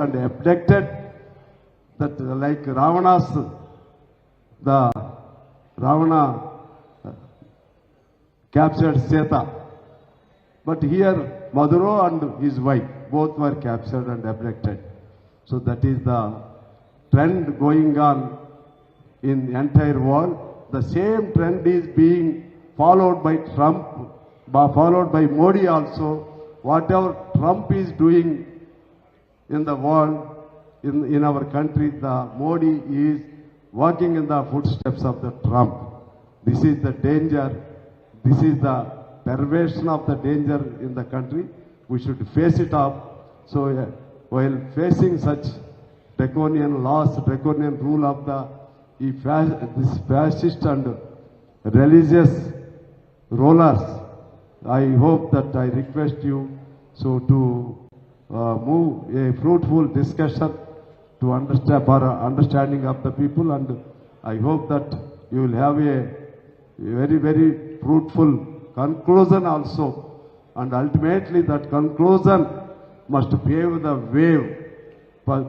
and abducted, that like the Ravana captured Sita. But here Maduro and his wife both were captured and abducted. So that is the trend going on in the entire world. The same trend is being followed by Trump, followed by Modi also. Whatever Trump is doing in the world, in our country, the Modi is walking in the footsteps of the Trump. This is the danger. This is the perversion of the danger in the country. We should face it up. So while facing such draconian laws, draconian rule of this fascist and religious rulers, I hope that I request you to move a fruitful discussion to understanding of the people, and I hope that you will have a very, very fruitful conclusion also, and ultimately that conclusion must pave the way for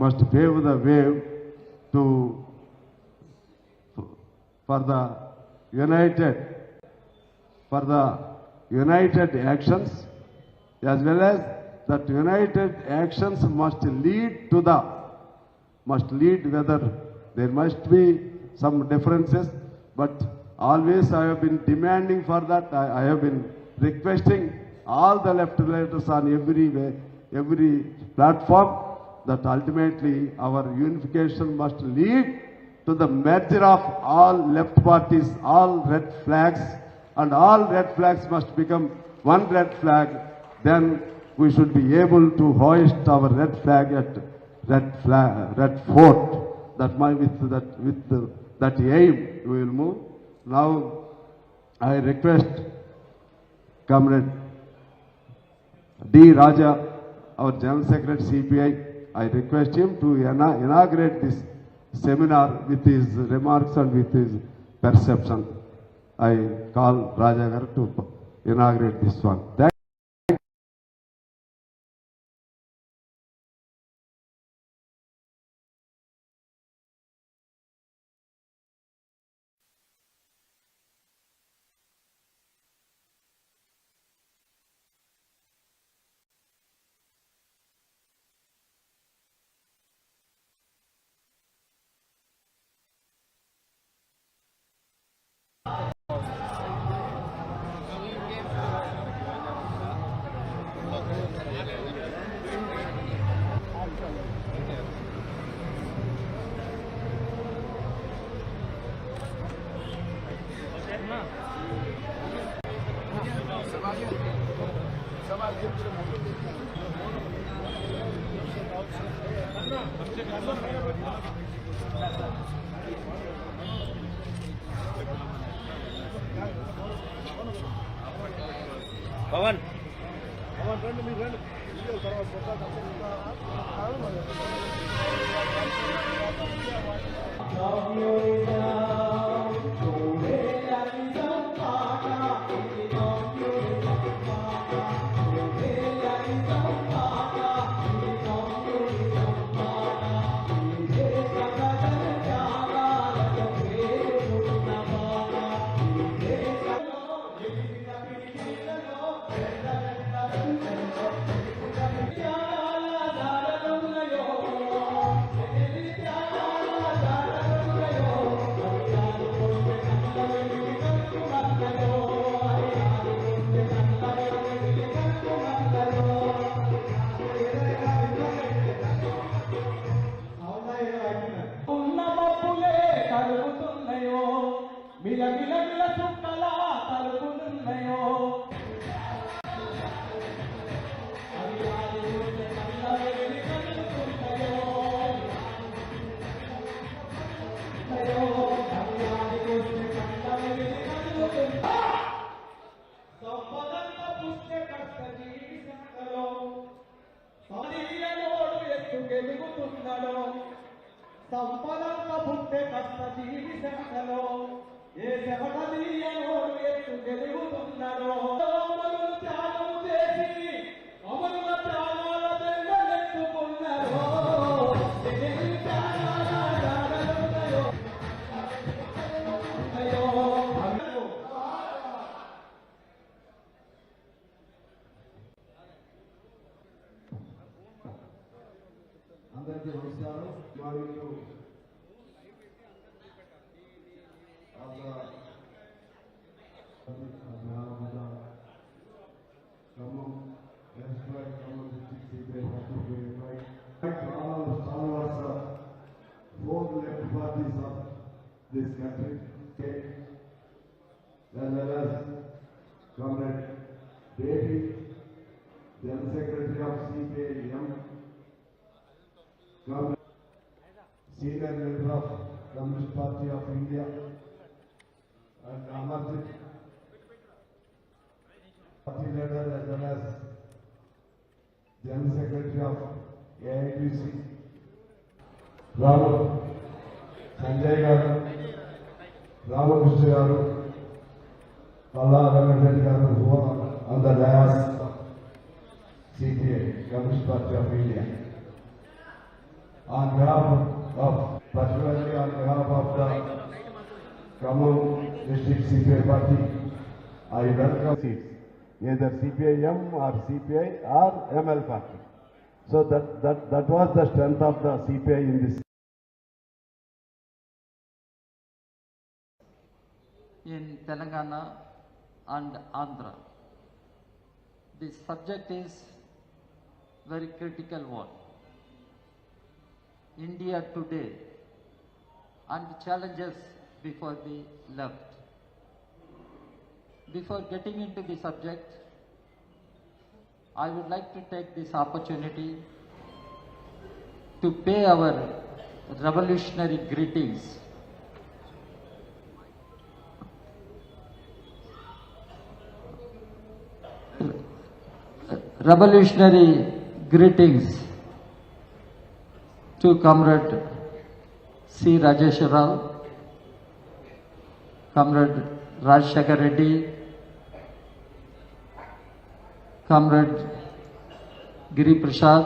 the united actions, as well as that united actions must lead whether there must be some differences, but always I have been demanding for that. I have been requesting all the left leaders on every platform that ultimately our unification must lead to the merger of all left parties, all red flags, and all red flags must become one red flag. Then we should be able to hoist our red flag at Red Fort. With that aim we will move. Now I request Comrade D. Raja, our General Secretary CPI, I request him to inaugurate this seminar with his remarks and with his perception. I call Raja Garu to inaugurate this one. Pawan. సంపదంత పుట్టే కష్ట జీవి శంఖలో ఏ శవడీయనోడు ఎత్తు గెలుగుతున్నాడో అమరులు త్యాగం చేసి అమరుల ప్రాణాల బెంగలెత్తుకున్నారో అందరికీ నమస్కారం. మరియు Khammam, Khammam district CPI Bhatti Vikramarka, stalwarts, four left parties of this country, state, as well as Comrade David, General Secretary of CPI, Comrade Senior Member of Communist Party of India, and Amarjit, Party Leader as well as General Secretary of AITC, Ramu, Sanjay Garu, Ramakrishna Garu, Allah Ramakrishna Garu, who are on the dais of CPI, Communist Party of India. On behalf of, particularly on behalf of the Khammam district CPI party, I welcome seats, either CPIM or CPI or ML party. So that was the strength of the CPI in this. In Telangana and Andhra, the subject is very critical one. India today and challenges before the left. Before getting into the subject, I would like to take this opportunity to pay our revolutionary greetings to Comrade C. Rajesh Rao, Comrade Rajshekar Reddy, Comrade Giri Prasad,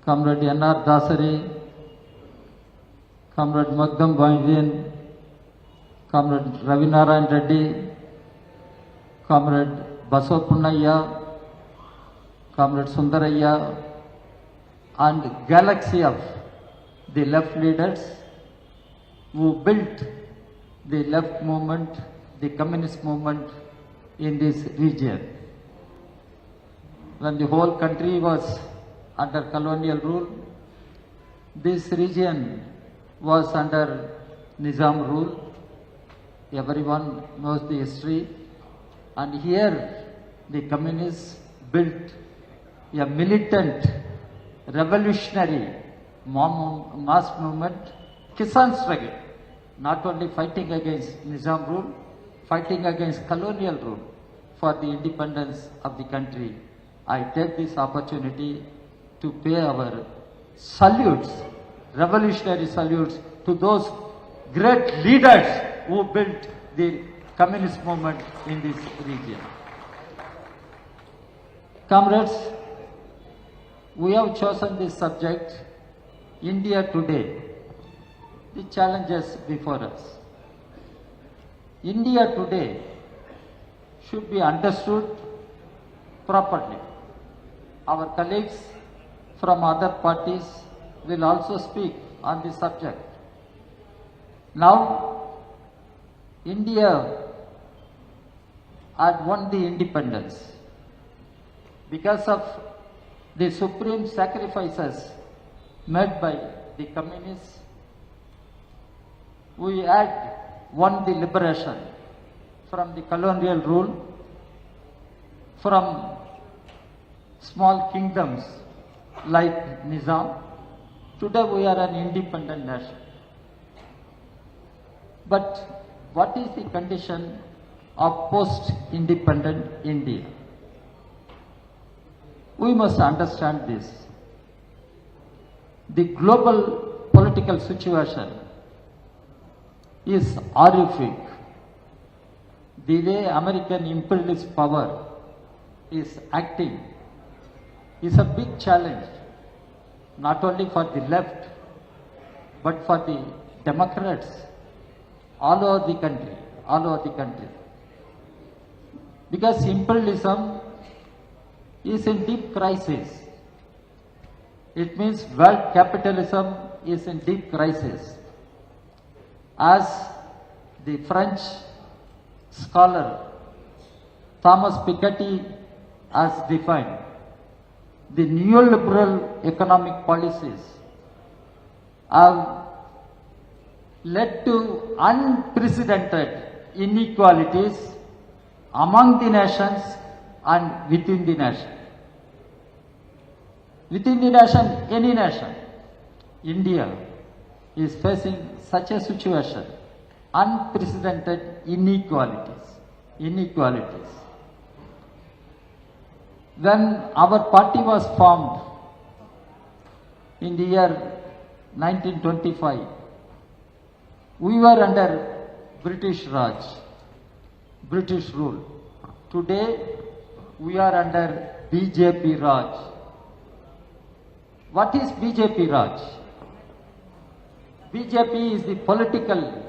Comrade N.R. Dasari, Comrade Magdam Baindin, Comrade Ravinarayan Reddy, Comrade Basopunnaya, Comrade Sundaraya, and galaxy of the left leaders who built the left movement, the communist movement in this region. When the whole country was under colonial rule, this region was under Nizam rule. Everyone knows the history. And here the communists built a militant, revolutionary mass movement, Kisan struggle, not only fighting against Nizam rule, fighting against colonial rule for the independence of the country. I take this opportunity to pay our salutes, revolutionary salutes to those great leaders who built the communist movement in this region. Comrades, we have chosen this subject, India today, the challenges before us. India today should be understood properly. Our colleagues from other parties will also speak on this subject. Now, India had won the independence because of the supreme sacrifices made by the communists. We had won the liberation from the colonial rule, from small kingdoms like Nizam. Today we are an independent nation. But what is the condition of post-independent India? We must understand this. The global political situation is horrific. The way American imperialist power is acting is a big challenge, not only for the left, but for the Democrats all over the country. Because imperialism is in deep crisis. It means world capitalism is in deep crisis. As the French scholar Thomas Piketty has defined, the neoliberal economic policies have led to unprecedented inequalities among the nations and within the nation. Within the nation, any nation, India is facing such a situation, unprecedented inequalities. When our party was formed in the year 1925, we were under British Raj, British rule. Today, we are under BJP Raj. What is BJP Raj? BJP is the political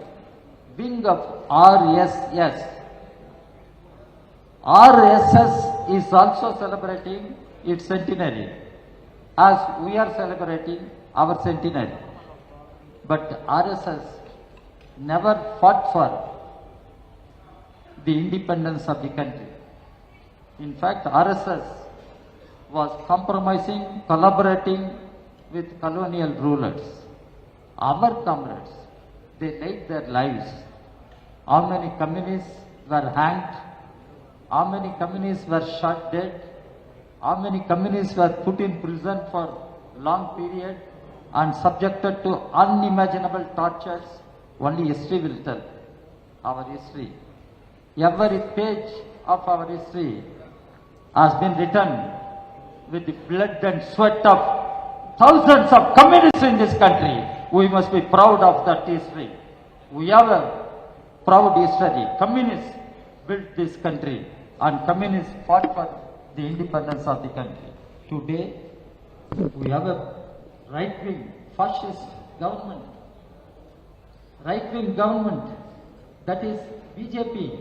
wing of RSS. RSS is also celebrating its centenary, as we are celebrating our centenary. But RSS never fought for the independence of the country. In fact, RSS was compromising, collaborating with colonial rulers. Our comrades, they laid their lives. How many communists were hanged? How many communists were shot dead? How many communists were put in prison for long period and subjected to unimaginable tortures? Only history will tell. Our history. Every page of our history has been written with the blood and sweat of thousands of communists in this country. We must be proud of that history. We have a proud history. Communists built this country and communists fought for the independence of the country. Today, we have a right-wing fascist government. Right-wing government, that is BJP.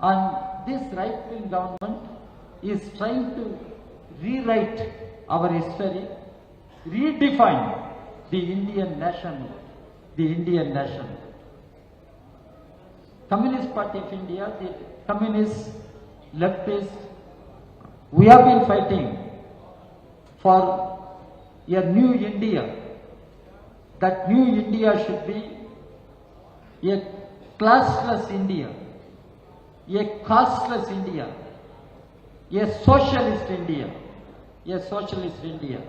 And this right-wing government is trying to rewrite our history, redefine the Indian nation, Communist Party of India, the communist, leftists, we have been fighting for a new India. That new India should be a classless India, a casteless India, a socialist India.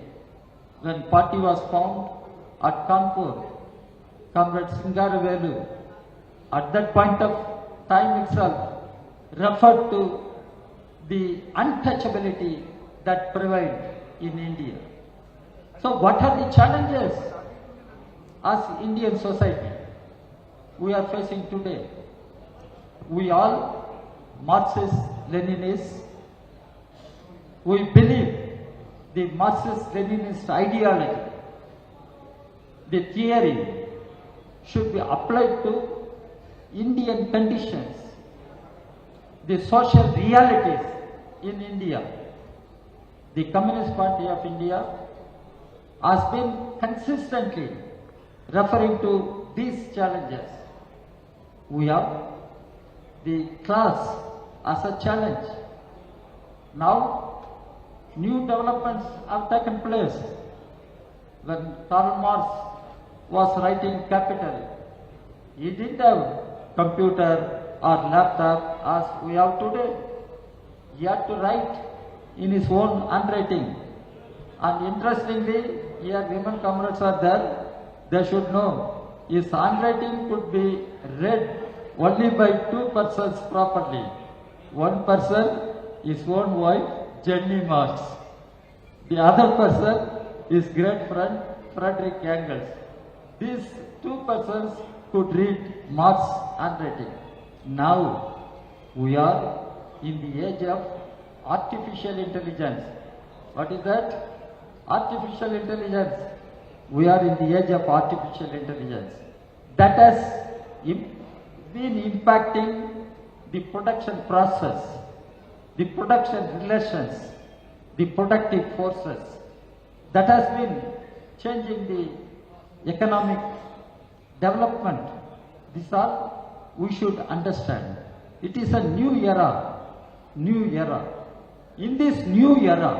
When party was formed at Kanpur, Comrade Singaravelu, at that point of time itself, referred to the untouchability that prevailed in India. So what are the challenges as Indian society we are facing today? We all Marxist Leninists. We believe the Marxist Leninist ideology, the theory should be applied to Indian conditions, the social realities in India. The Communist Party of India has been consistently referring to these challenges. We have the class as a challenge. Now, new developments have taken place. When Karl Marx was writing Capital, he didn't have computer or laptop as we have today. He had to write in his own handwriting. And interestingly, here women comrades are there, they should know his handwriting could be read only by two persons properly. One person, his own wife, Jenny Marx. The other person, his great friend, Frederick Engels. These two persons could read Marx's handwriting. Now, we are in the age of artificial intelligence. What is that? Artificial intelligence. We are in the age of artificial intelligence. That has been impacting the production process, the production relations, the productive forces. that has been changing the economic development. These all we should understand. It is a new era, new era. In this new era,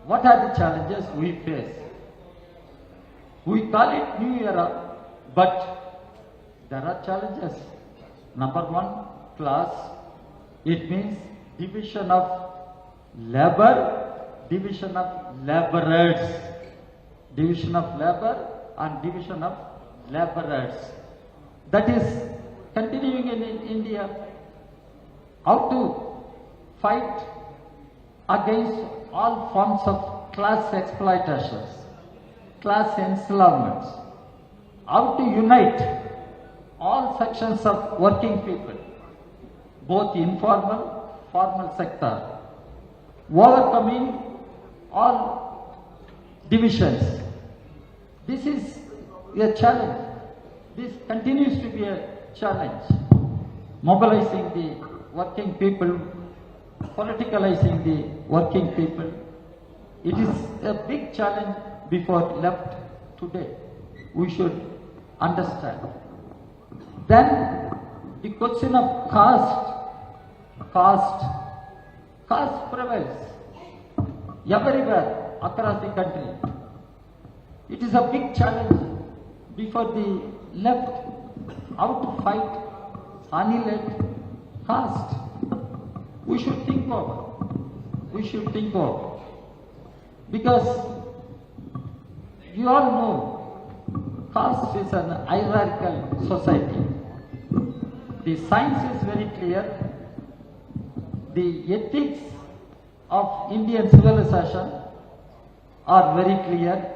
what are the challenges we face? We call it new era, but there are challenges. Number one, class. It means division of labor, division of laborers. Division of labor and division of laborers. That is continuing in India. How to fight against all forms of class exploitations, class enslavements. How to unite all sections of working people, both informal, formal sector, overcoming all divisions. This is a challenge. This continues to be a challenge. Mobilizing the working people, politicalizing the working people. It is a big challenge before left today. We should understand. Then the question of caste prevails everywhere across the country. It is a big challenge before the left. How to fight, annihilate caste. We should think of. We should think of. Because you all know caste is an hierarchical society. The science is very clear. The ethics of Indian civilization are very clear.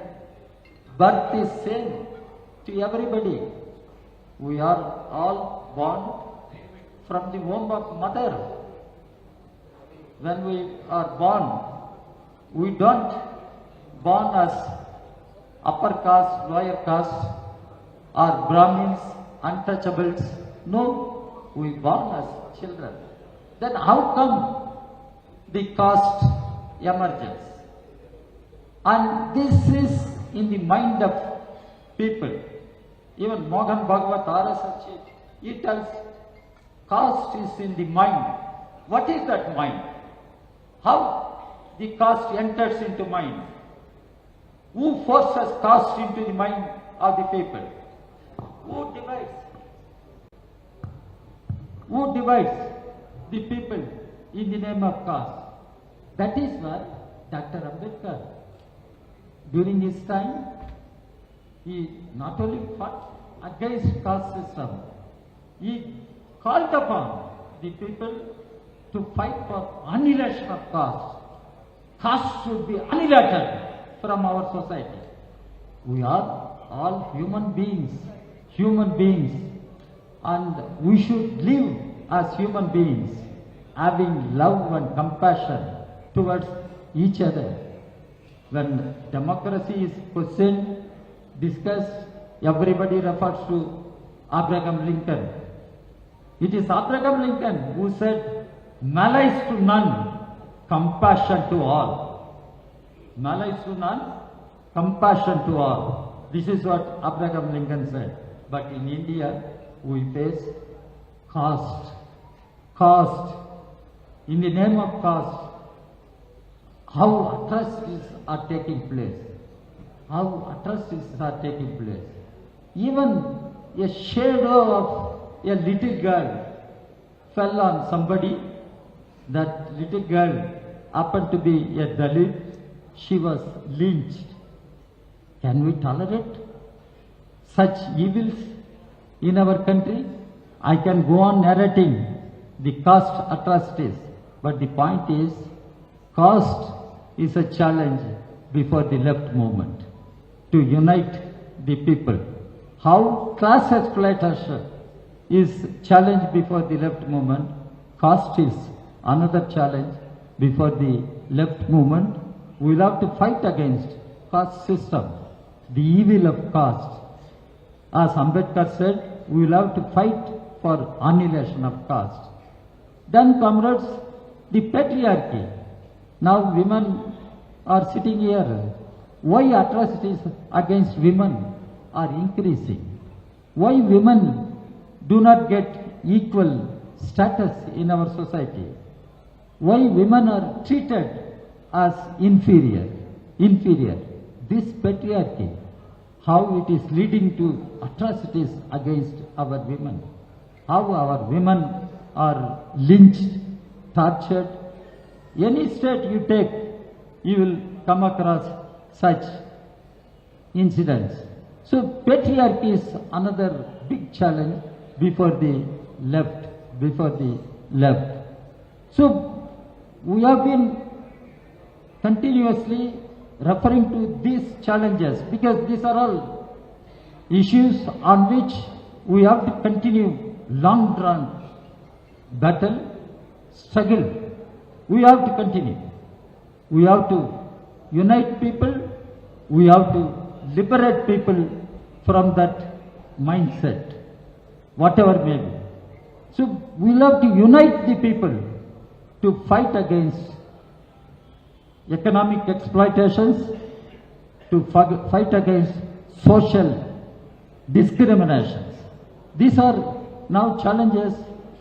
Birth is same to everybody. We are all born from the womb of mother. When we are born, we don't born as upper caste, lower caste, or Brahmins, untouchables. No, we born as children. Then how come the caste emerges? And this is in the mind of people. Even Mohan Bhagavat RSH, he tells caste is in the mind. What is that mind? How the caste enters into mind? Who forces caste into the mind of the people? Who divides? Who divides the people in the name of caste? That is why Dr. Ambedkar, during his time, he not only fought against caste system, he called upon the people to fight for annihilation of caste. Caste should be annihilated from our society. We are all human beings, and we should live as human beings, having love and compassion towards each other. When democracy is questioned, discussed, everybody refers to Abraham Lincoln. It is Abraham Lincoln who said, "Malice to none, compassion to all." Malice to none, compassion to all. This is what Abraham Lincoln said. But in India, we face caste. Caste. In the name of caste, how atrocities are taking place. How atrocities are taking place. Even a shadow of a little girl fell on somebody. That little girl happened to be a Dalit. She was lynched. Can we tolerate such evils in our country? I can go on narrating the caste atrocities, but the point is, caste is a challenge before the left movement to unite the people. How class exploitation is challenge before the left movement, caste is another challenge before the left movement. We will have to fight against caste system, the evil of caste. As Ambedkar said, we will have to fight for annihilation of caste. Then, comrades, the patriarchy. Now women are sitting here why atrocities against women are increasing, why women do not get equal status in our society, why women are treated as inferior. This patriarchy, how it is leading to atrocities against our women, how our women are lynched, tortured. Any state you take, you will come across such incidents. So patriarchy is another big challenge before the left. So we have been continuously referring to these challenges because these are all issues on which we have to continue long drawn battle, struggle. We have to continue. We have to unite people. We have to liberate people from that mindset, whatever may be. So we have to unite the people to fight against economic exploitations, to fight against social discriminations. These are now challenges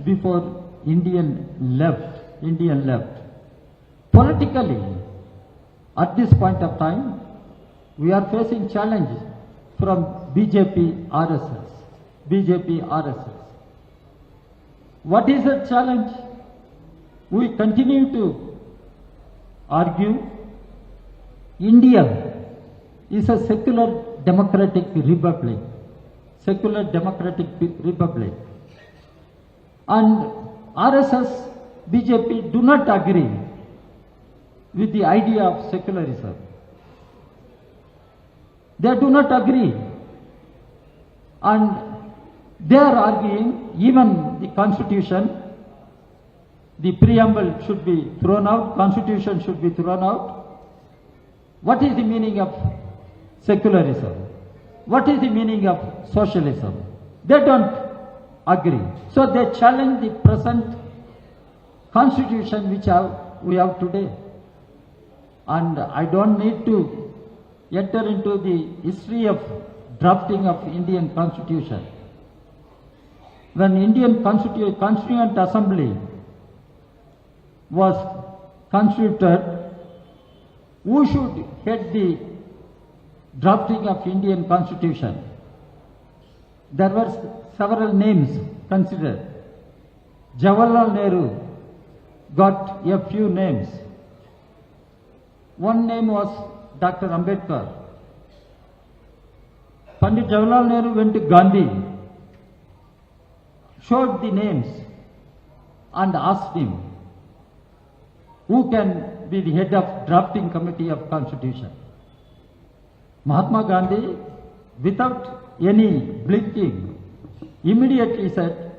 before Indian left. Politically, at this point of time, we are facing challenge from BJP RSS. What is the challenge? We continue to argue India is a secular democratic republic. And RSS, BJP do not agree with the idea of secularism. They do not agree. And they are arguing even the constitution, the preamble should be thrown out, constitution should be thrown out. What is the meaning of secularism? What is the meaning of socialism? They don't agree. So they challenge the present constitution which we have today. And I don't need to enter into the history of drafting of Indian constitution. When Indian Constituent Assembly was constituted, who should head the drafting of Indian constitution? There were several names considered. Jawaharlal Nehru got a few names. One name was Dr. Ambedkar. Pandit Jawaharlal Nehru went to Gandhi, showed the names and asked him, who can be the head of drafting committee of constitution? Mahatma Gandhi, without any blinking, immediately said,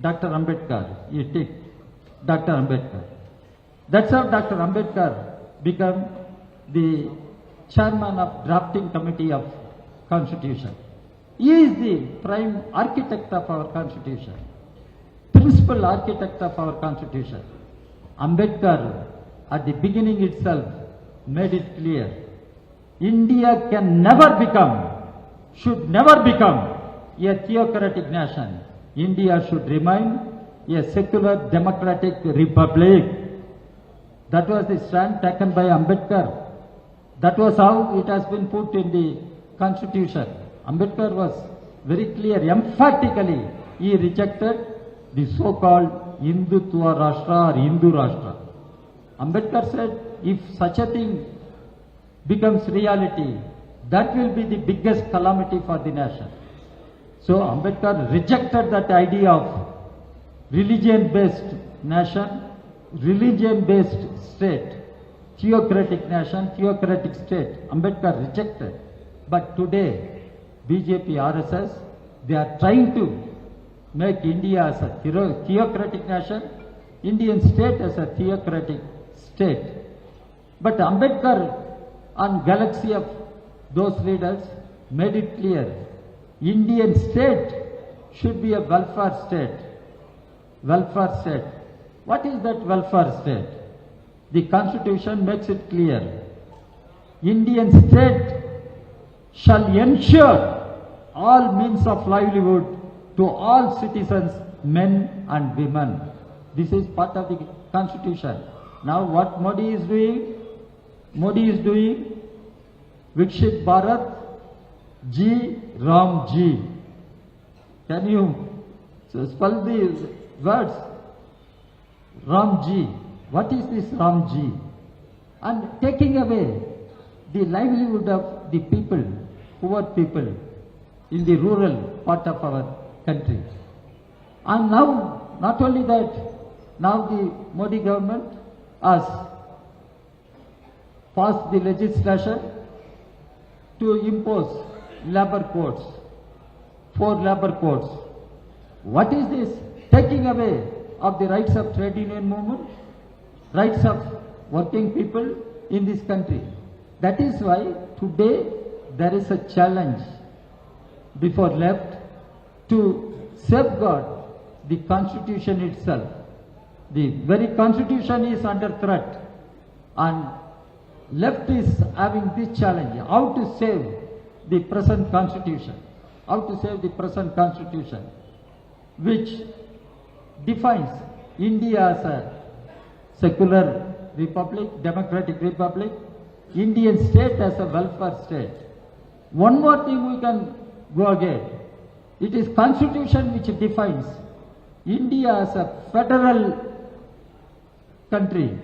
Dr. Ambedkar. He ticked Dr. Ambedkar. That's how Dr. Ambedkar became the chairman of drafting committee of constitution. He is the prime architect of our constitution, principal architect of our constitution. Ambedkar at the beginning itself made it clear, India can never become, should never become a theocratic nation. India should remain a secular democratic republic. That was the stand taken by Ambedkar. That was how it has been put in the constitution. Ambedkar was very clear, emphatically, he rejected the so-called Hindutva Rashtra or Hindu Rashtra. Ambedkar said, if such a thing becomes reality, that will be the biggest calamity for the nation. So Ambedkar rejected that idea of religion-based nation, religion-based state, theocratic nation, theocratic state. Ambedkar rejected. But today, BJP, RSS, they are trying to make India as a theocratic nation, Indian state as a theocratic state. But Ambedkar and galaxy of those leaders made it clear, Indian state should be a welfare state. Welfare state. What is that welfare state? The constitution makes it clear. Indian state shall ensure all means of livelihood to all citizens, men and women. This is part of the constitution. Now what Modi is doing? Modi is doing Vikshit Bharat Ji Ram Ji. Can you spell these words? Ram Ji. What is this Ram Ji? And taking away the livelihood of the people, poor people in the rural part of our country. And now, not only that, now the Modi government has passed the legislation to impose labor codes, 4 labor codes. What is this? Taking away of the rights of trade union movement, rights of working people in this country. That is why today there is a challenge before left to safeguard the constitution itself. The very constitution is under threat, and left is having this challenge, how to save the present constitution, how to save the present constitution, which defines India as a secular republic, democratic republic, Indian state as a welfare state. One more thing we can go again. It is constitution which defines India as a federal country,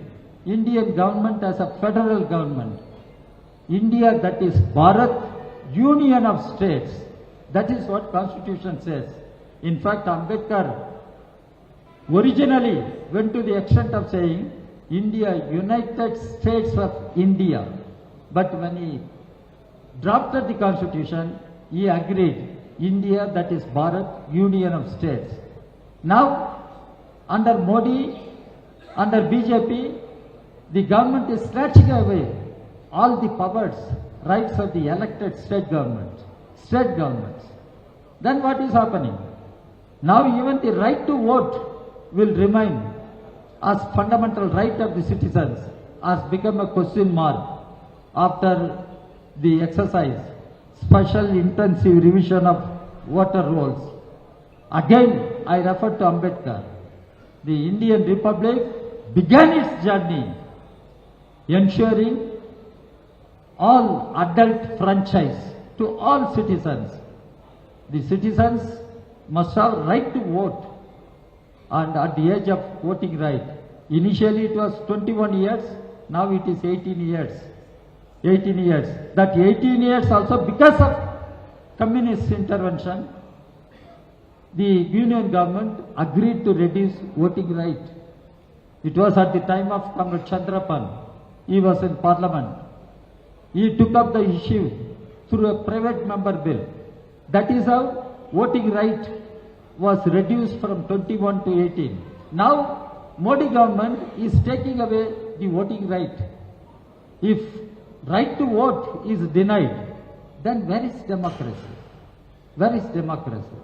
Indian government as a federal government. India, that is Bharat, union of states. That is what constitution says. In fact, Ambedkar originally went to the extent of saying India, United States of India. But when he drafted the constitution, he agreed India, that is Bharat, union of states. Now, under Modi, under BJP, the government is snatching away all the powers, rights of the elected state governments. Then what is happening? Now even the right to vote will remain as fundamental right of the citizens, has become a question mark after the exercise, special intensive revision of voter rolls. Again, I refer to Ambedkar. The Indian Republic began its journey ensuring all adult franchise to all citizens. The citizens must have right to vote, and at the age of voting right, initially it was 21 years, now it is 18 years. 18 years. That 18 years also, because of communist intervention, the union government agreed to reduce voting right. It was at the time of Comrade Chandrapan. He was in parliament. He took up the issue through a private member bill. That is how voting right was reduced from 21 to 18. Now, Modi government is taking away the voting right. If right to vote is denied, then where is democracy? Where is democracy?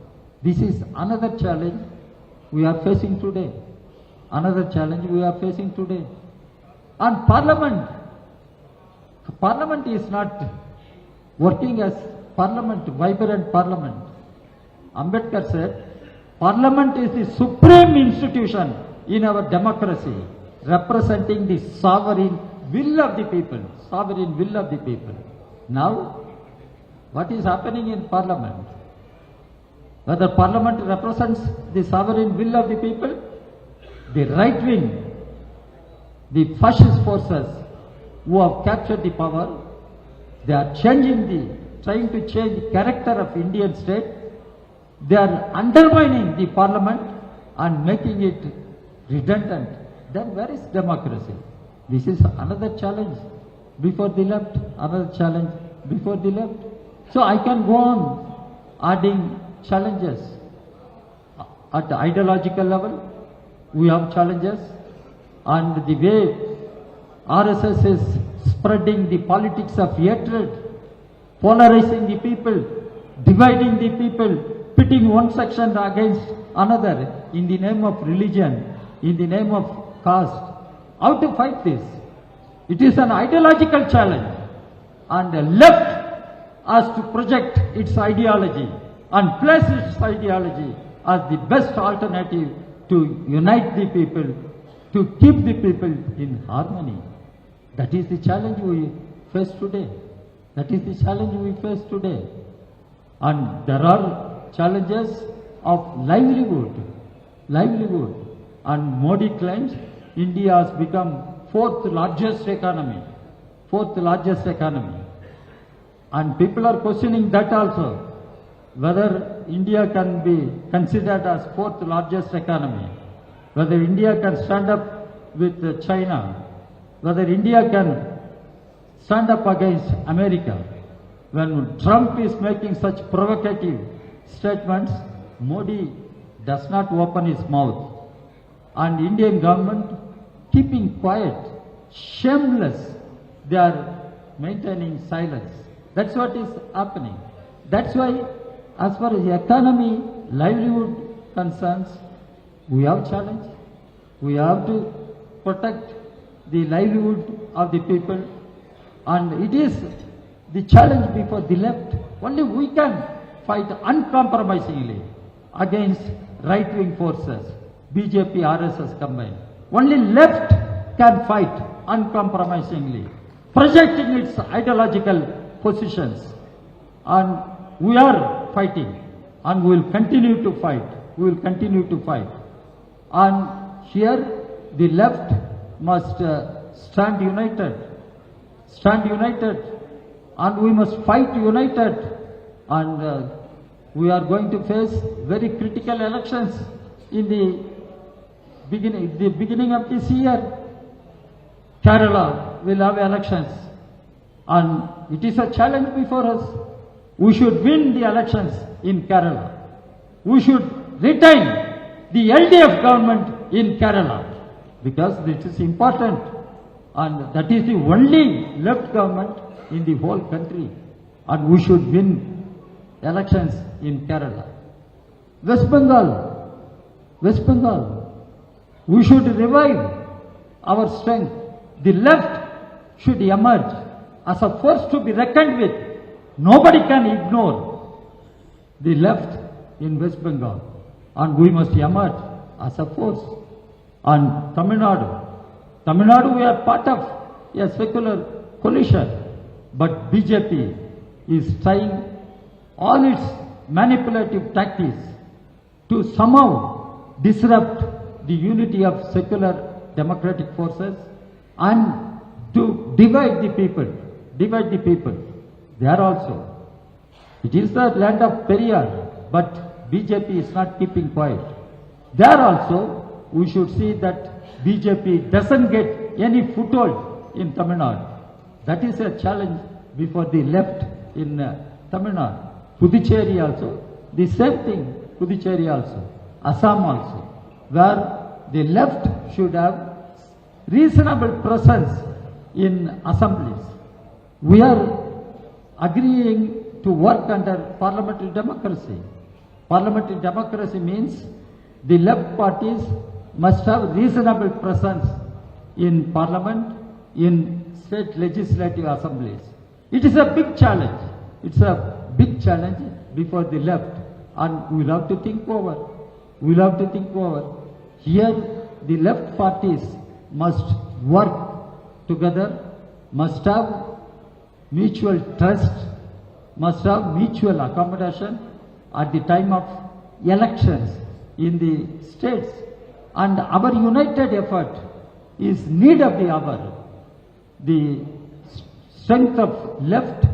This is another challenge we are facing today. Another challenge we are facing today. And Parliament is not working as Parliament, vibrant Parliament. Ambedkar said, Parliament is the supreme institution in our democracy, representing the sovereign will of the people. Sovereign will of the people. Now, what is happening in Parliament? Whether Parliament represents the sovereign will of the people, the right wing, the fascist forces who have captured the power, they are trying to change the character of Indian state. They are undermining the Parliament and making it redundant. Then where is democracy? This is another challenge before the left, another challenge before the left. So I can go on adding challenges. At the ideological level, we have challenges, and the way RSS is spreading the politics of hatred, polarizing the people, dividing the people, pitting one section against another in the name of religion, in the name of caste. How to fight this? It is an ideological challenge. and the left has to project its ideology and place its ideology as the best alternative to unite the people, to keep the people in harmony. That is the challenge we face today. That is the challenge we face today. And there are challenges of livelihood. And Modi claims India has become fourth largest economy. And people are questioning that also, whether India can be considered as fourth largest economy, whether India can stand up with China, whether India can stand up against America. When Trump is making such provocative statements, Modi does not open his mouth. And Indian government keeping quiet, shameless, they are maintaining silence. That's what is happening. That's why, as far as the economy, livelihood concerns, we have challenge. We have to protect the livelihood of the people, and it is the challenge before the left. Only we can fight uncompromisingly against right-wing forces, BJP, RSS combined. Only left can fight uncompromisingly, projecting its ideological positions. And we are fighting, and we will continue to fight. And here the left must stand united, and we must fight united. And we are going to face very critical elections in the beginning of this year. Kerala will have elections, and it is a challenge before us. We should win the elections in Kerala. We should retain the LDF government in Kerala, because this is important, and that is the only left government in the whole country, and we should win elections in Kerala. West Bengal, we should revive our strength. The left should emerge as a force to be reckoned with. Nobody can ignore the left in West Bengal, and we must emerge as a force. And Tamil Nadu, we are part of a secular coalition, but BJP is trying all its manipulative tactics to somehow disrupt the unity of secular democratic forces and to divide the people. There also, it is the land of Periyar, but BJP is not keeping quiet. There also, we should see that BJP doesn't get any foothold in Tamil Nadu. That is a challenge before the left in Tamil Nadu. Puducherry also, the same thing, Puducherry also, Assam also, where the left should have reasonable presence in assemblies. We are agreeing to work under parliamentary democracy. Parliamentary democracy means the left parties must have reasonable presence in parliament, in state legislative assemblies. It is a big challenge. It's a big challenge before the left, and we will have to think over. Here, the left parties must work together, must have mutual trust, must have mutual accommodation at the time of elections in the states. And our united effort is need of the hour. The strength of left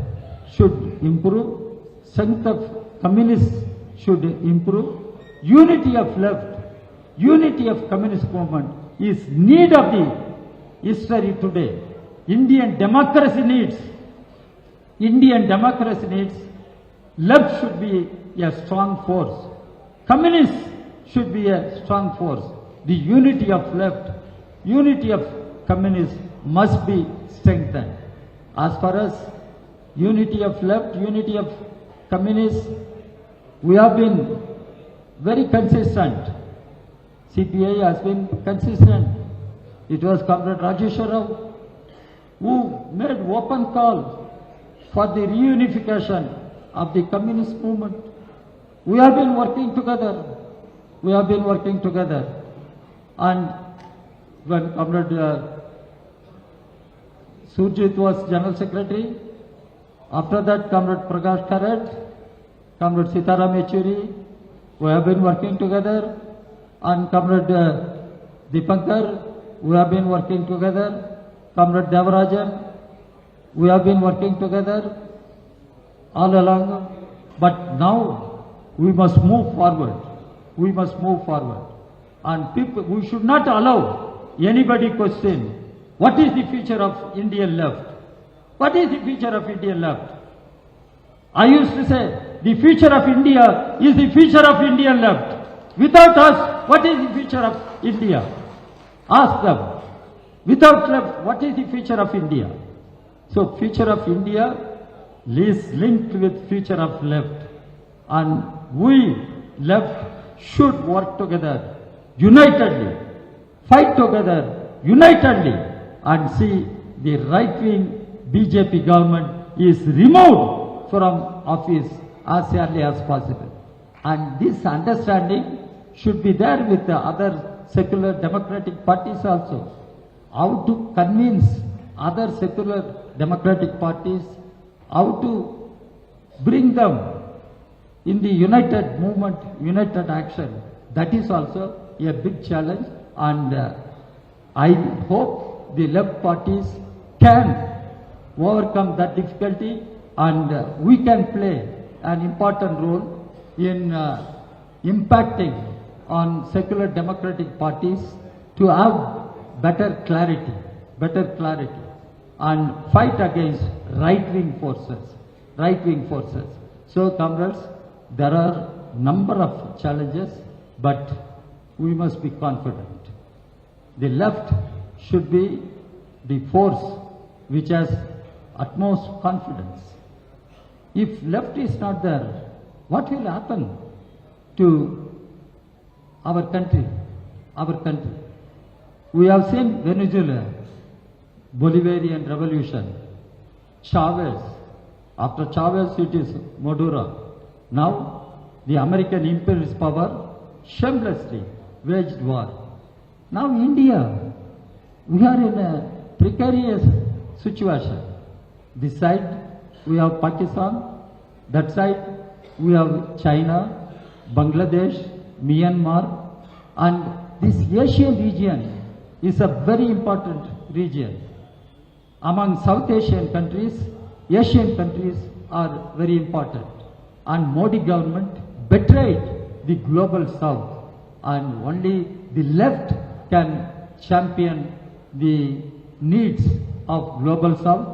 should improve, strength of communists should improve. Unity of left, unity of communist movement is need of the history today. Indian democracy needs, left should be a strong force. Communists should be a strong force. The unity of left, unity of communists must be strengthened. As far as unity of left, unity of communists, we have been very consistent. CPI has been consistent. It was Comrade Rajeshwar Rao who made open call for the reunification of the communist movement. We have been working together. We have been working together. And when Comrade Surjit was General Secretary, after that Comrade Prakash Karat, Comrade Sitaram Yechuri, we have been working together. And Comrade Dipankar, we have been working together. Comrade Devarajan, we have been working together all along. But now we must move forward. We must move forward. And people, we should not allow anybody question, what is the future of Indian left? What is the future of Indian left? I used to say, the future of India is the future of Indian left. Without us, what is the future of India? Ask them. Without left, what is the future of India? So future of India is linked with future of left. And we left should work together, unitedly, fight together, unitedly, and see the right-wing BJP government is removed from office as early as possible. And this understanding should be there with the other secular democratic parties also. How to convince other secular democratic parties, how to bring them in the united movement, united action. That is also a big challenge, and I hope the left parties can overcome that difficulty, and we can play an important role in impacting on secular democratic parties to have better clarity, and fight against right-wing forces. So, comrades, there are number of challenges, but we must be confident. The left should be the force which has utmost confidence. If left is not there, what will happen to our country? We have seen Venezuela, Bolivarian revolution, Chavez. After Chavez it is Maduro. Now the American imperialist power shamelessly waged war. Now India, we are in a precarious situation. This side we have Pakistan, that side we have China, Bangladesh, Myanmar, and this Asian region is a very important region. Among South Asian countries, Asian countries are very important. And Modi government betrayed the global South, and only the left can champion the needs of global South,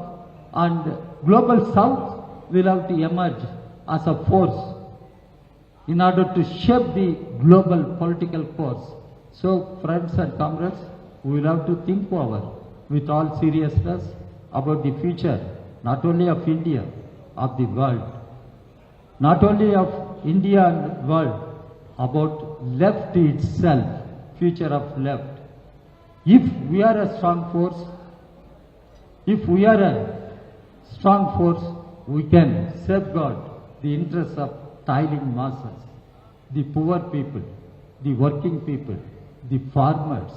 and global South will have to emerge as a force in order to shape the global political course. So, friends and comrades, we will have to think over with all seriousness about the future, not only of India, of the world. Not only of India and world, about left itself, future of left. If we are a strong force, we can safeguard the interests of toiling masses, the poor people, the working people, the farmers,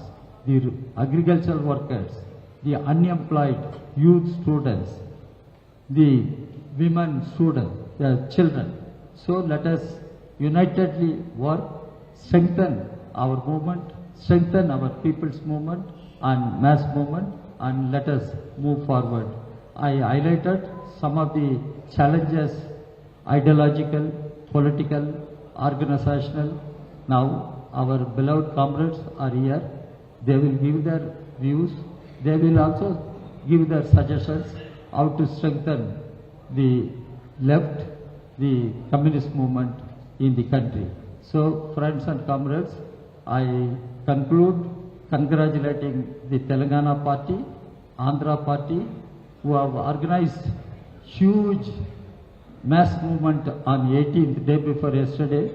the agricultural workers, the unemployed youth students, the women students, the children. So let us unitedly work, strengthen our movement, strengthen our people's movement and mass movement, and let us move forward. I highlighted some of the challenges, ideological, political, organizational. Now our beloved comrades are here. They will give their views. They will also give their suggestions how to strengthen the left, the communist movement in the country. So, friends and comrades, I conclude congratulating the Telangana party, Andhra party, who have organized huge mass movement on 18th, day before yesterday,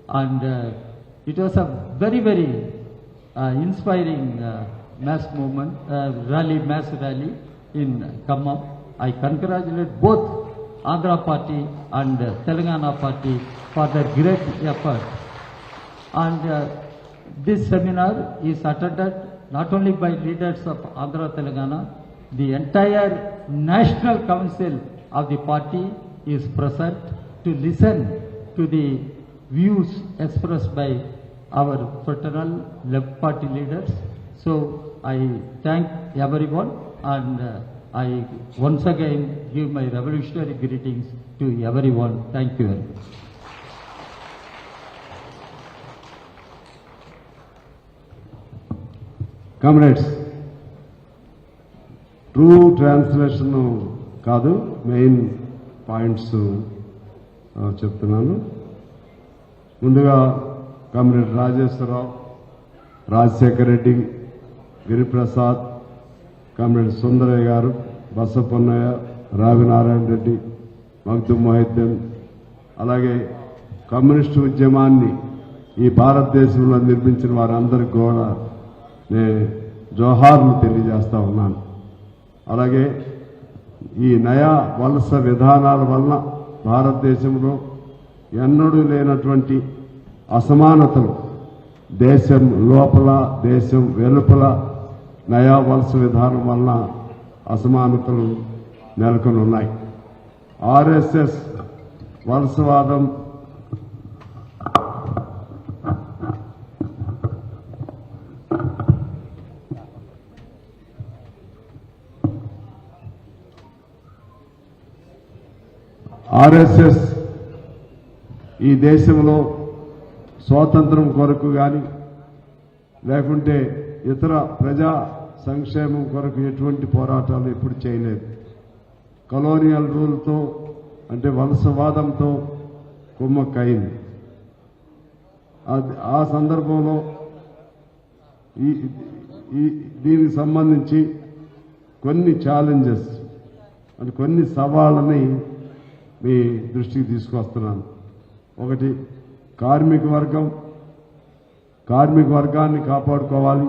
and it was a very, very inspiring mass movement, mass rally in Khammam. I congratulate both Andhra Party and Telangana Party for their great effort. And this seminar is attended not only by leaders of Andhra Telangana, the entire National Council of the party is present to listen to the views expressed by our fraternal left party leaders. So I thank everyone, and I once again give my revolutionary greetings to everyone. Thank you very much. Comrades, true translation కాదు, main points చెప్తున్నాను. ముందుగా comrade Rajeswara Rao, Rajasekhar Reddy, Giriprasad, comrade Sundarayya గారు, బసపన్నయ్య, రావినారాయణ రెడ్డి, మగ్దుమ్ మొహిద్దీన్, అలాగే communist ఉద్యమాన్ని ఈ భారతదేశంలో నిర్మించిన వారందరికీ కూడా నేను జోహార్లు తెలియజేస్తా ఉన్నాను. అలాగే ఈ నయా వలస విధానాల వలన భారతదేశంలో ఎన్నడూ లేనటువంటి అసమానతలు దేశం లోపల దేశం వెలుపల నయా వలస విధానం వలన అసమానతలు నెలకొని ఉన్నాయి. ఆర్ఎస్ఎస్ వలసవాదం ఈ దేశంలో స్వాతంత్రం కొరకు కానీ లేకుంటే ఇతర ప్రజా సంక్షేమం కొరకు ఎటువంటి పోరాటాలు ఎప్పుడు చేయలేదు. కలోనియల్ రూల్తో అంటే వలసవాదంతో కుమ్మక్కయింది. ఆ సందర్భంలో దీనికి సంబంధించి కొన్ని ఛాలెంజెస్ అంటే కొన్ని సవాళ్ళని మీ దృష్టికి తీసుకొస్తున్నాను. ఒకటి, కార్మిక వర్గాన్ని కాపాడుకోవాలి,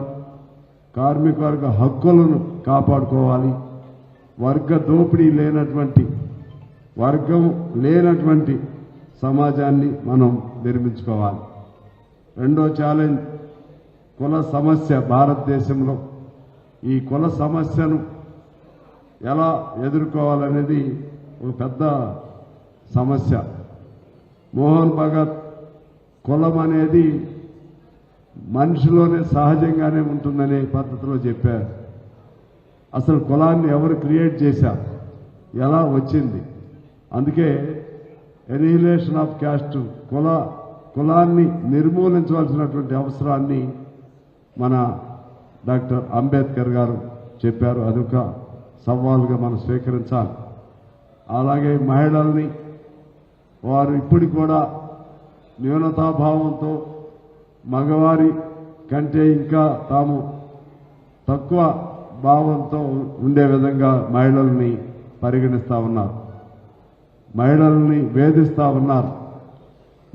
కార్మిక వర్గ హక్కులను కాపాడుకోవాలి, వర్గ దోపిడీ లేనటువంటి వర్గం లేనటువంటి సమాజాన్ని మనం నిర్మించుకోవాలి. రెండో ఛాలెంజ్ కుల సమస్య. భారతదేశంలో ఈ కుల సమస్యను ఎలా ఎదుర్కోవాలనేది ఒక పెద్ద సమస్య. మోహన్ భగత్ కులం అనేది మనిషిలోనే సహజంగానే ఉంటుందనే పద్ధతిలో చెప్పారు. అసలు కులాన్ని ఎవరు క్రియేట్ చేశారు, ఎలా వచ్చింది? అందుకే ఎనిహిలేషన్ ఆఫ్ క్యాస్ట్, కులాన్ని నిర్మూలించవలసినటువంటి అవసరాన్ని మన డాక్టర్ అంబేద్కర్ గారు చెప్పారు. అదొక సవాలుగా మనం స్వీకరించాలి. అలాగే మహిళల్ని వారు ఇప్పుడు కూడా న్యూనతాభావంతో మగవారి కంటే ఇంకా తాము తక్కువ భావంతో ఉండే విధంగా మహిళల్ని పరిగణిస్తూ ఉన్నారు, మహిళల్ని వేధిస్తూ ఉన్నారు,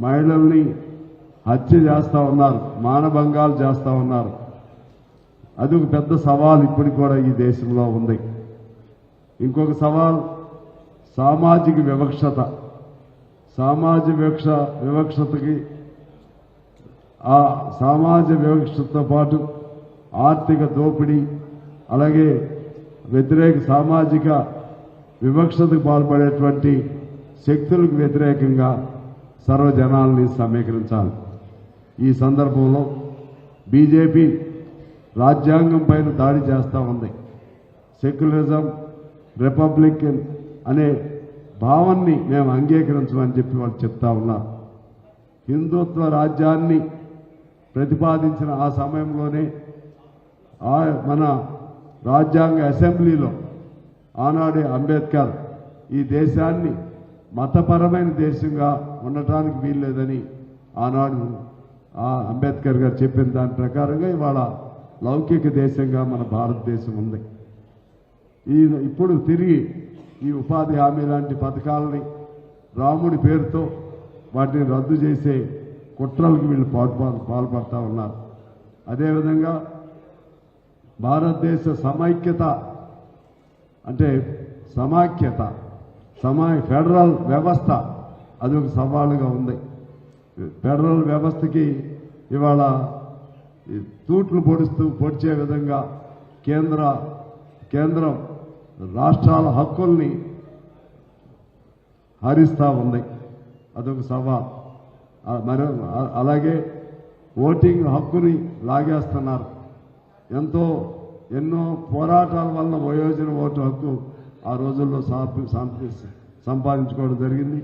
మహిళల్ని హత్య చేస్తూ ఉన్నారు, మానభంగాలు చేస్తూ ఉన్నారు. అది ఒక పెద్ద సవాల్ ఇప్పుడు కూడా ఈ దేశంలో ఉంది. ఇంకొక సవాల్ సామాజిక వివక్షత. వివక్షతకి ఆ సమాజ వివక్షతతో పాటు ఆర్థిక దోపిడీ, అలాగే వ్యతిరేక సామాజిక వివక్షతకు పాల్పడేటువంటి శక్తులకు వ్యతిరేకంగా సర్వజనాల్ని సమీకరించాలి. ఈ సందర్భంలో బీజేపీ రాజ్యాంగం పైన దాడి చేస్తూ ఉంది. సెక్యులరిజం, రిపబ్లికన్ అనే భావాన్ని మేము అంగీకరించమని చెప్పి వాళ్ళు చెప్తా ఉన్నారు. హిందుత్వ రాజ్యాన్ని ప్రతిపాదించిన ఆ సమయంలోనే మన రాజ్యాంగ అసెంబ్లీలో ఆనాడే అంబేద్కర్ ఈ దేశాన్ని మతపరమైన దేశంగా ఉండటానికి వీల్లేదని ఆనాడు అంబేద్కర్ గారు చెప్పిన దాని ప్రకారంగా ఇవాళ లౌకిక దేశంగా మన భారతదేశం ఉంది. ఇప్పుడు తిరిగి ఈ ఉపాధి హామీ లాంటి పథకాలని రాముడి పేరుతో వాటిని రద్దు చేసే కుట్రలకు వీళ్ళు పాల్పడతా ఉన్నారు. అదేవిధంగా భారతదేశ సమైక్యత అంటే సమాఖ్యత, ఫెడరల్ వ్యవస్థ అది ఒక సవాలుగా ఉంది. ఫెడరల్ వ్యవస్థకి ఇవాళ తూట్లు పొడిచే విధంగా కేంద్రం రాష్ట్రాల హక్కుల్ని హరిస్తూ ఉంది. అదొక సవాల్. మరి అలాగే ఓటింగ్ హక్కుని లాగేస్తున్నారు. ఎన్నో పోరాటాల వల్ల వయోజన ఓటు హక్కు ఆ రోజుల్లో సంపాదించుకోవడం జరిగింది.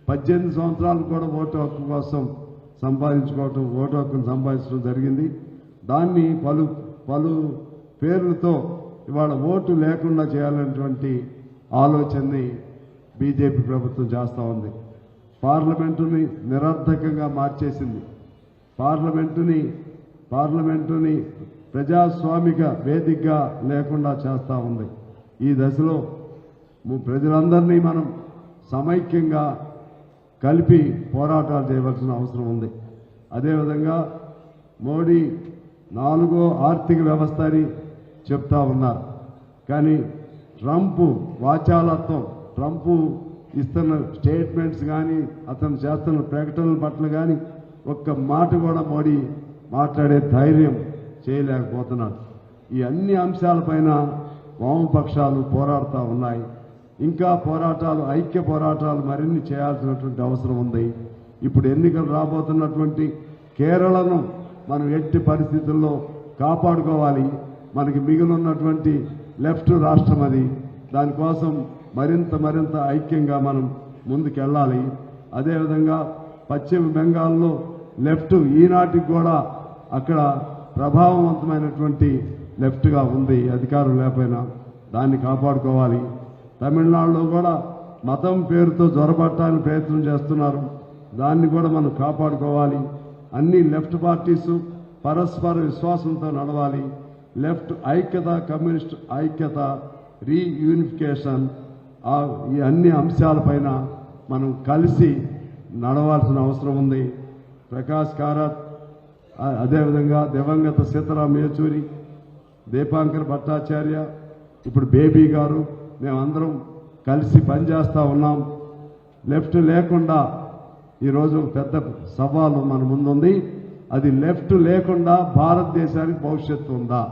18 సంవత్సరాలు కూడా ఓటు హక్కు కోసం ఓటు హక్కును సంపాదించడం జరిగింది. దాన్ని పలు పేర్లతో ఇవాళ ఓటు లేకుండా చేయాలనేటువంటి ఆలోచనని బీజేపీ ప్రభుత్వం చేస్తూ ఉంది. పార్లమెంటుని నిరర్ధకంగా మార్చేసింది. పార్లమెంటుని ప్రజాస్వామిక వేదికగా లేకుండా చేస్తూ ఉంది. ఈ దశలో ప్రజలందరినీ మనం సమైక్యంగా కలిపి పోరాటాలు చేయవలసిన అవసరం ఉంది. అదేవిధంగా మోడీ 4వ ఆర్థిక వ్యవస్థ అని చెప్తా ఉన్నారు. కానీ ట్రంప్ వాచాలత్వం, ట్రంప్ ఇస్తున్న స్టేట్మెంట్స్ కానీ అతను చేస్తున్న ప్రకటనల పట్ల కానీ ఒక్క మాట కూడా మోడీ మాట్లాడే ధైర్యం చేయలేకపోతున్నాడు. ఈ అన్ని అంశాలపైన వామపక్షాలు పోరాడుతూ ఉన్నాయి. ఇంకా ఐక్య పోరాటాలు మరిన్ని చేయాల్సినటువంటి అవసరం ఉంది. ఇప్పుడు ఎన్నికలు రాబోతున్నటువంటి కేరళను మనం ఎట్టి పరిస్థితుల్లో కాపాడుకోవాలి. మనకి మిగిలినటువంటి లెఫ్ట్ రాష్ట్రం అది. దానికోసం మరింత ఐక్యంగా మనం ముందుకెళ్ళాలి. అదేవిధంగా పశ్చిమ బెంగాల్లో లెఫ్ట్ ఈనాటికి కూడా అక్కడ ప్రభావవంతమైనటువంటి లెఫ్ట్గా ఉంది. అధికారం లేకపోయినా దాన్ని కాపాడుకోవాలి. తమిళనాడులో కూడా మతం పేరుతో జొరబట్టడానికి ప్రయత్నం చేస్తున్నారు. దాన్ని కూడా మనం కాపాడుకోవాలి. అన్ని లెఫ్ట్ పార్టీసు పరస్పర విశ్వాసంతో నడవాలి. లెఫ్ట్ ఐక్యత, కమ్యూనిస్ట్ ఐక్యత, రీయూనిఫికేషన్, ఈ అన్ని అంశాలపైన మనం కలిసి నడవాల్సిన అవసరం ఉంది. ప్రకాష్ కారాత్, అదేవిధంగా దివంగత సీతారాం యేచూరి, దీపాంకర్ భట్టాచార్య, ఇప్పుడు బేబీ గారు, మేమందరం కలిసి పనిచేస్తూ ఉన్నాం. లెఫ్ట్ లేకుండా ఈరోజు పెద్ద సవాలు మన ముందుంది. అది లెఫ్ట్ లేకుండా భారతదేశానికి భవిష్యత్తు ఉందా?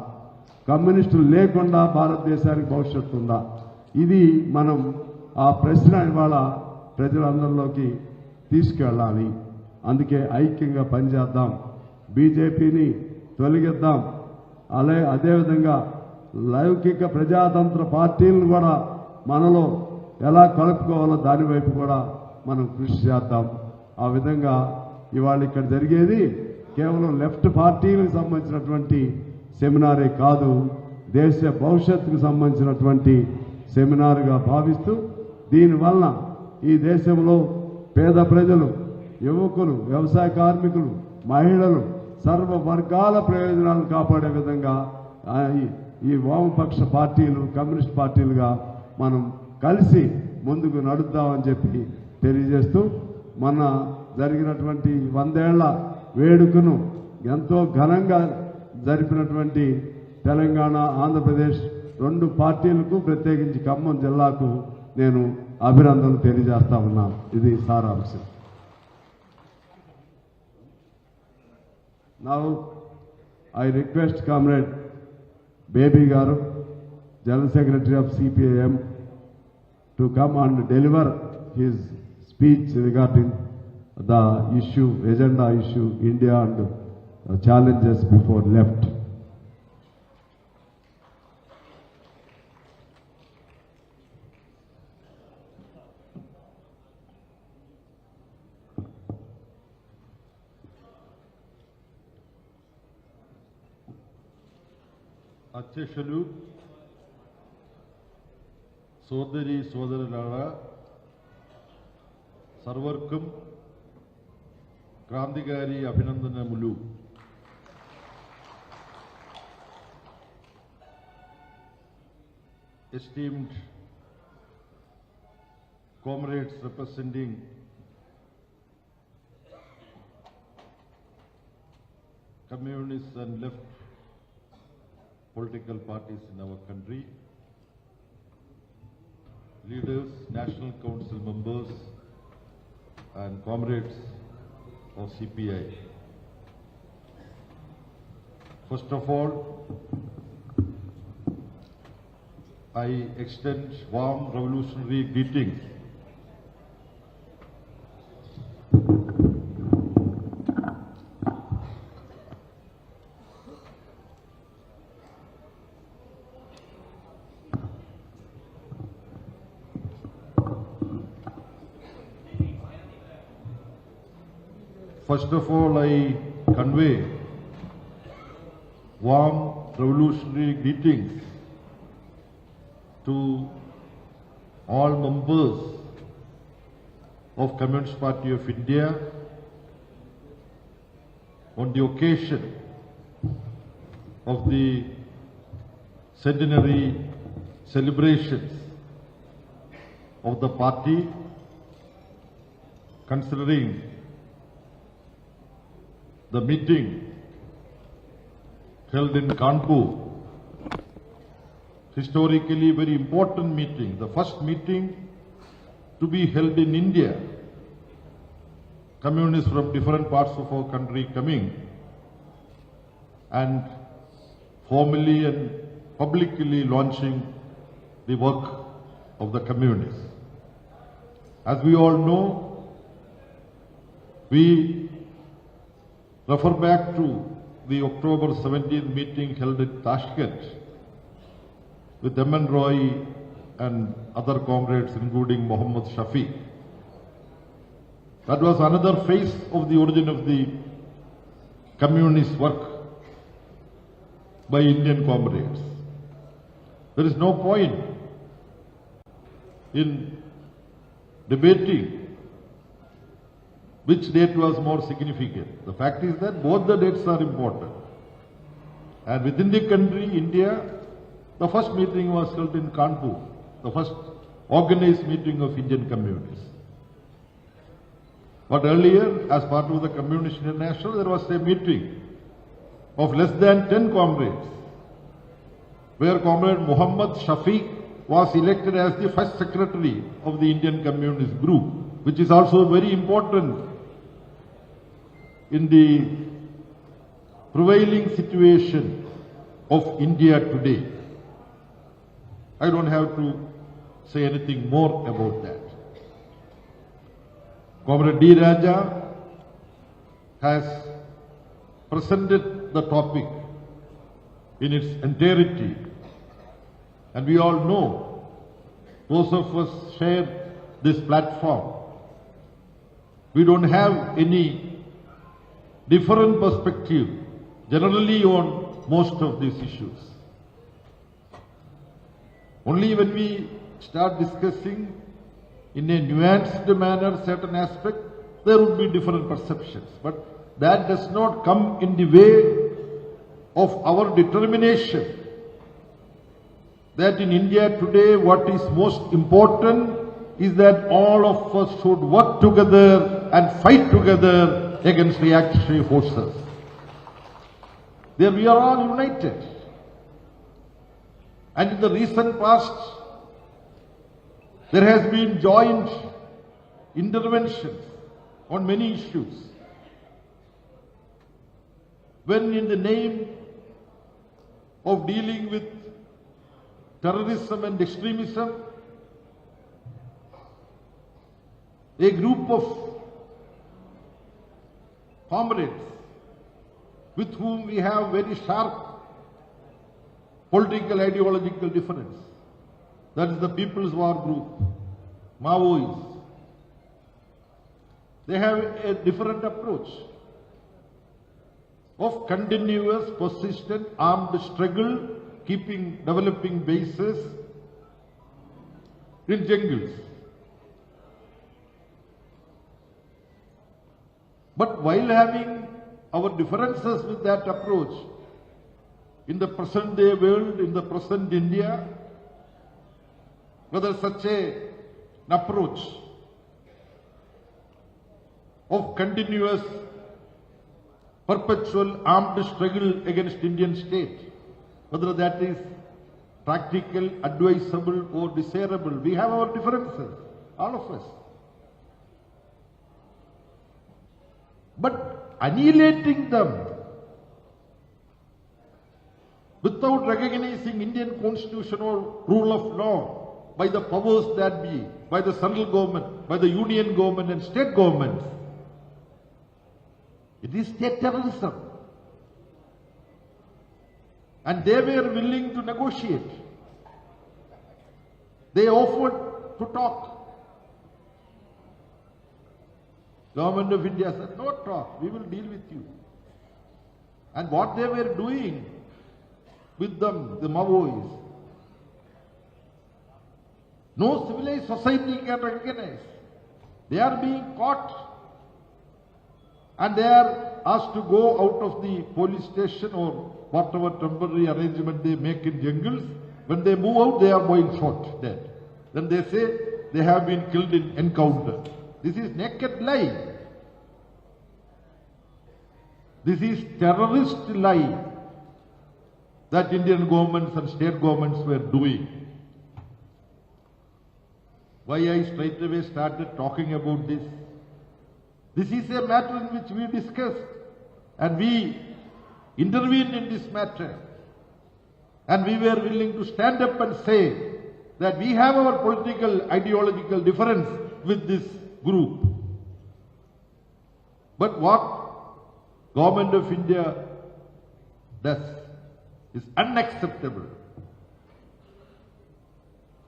కమ్యూనిస్టులు లేకుండా భారతదేశానికి భవిష్యత్తు ఉందా? ఇది మనం ఆ ప్రశ్న ఇవాళ ప్రజలందరిలోకి తీసుకెళ్ళాలి. అందుకే ఐక్యంగా పనిచేద్దాం. బీజేపీని తొలగిద్దాం. అదేవిధంగా లౌకిక ప్రజాతంత్ర పార్టీలను కూడా మనలో ఎలా కలుపుకోవాలో దానివైపు కూడా మనం కృషి చేద్దాం. ఆ విధంగా ఇవాళ ఇక్కడ జరిగేది కేవలం లెఫ్ట్ పార్టీలకు సంబంధించినటువంటి సెమినారే కాదు, దేశ భవిష్యత్తుకు సంబంధించినటువంటి సెమినార్గా భావిస్తూ దీనివల్ల ఈ దేశంలో పేద ప్రజలు, యువకులు, వ్యవసాయ కార్మికులు, మహిళలు, సర్వ వర్గాల ప్రయోజనాలను కాపాడే విధంగా ఈ వామపక్ష పార్టీలు, కమ్యూనిస్ట్ పార్టీలుగా మనం కలిసి ముందుకు నడుద్దామని చెప్పి తెలియజేస్తూ, మొన్న జరిగినటువంటి 100 ఏళ్ల వేడుకను ఎంతో ఘనంగా జరిపినటువంటి తెలంగాణ, ఆంధ్రప్రదేశ్ 2 పార్టీలకు, ప్రత్యేకించి ఖమ్మం జిల్లాకు నేను అభినందనలు తెలియజేస్తా ఉన్నాను. ఇది సారాంశం. Now I request Comrade Baby Garu, General Secretary of CPIM, to come and deliver his speech regarding the agenda issue, India and challenges before left. అధ్యక్షులు, సోదరి సోదరులారా, సర్వర్కం క్రాంతిగారి అభినందనములు. Esteemed comrades representing communists and left political parties in our country, leaders, National Council members, and comrades of CPI. First of all, I extend warm revolutionary greetings First of all, I convey warm revolutionary greetings to all members of Communist Party of India on the occasion of the Centenary celebrations of the party, considering the meeting held in Kanpur, historically very important meeting, the first meeting to be held in India, communists from different parts of our country coming and formally and publicly launching the work of the communists. As we all know, we refer back to the October 17th meeting held in Tashkent with M.N. Roy and other comrades, including Muhammad Shafiq. That was another phase of the origin of the communist work by Indian comrades. There is no point in debating which date was more significant. The fact is that both the dates are important. And within the country, India, the first meeting was held in Kanpur, the first organized meeting of Indian communists. But earlier, as part of the Communist International, there was a meeting of less than 10 comrades, where Comrade Muhammad Shafiq was elected as the first secretary of the Indian Communist Group, which is also very important in the prevailing situation of India today. I don't have to say anything more about that. Comrade D. Raja has presented the topic in its entirety, and we all know, those of us share this platform, we don't have any different perspective generally on most of these issues. Only when we start discussing in a nuanced manner certain aspects, there would be different perceptions. But that does not come in the way of our determination that in India today what is most important is that all of us should work together and fight together against reactionary forces. There we are all united. And in the recent past, there has been joint interventions on many issues. When in the name of dealing with terrorism and extremism, a group of comrades with whom we have very sharp political ideological difference, that is the People's War Group, Maoists, they have a different approach of continuous, persistent, armed struggle, developing bases in jungles. But while having our differences with that approach, in the present day world, in the present India, whether such an approach of continuous, perpetual armed struggle against Indian state, whether that is practical, advisable or desirable. We have our differences, all of us. But annihilating them without recognizing Indian constitution or rule of law by the powers that be, by the central government, by the union government and state governments, it is state terrorism. And they were willing to negotiate. They offered to talk. Government of India said, no talk, we will deal with you. And what they were doing with them, the Maoists, no civilized society can recognize. They are being caught and they are asked to go out of the police station or whatever temporary arrangement they make in jungles. When they move out, they are being shot dead. Then they say they have been killed in encounter. This is naked lie. This is terrorist lie that Indian governments and state governments were doing. Why I straight away started talking about this? This is a matter in which we discussed and we intervened in this matter. And we were willing to stand up and say that we have our political, ideological difference with this group. But what Government of India does is unacceptable.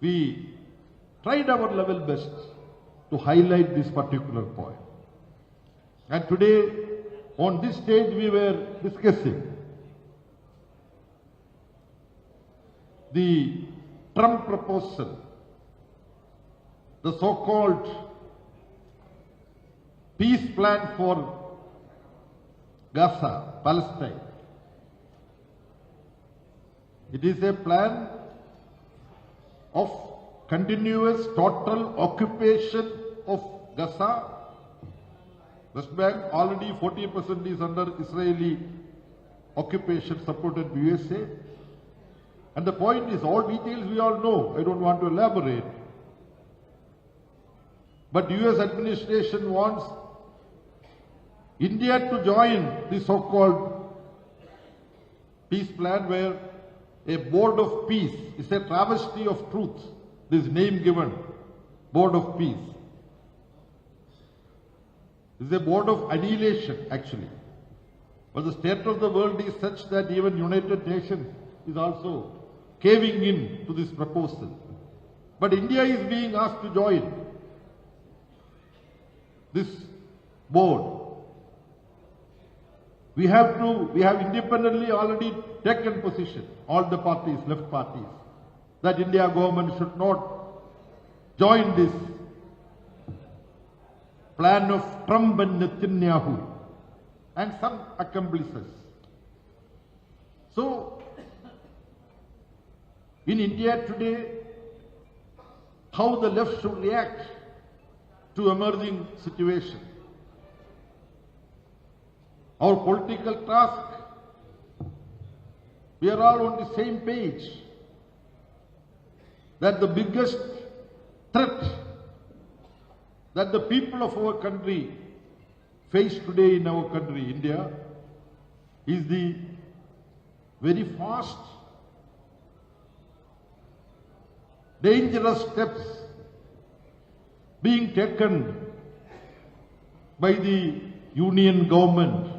We tried our level best to highlight this particular point. And today, on this stage, we were discussing the Trump proposal, the so-called peace plan for Gaza, Palestine. It is a plan of continuous total occupation of Gaza. West Bank already 40% is under Israeli occupation supported by USA. And the point is, all details we all know. I don't want to elaborate. But US administration wants India to join the so-called peace plan where a board of peace is a travesty of truth. This name given, board of peace. This is a board of annihilation actually. But the state of the world is such that even United Nations is also caving in to this proposal. But India is being asked to join this board. We have independently already taken position, all the parties, left parties, that India government should not join this plan of Trump and Netanyahu and some accomplices. So, in India today, how the left should react to emerging situation. Our political task, we are all on the same page, that the biggest threat that the people of our country face today in our country, India, is the very fast, dangerous steps being taken by the union government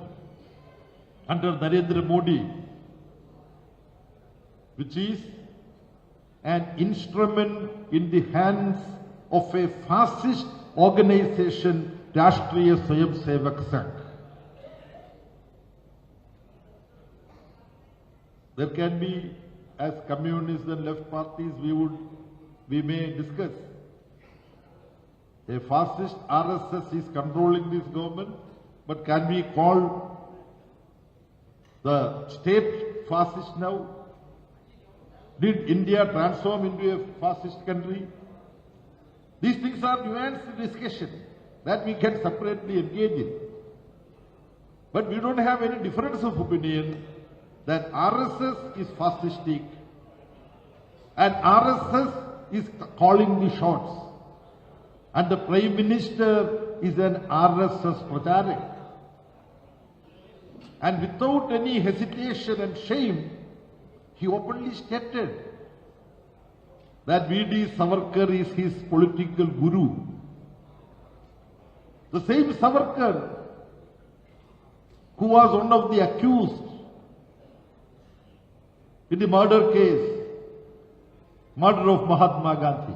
under Narendra Modi, which is an instrument in the hands of a fascist organization, Rashtriya Swayamsevak Sangh. There can be, as communists and left parties, we may discuss. A fascist RSS is controlling this government, but can we call the state fascist now? Did India transform into a fascist country? These things are nuanced discussion that we can separately engage in. But we don't have any difference of opinion that RSS is fascistic, and RSS is calling the shots. And the Prime Minister is an RSS pracharak. And without any hesitation and shame, he openly stated that V.D. Savarkar is his political guru. The same Savarkar who was one of the accused in the murder case, murder of Mahatma Gandhi.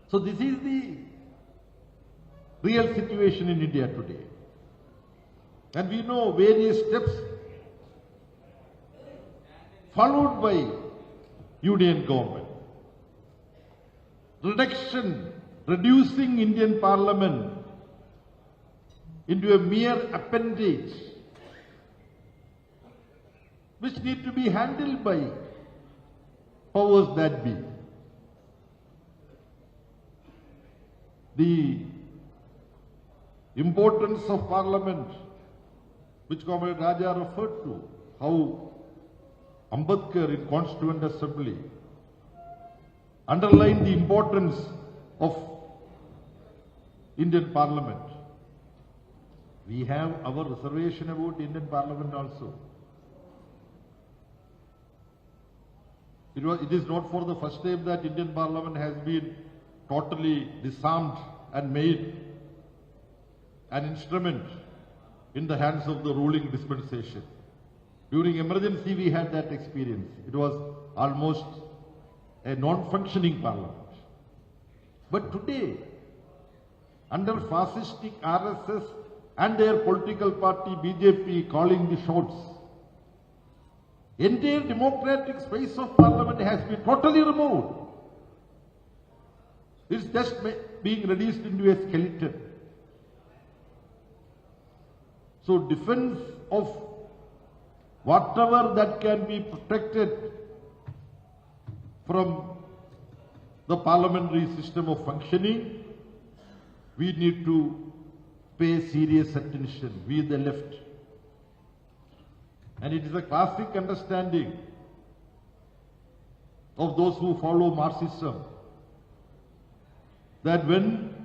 So this is the real situation in India today. And we know various steps followed by Union government. Reducing Indian Parliament into a mere appendage which need to be handled by powers that be. The importance of Parliament, which Comrade Raja referred to, how Ambedkar in Constituent Assembly underlined the importance of Indian Parliament. We have our reservation about Indian Parliament also. It is not for the first time that Indian Parliament has been totally disarmed and made an instrument in the hands of the ruling dispensation. During emergency, we had that experience. It was almost a non-functioning parliament. But today, under fascistic RSS and their political party BJP calling the shots, entire democratic space of parliament has been totally removed. It's just being reduced into a skeleton. So defense of whatever that can be protected from the parliamentary system of functioning, we need to pay serious attention, we the left. And it is a classic understanding of those who follow Marxism that when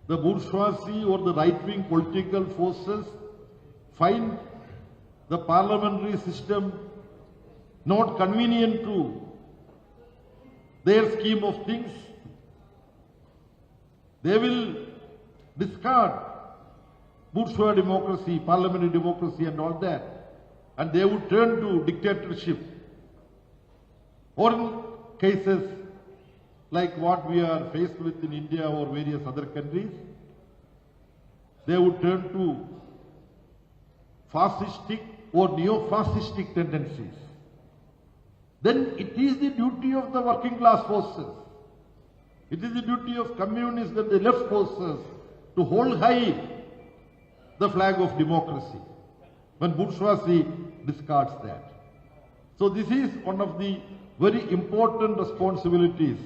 the bourgeoisie or the right-wing political forces find the parliamentary system not convenient to their scheme of things, they will discard bourgeois democracy, parliamentary democracy and all that, and they would turn to dictatorship. Or in cases like what we are faced with in India or various other countries, they would turn to fascistic or neo-fascistic tendencies. Then it is the duty of the working class forces, it is the duty of communists and the left forces to hold high the flag of democracy when bourgeoisie discards that. So this is one of the very important responsibilities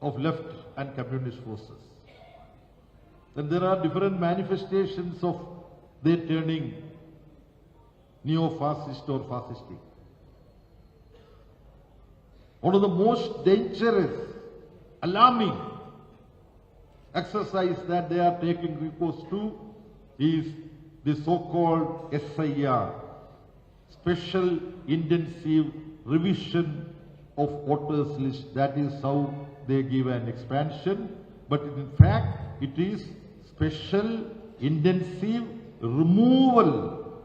of left and communist forces. Then there are different manifestations of their turning neo-fascist or fascistic. One of the most dangerous, alarming exercise that they are taking recourse to is the so-called SIR, Special Intensive Revision of Voters List. That is how they give an expansion, but in fact it is special intensive removal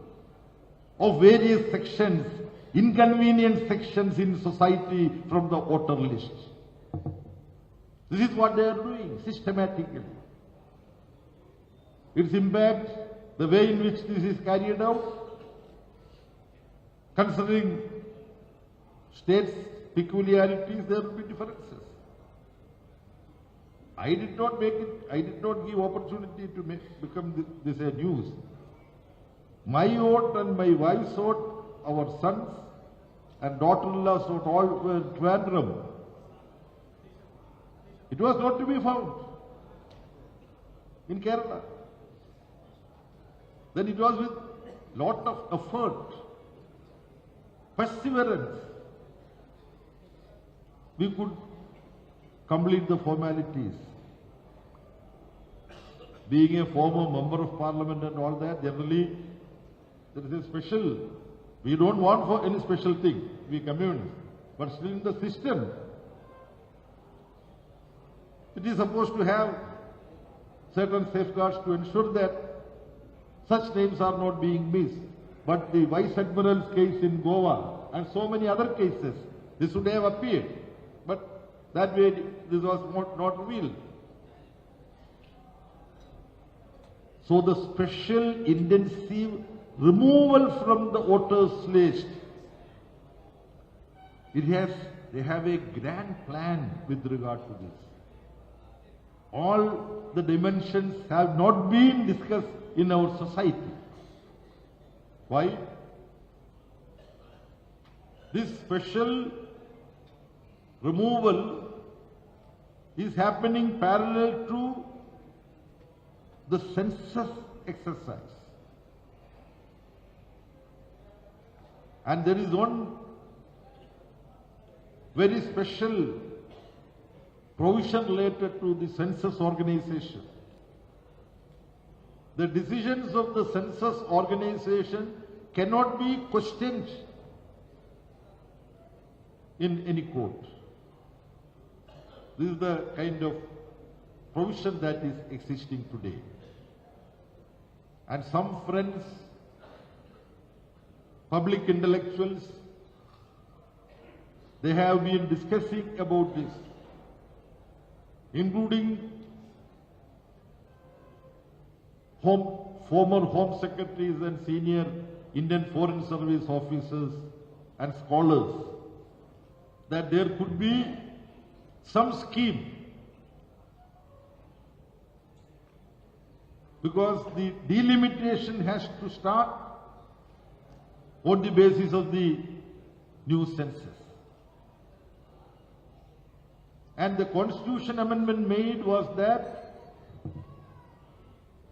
of various sections, inconvenient sections in society from the voter list. This is what they are doing systematically. Its impact, the way in which this is carried out, considering states' peculiarities, there will be differences. I did not give opportunity to become this a news. My vote and my wife's vote, our sons and daughter-in-law's vote, all were in Trivandrum. It was not to be found in Kerala. Then it was with lot of effort perseverance, we could complete the formalities. Being a former member of parliament and all that, generally there is a special, we don't want for any special thing, we communists, but still in the system, it is supposed to have certain safeguards to ensure that such names are not being missed. But the Vice Admiral's case in Goa and so many other cases, this would have appeared. But that way this was not revealed. So the special intensive removal from the voters list, they have a grand plan with regard to this. All the dimensions have not been discussed in our society. Why? This special removal is happening parallel to the census exercise. And there is one very special provision related to the census organization. The decisions of the census organization cannot be questioned in any court. This is the kind of provision that is existing today. And some friends, public intellectuals, they have been discussing about this, including former Home Secretaries and senior Indian Foreign Service officers and scholars, that there could be some scheme, because the delimitation has to start on the basis of the new census. And the Constitution amendment made was that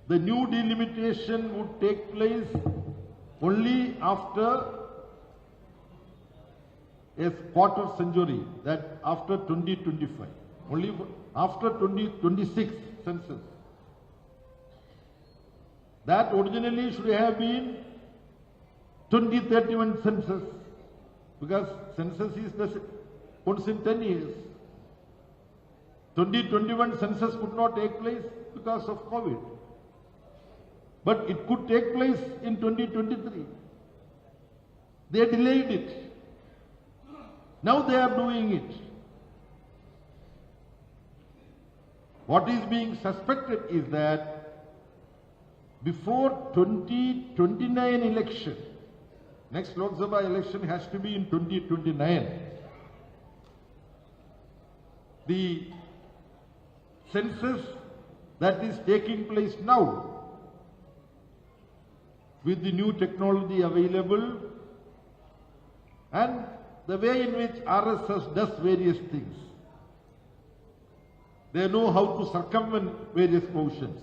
the new delimitation would take place only after a quarter century, that after 2025, only after 2026 census. That originally should have been 2031 census, because census is once in 10 years. 2021 census could not take place because of COVID. But it could take place in 2023. They delayed it. Now they are doing it. What is being suspected is that before 2029 election, next Lok Sabha election has to be in 2029, the census that is taking place now, with the new technology available and the way in which RSS does various things, they know how to circumvent various provisions.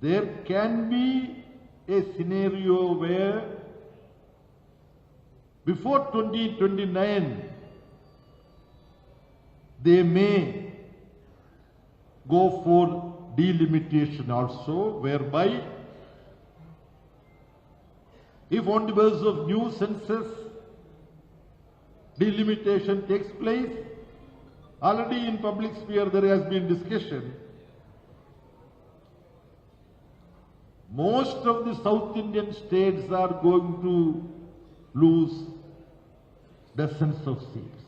There can be a scenario where before 2029 they may go for delimitation also, whereby if on the basis of new census delimitation takes place, already in public sphere there has been discussion, most of the South Indian states are going to lose dozens of seats.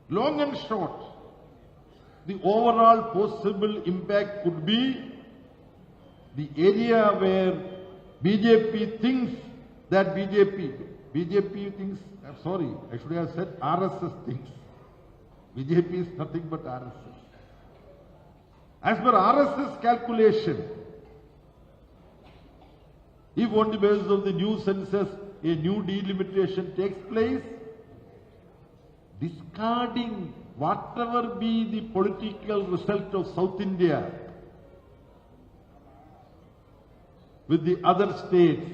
Long and short, the overall possible impact could be the area where BJP thinks that BJP thinks, I'm sorry, I should have said RSS thinks. BJP is nothing but RSS. As per RSS calculation, if on the basis of the new census a new delimitation takes place, discarding whatever be the political result of South India with the other states,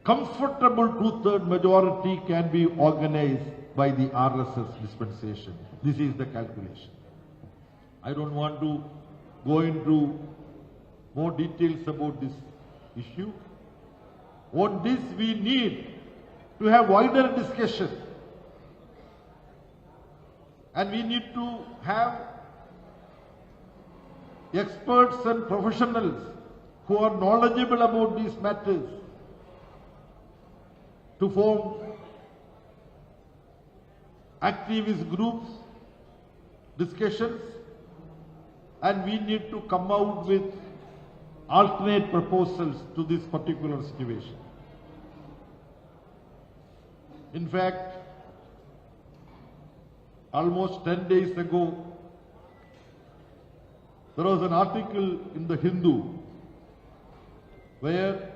comfortable two-third majority can be organized by the RSS dispensation. This is the calculation. I don't want to go into more details about this issue. On this we need to have wider discussion. And we need to have experts and professionals who are knowledgeable about these matters to form activist groups, discussions, and we need to come out with alternate proposals to this particular situation. In fact, almost 10 days ago, there was an article in the Hindu where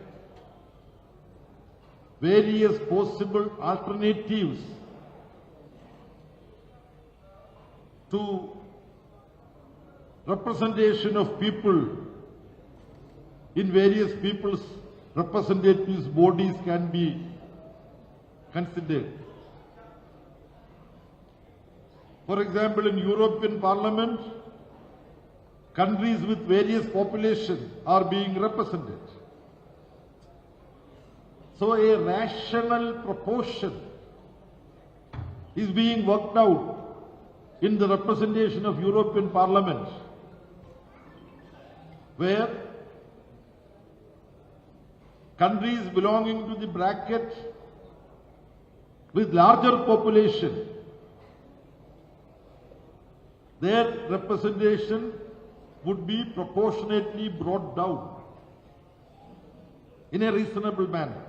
various possible alternatives to representation of people in various people's representatives bodies can be considered. For example, in European Parliament, countries with various populations are being represented. So a rational proportion is being worked out in the representation of European Parliament, where countries belonging to the bracket with larger population, their representation would be proportionately brought down in a reasonable manner.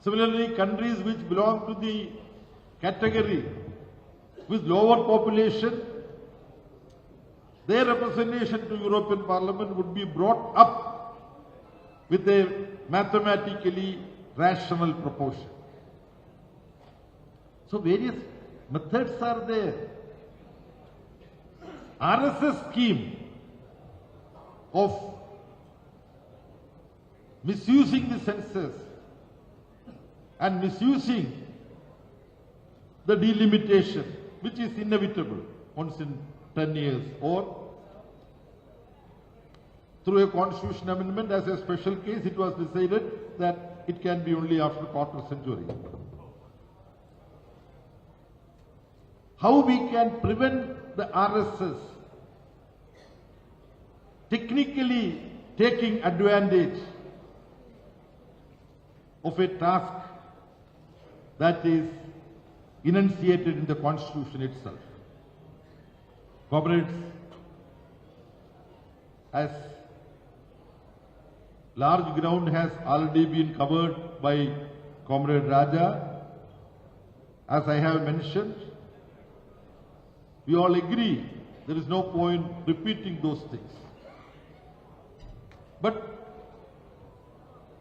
Similarly, countries which belong to the category with lower population, their representation to European Parliament would be brought up with a mathematically rational proportion. So various methods are there. RSS scheme of misusing the census and misusing the delimitation, which is inevitable once in 10 years, or through a constitution amendment as a special case, it was decided that it can be only after quarter century. How we can prevent the RSS technically taking advantage of a task that is enunciated in the Constitution itself. Comrades, as large ground has already been covered by Comrade Raja, as I have mentioned, we all agree there is no point repeating those things. But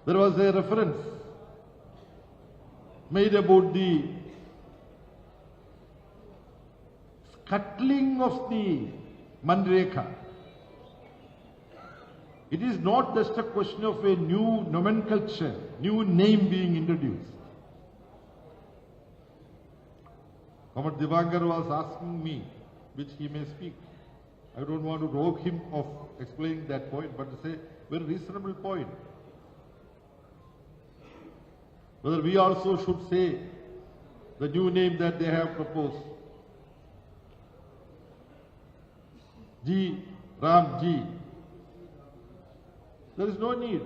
there was a reference made about the scuttling of the Manrekha. It is not just a question of a new nomenclature, new name being introduced. Comrade Divankar was asking me, which he may speak. I don't want to rob him of explaining that point, but it's a very reasonable point. Whether we also should say the new name that they have proposed, G, Ram G. There is no need.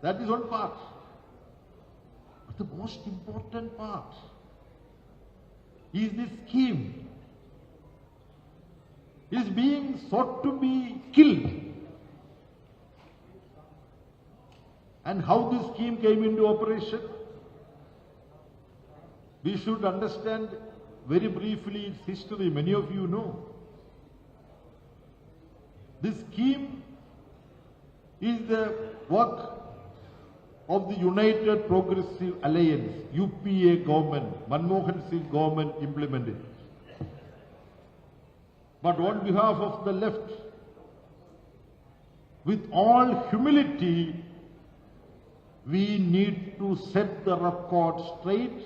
That is one part. But the most important part is this scheme is being sought to be killed. And how this scheme came into operation? We should understand very briefly its history. Many of you know. This scheme is the work of the United Progressive Alliance, UPA government, Manmohan Singh government implemented it. But on behalf of the left, with all humility, we need to set the record straight,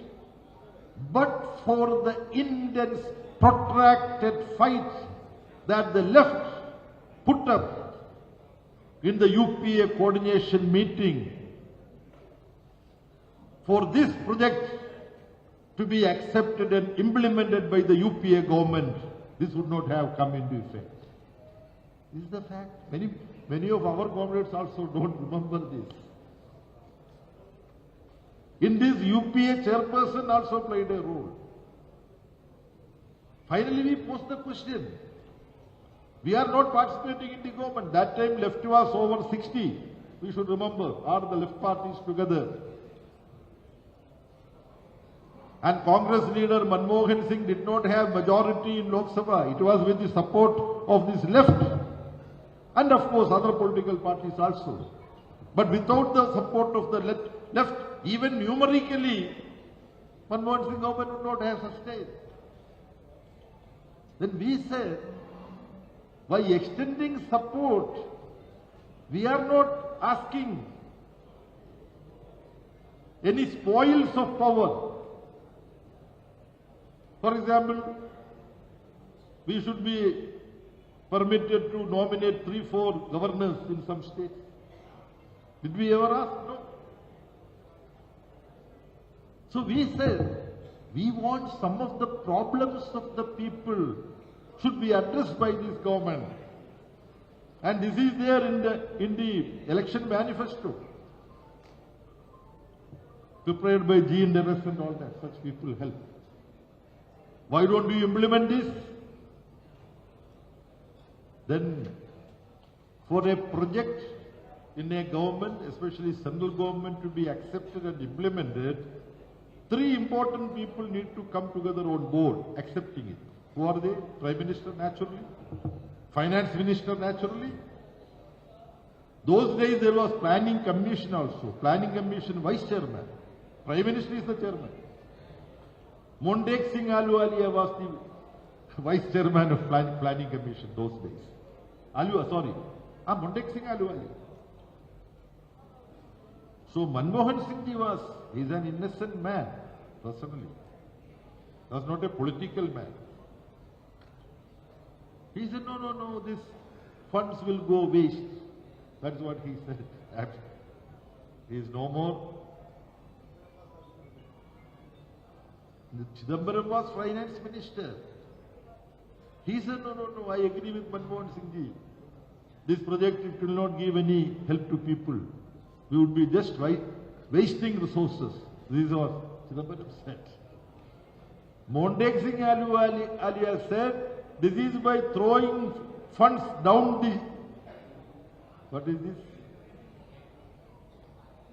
but for the intense, protracted fight that the left put up in the UPA coordination meeting for this project to be accepted and implemented by the UPA government, this would not have come into effect. This is the fact. Many of our comrades also don't remember this. In this, UPA chairperson also played a role. Finally, we posed the question. We are not participating in the government. That time left was over 60. We should remember, all the left parties together. And Congress leader Manmohan Singh did not have majority in Lok Sabha. It was with the support of this left and of course other political parties also. But without the support of the left, even numerically, Manmohan Singh government would not have sustained. Then we said, by extending support, we are not asking any spoils of power. For example, we should be permitted to nominate 3-4 governors in some states. Did we ever ask? No. So we said, we want some of the problems of the people should be addressed by this government. And this is there in the election manifesto, prepared by G. Inderes and all that. Such people help. Why don't you implement this? Then, for a project in a government, especially central government, to be accepted and implemented, 3 important people need to come together on board accepting it. Who are they? Prime Minister naturally, Finance Minister naturally. Those days there was Planning Commission also. Planning Commission Vice Chairman. Prime Minister is the Chairman. Montek Singh Ahluwalia was the Vice Chairman of Planning Commission those days. Montek Singh Ahluwalia. So Manmohan Singh ji he's an innocent man, personally. He was not a political man. He said, no, these funds will go waste. That's what he said. He is no more. Chidambaram was Finance Minister. He said, no, I agree with Manmohan Singh ji. This project, it will not give any help to people. We would be just wasting resources. This is what Chidambaram said. Montek Singh Ahluwalia said, this is by throwing funds down the... What is this?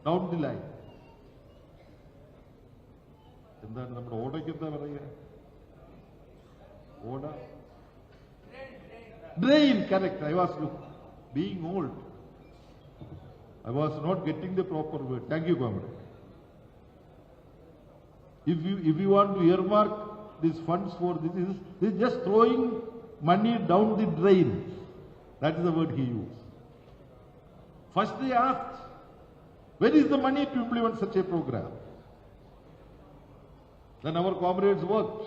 Down the line. എന്താണ് നമ്മുടെ ഓടയ്ക്ക് എന്താ പറയുക? ഓട? Drain, correct. I was being old. I was not getting the proper word. Thank you, comrade. If you want to earmark these funds for this is just throwing money down the drain. That is the word he used. First they asked, where is the money to implement such a program? Then our comrades worked.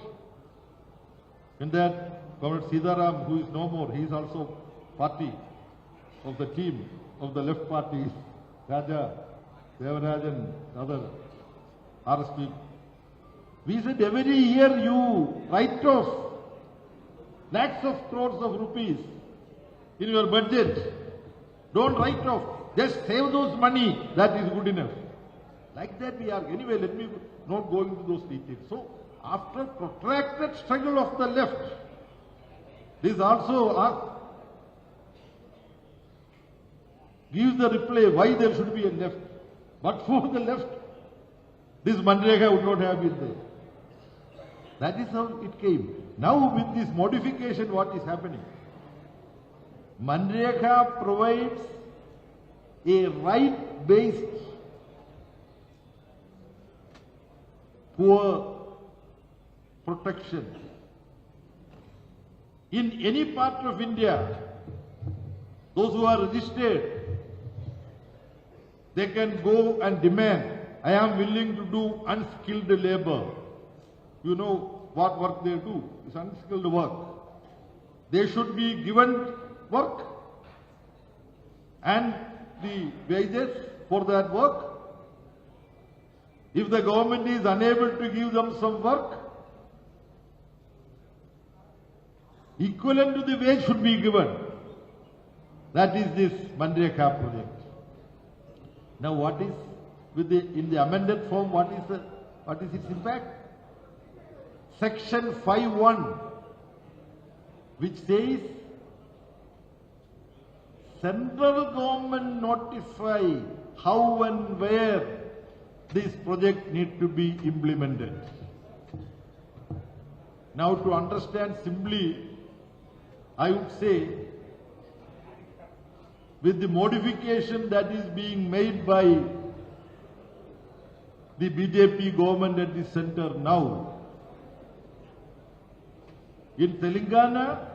In that, Comrade Sidaram, who is no more, he is also party of the team of the left parties, Raja, Devarajan, other RSP. We said every year you write off lakhs of crores of rupees in your budget. Don't write off. Just save those money. That is good enough. Like that we are. Anyway, let me not go into those details. So, after protracted struggle of the left, this also gives the reply why there should be a left. But for the left, this Manrega would not have been there. That is how it came. Now with this modification, what is happening? Manrega provides a right-based poor protection. In any part of India, those who are registered, they can go and demand, I am willing to do unskilled labor. You know what work they do? It's unskilled work. They should be given work and the wages for that work. If the government is unable to give them some work, equivalent to the wage should be given. That is this Manreka project. Now what is in the amended form, what is its impact? Section 5(1), which says central government notify how and where this project need to be implemented. Now to understand simply, I would say, with the modification that is being made by the BJP government at the center now, in Telangana,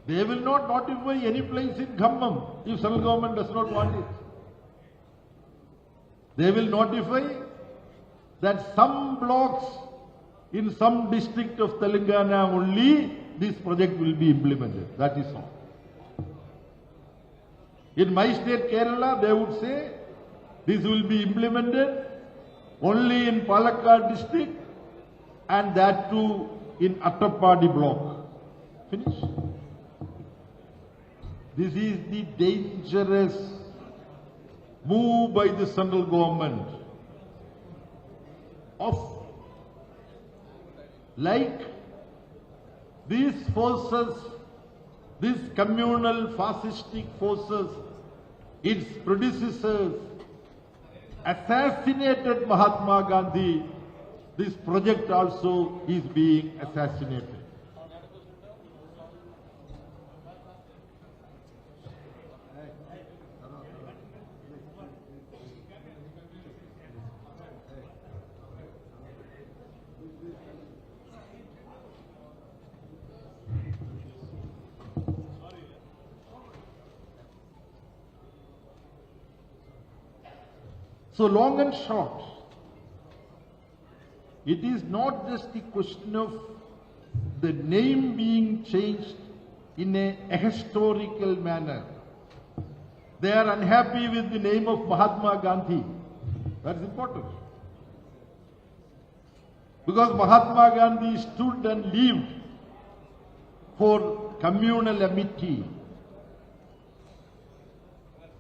they will not notify any place in Khammam if central government does not want it. They will notify that some blocks in some district of Telangana only this project will be implemented. That is all. In my state Kerala, they would say this will be implemented only in Palakkad district and that too in Attapadi block. Finish. This is the dangerous move by the central government of, like these forces, these communal fascistic forces, its predecessors assassinated Mahatma Gandhi, this project also is being assassinated. So long and short, it is not just the question of the name being changed in a historical manner. They are unhappy with the name of Mahatma Gandhi. That is important. Because Mahatma Gandhi stood and lived for communal amity.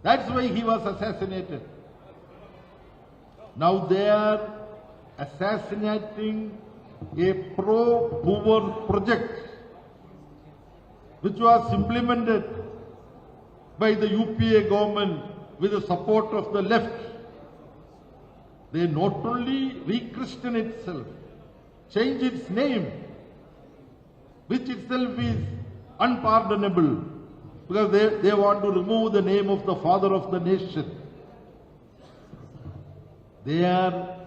That's why he was assassinated. Now they are assassinating a pro-poor project which was implemented by the UPA government with the support of the left. They not only rechristen itself, change its name, which itself is unpardonable, because they want to remove the name of the father of the nation. They are,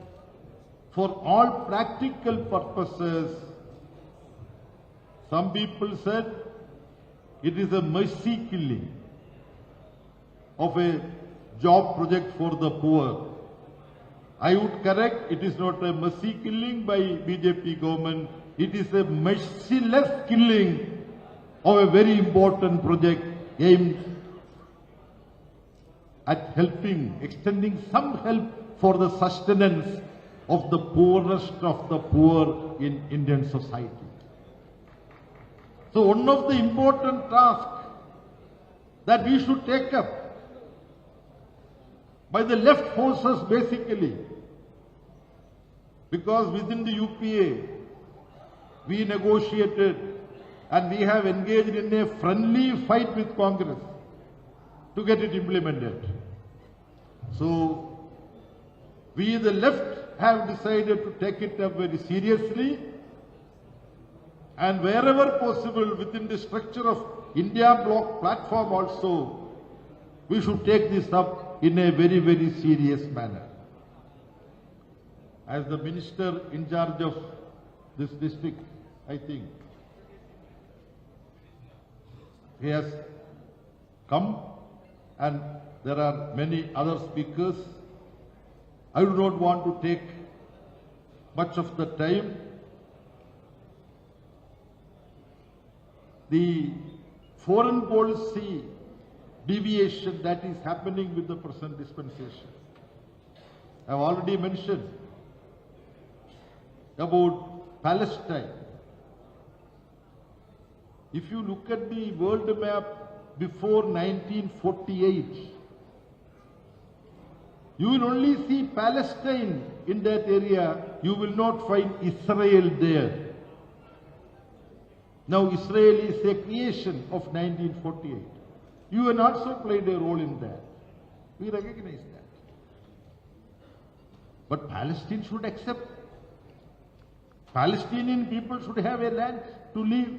for all practical purposes, some people said it is a mercy killing of a job project for the poor. I would correct, it is not a mercy killing by BJP government, it is a merciless killing of a very important project aimed at helping, extending some help for the sustenance of the poorest of the poor in Indian society. So one of the important tasks that we should take up by the left forces basically, because within the UPA we negotiated and we have engaged in a friendly fight with Congress to get it implemented. So we the left have decided to take it up very seriously, and wherever possible within the structure of India Bloc platform also, we should take this up in a very, very serious manner. As the minister in charge of this district, I think, he has come, and there are many other speakers. I do not want to take much of the time. The foreign policy deviation that is happening with the present dispensation. I have already mentioned about Palestine. If you look at the world map before 1948, you will only see Palestine in that area. You will not find Israel there. Now Israel is a creation of 1948. You have also played a role in that. We recognize that. But Palestine should accept. Palestinian people should have a land to live.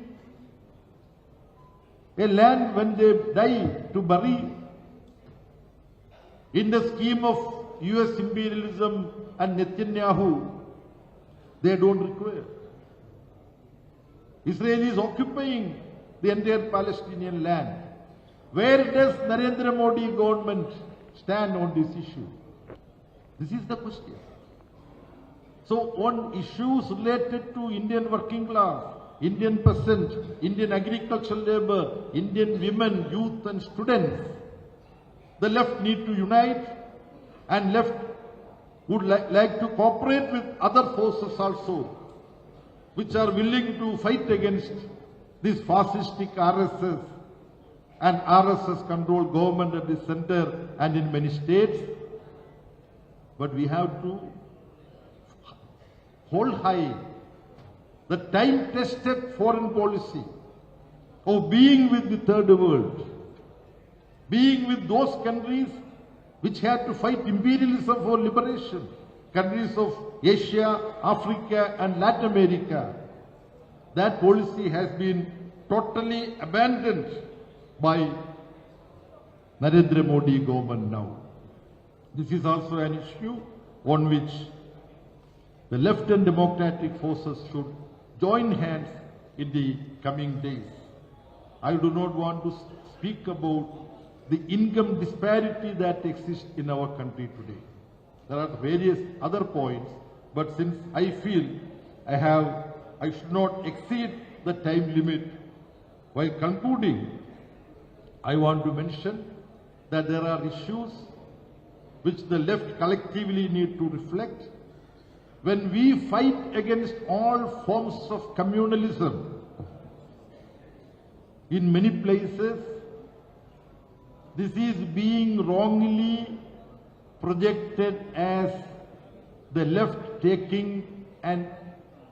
A land when they die to bury. In the scheme of US imperialism and Netanyahu, they don't require. Israel is occupying the entire Palestinian land. Where does Narendra Modi government stand on this issue? This is the question. So on issues related to Indian working class, Indian peasant, Indian agricultural labor, Indian women, youth and students, the left need to unite, and left would like to cooperate with other forces also, which are willing to fight against this fascistic RSS and RSS-controlled government at the center and in many states. But we have to hold high the time-tested foreign policy of being with the third world, being with those countries which had to fight imperialism for liberation, countries of Asia, Africa and Latin America. That policy has been totally abandoned by Narendra Modi government now. This is also an issue on which the left and democratic forces should join hands in the coming days. I do not want to speak about the income disparity that exists in our country today. There are various other points, but since I feel I should not exceed the time limit, while concluding, I want to mention that there are issues which the left collectively need to reflect. When we fight against all forms of communalism, in many places, this is being wrongly projected as the left taking an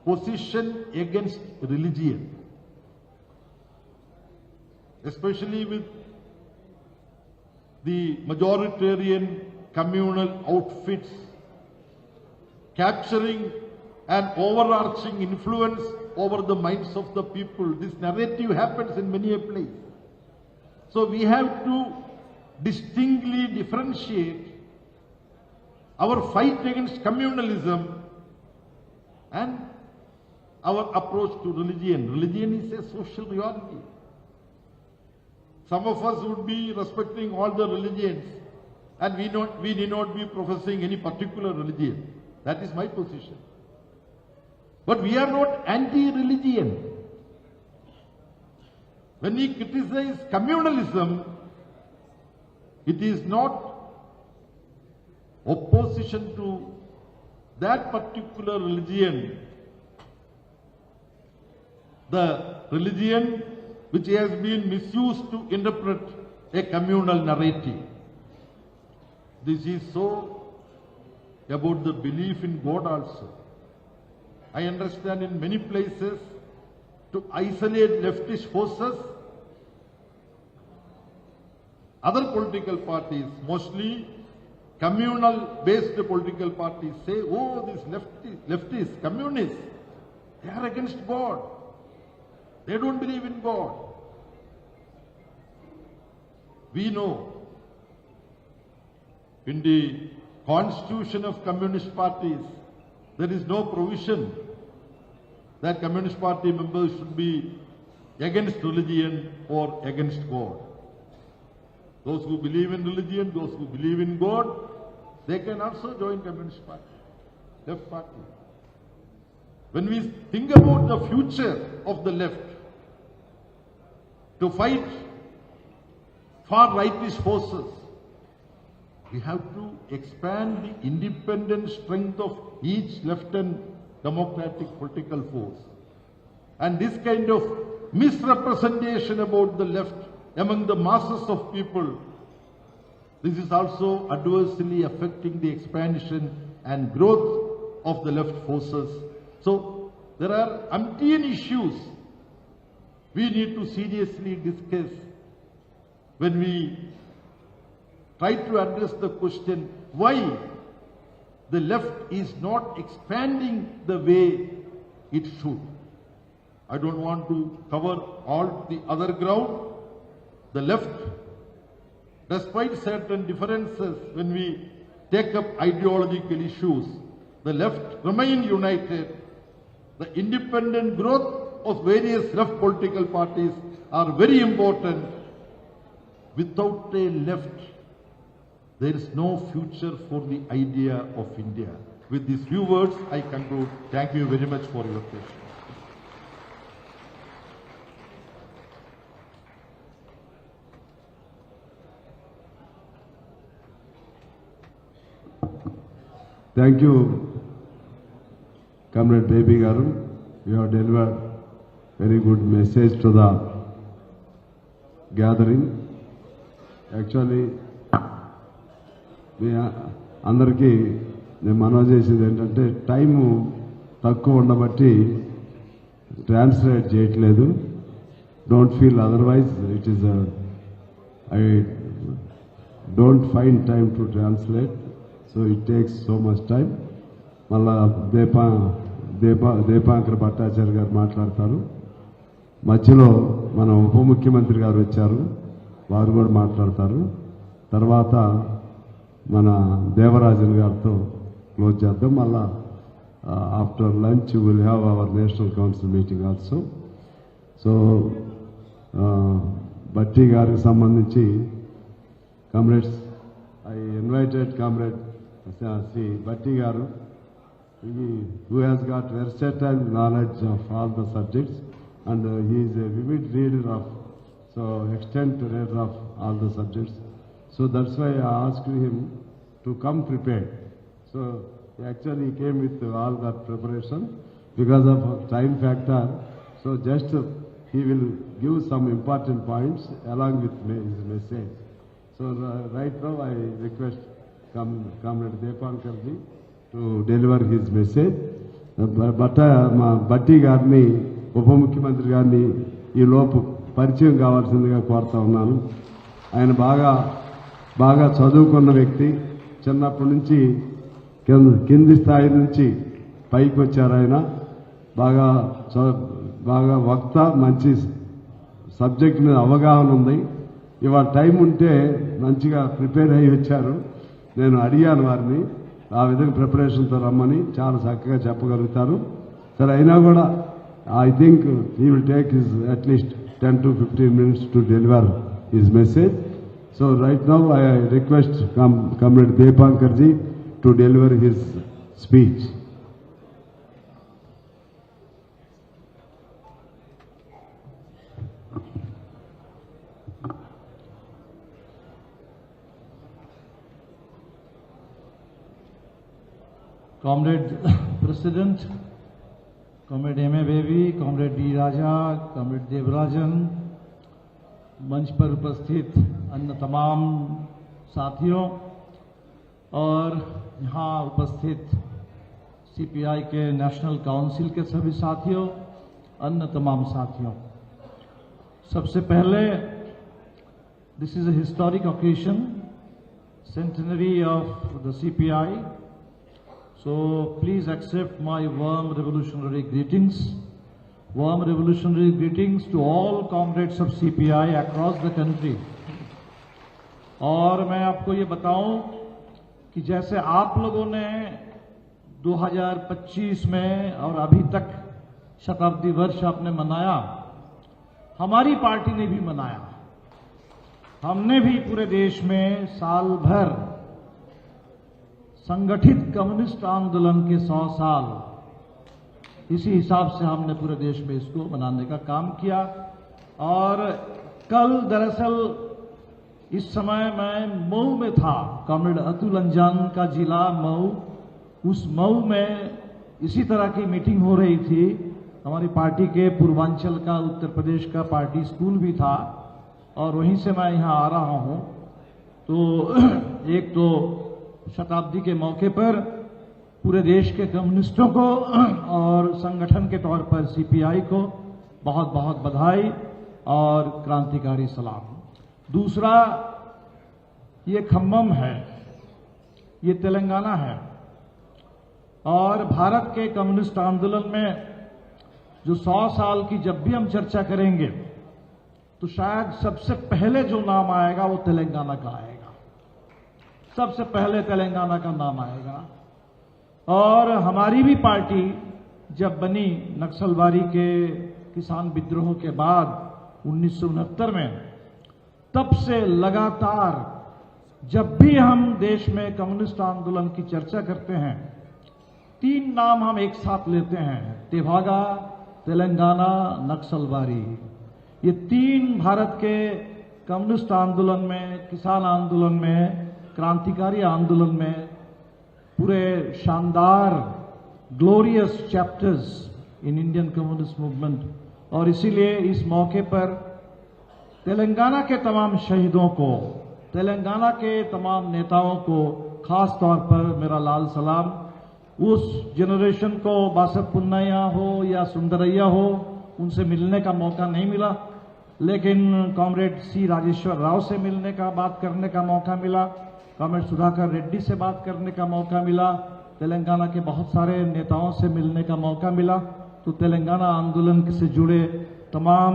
position against religion, especially with the majoritarian communal outfits capturing an overarching influence over the minds of the people. This narrative happens in many a place. So we have to distinctly differentiate our fight against communalism and our approach to religion. Religion is a social reality. Some of us would be respecting all the religions, and we need not be professing any particular religion. That is my position. But we are not anti-religion. When we criticize communalism, it is not opposition to that particular religion, the religion which has been misused to interpret a communal narrative. This is so about the belief in God also. I understand in many places to isolate leftist forces, other political parties, mostly communal-based political parties, say, oh, these leftists, communists, they are against God. They don't believe in God. We know in the constitution of communist parties, there is no provision that communist party members should be against religion or against God. Those who believe in religion, those who believe in God, they can also join Communist Party, Left Party. When we think about the future of the left, to fight far rightist forces, we have to expand the independent strength of each left and democratic political force. And this kind of misrepresentation about the left among the masses of people, this is also adversely affecting the expansion and growth of the left forces. So there are umpteen issues we need to seriously discuss when we try to address the question why the left is not expanding the way it should. I don't want to cover all the other ground. The left, despite certain differences when we take up ideological issues, the left remain united. The independent growth of various left political parties are very important. Without a left, there is no future for the idea of India. With these few words, I conclude. Thank you very much for your attention. Thank you, Comrade Baby Garu. You have delivered very good message to the gathering. Actually, మీ అందరికీ నేను మనవి చేసేది ఏంటంటే time తక్కువ ఉండబట్టి translate చేయట్లేదు. Don't feel otherwise it is I don't find time to translate. So it takes so much time. మళ్ళా దీపాంకర్ భట్టాచార్య గారు మాట్లాడతారు. మధ్యలో మన ఉప ముఖ్యమంత్రి గారు వచ్చారు, వారు కూడా మాట్లాడతారు. తర్వాత మన దేవరాజన్ గారితో క్లోజ్ చేద్దాం. మళ్ళా after lunch will have our national council meeting also. So Bhatti గారికి సంబంధించి comrades, I invited comrade Shri Bhatti గారు, who has got versatile knowledge of all the subjects, and he is a vivid reader of, so extent reader of all the subjects. So that's why I asked him to come prepared. So actually he came with all that preparation because of time factor. So just he will give some important points along with his message. So right now I request Comrade Deepankar ji to deliver his message. Bhatti గారిని, ఉప ముఖ్యమంత్రి గారిని ఈ లోపు పరిచయం కావాల్సిందిగా కోరుతా ఉన్నాను. ఆయన బాగా చదువుకున్న వ్యక్తి. చిన్నప్పటి నుంచి కింది స్థాయి నుంచి పైకి వచ్చారు. ఆయన బాగా వక్త, మంచి సబ్జెక్ట్ మీద అవగాహన ఉంది. ఇవాళ టైం ఉంటే మంచిగా ప్రిపేర్ అయ్యి వచ్చారు. నేను అడిగాను వారిని ఆ విధంగా ప్రిపరేషన్తో రమ్మని. చాలా చక్కగా చెప్పగలుగుతారు. సరే, అయినా కూడా I think he will take his at least 10 to 15 minutes to deliver his message. So right now I request Comrade Deepankar ji to deliver his speech. Comrade President, Comrade M.A. Baby, Comrade D. Raja, Comrade Devarajan, मंच पर उपस्थित अन्य तमाम साथियों और यहाँ उपस्थित CPI के नेशनल काउंसिल के सभी साथियों, अन्य तमाम साथियों, सबसे पहले this is a historic occasion, centenary of the CPI. So please accept my warm revolutionary greetings. Warm revolutionary greetings to all comrades of CPI across the country. और मैं आपको ये बताऊं कि जैसे आप लोगों ने 2025 में और अभी तक शताब्दी वर्ष आपने मनाया, हमारी पार्टी ने भी मनाया। हमने भी पूरे देश में साल भर संगठित कम्युनिस्ट आंदोलन के 100 साल इसी हिसाब से हमने पूरे देश में इसको मनाने का काम किया। और कल दरअसल इस समय मैं मऊ में था, कॉमरेड अतुल अंजान का जिला मऊ, उस मऊ में इसी तरह की मीटिंग हो रही थी। हमारी पार्टी के पूर्वांचल का, उत्तर प्रदेश का पार्टी स्कूल भी था और वहीं से मैं यहाँ आ रहा हूँ। तो एक तो शताब्दी के मौके पर पूरे देश के कम्युनिस्टों को और संगठन के तौर पर सीपीआई को बहुत बहुत बधाई और क्रांतिकारी सलाम। दूसरा, ये खम्मम है, ये तेलंगाना है और भारत के कम्युनिस्ट आंदोलन में जो 100 साल की जब भी हम चर्चा करेंगे तो शायद सबसे पहले जो नाम आएगा वो तेलंगाना का आएगा, सबसे पहले तेलंगाना का नाम आएगा। और हमारी भी पार्टी जब बनी नक्सलवादी के किसान विद्रोह के बाद 1969 में, तब से लगातार जब भी हम देश में कम्युनिस्ट आंदोलन की चर्चा करते हैं 3 नाम हम एक साथ लेते हैं, तेभागा, तेलंगाना, नक्सलवादी। ये 3 भारत के कम्युनिस्ट आंदोलन में, किसान आंदोलन में, क्रांतिकारी आंदोलन में पूरे शानदार glorious chapters in Indian communist movement. और इसीलिए इस मौके पर तेलंगाना के तमाम शहीदों को, तेलंगाना के तमाम नेताओं को खास तौर पर मेरा लाल सलाम। उस जनरेशन को बासव पुन्नैया हो या सुंदरैया हो, उनसे मिलने का मौका नहीं मिला, लेकिन कॉमरेड सी राजेश्वर राव से मिलने का, बात करने का मौका मिला, कॉमरेड सुधाकर रेड्डी से बात करने का मौका मिला, तेलंगाना के बहुत सारे नेताओं से मिलने का मौका मिला। तो तेलंगाना आंदोलन से जुड़े तमाम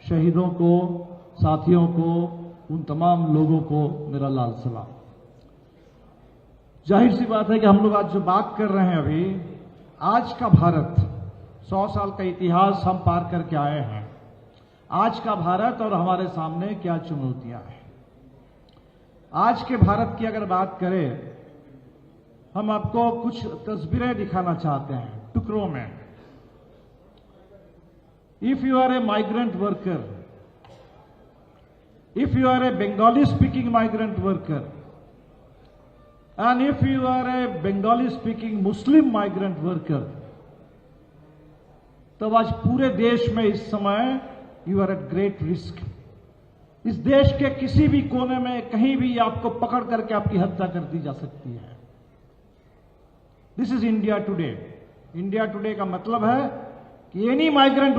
शहीदों को, साथियों को, उन तमाम लोगों को मेरा लाल सलाम। जाहिर सी बात है कि हम लोग आज जो बात कर रहे हैं अभी, आज का भारत, 100 साल का इतिहास हम पार करके आए हैं। आज का भारत और हमारे सामने क्या चुनौतियां हैं। आज के भारत की अगर बात करें, हम आपको कुछ तस्वीरें दिखाना चाहते हैं टुकड़ों में। If you are a migrant worker, if you are a Bengali speaking migrant worker and if you are a Bengali speaking Muslim migrant worker, तब आज पूरे देश में इस समय you are at great risk. इस देश के किसी भी कोने में कहीं भी आपको पकड़ करके आपकी हत्या कर दी जा सकती है। This is India today. India today का मतलब है कि any migrant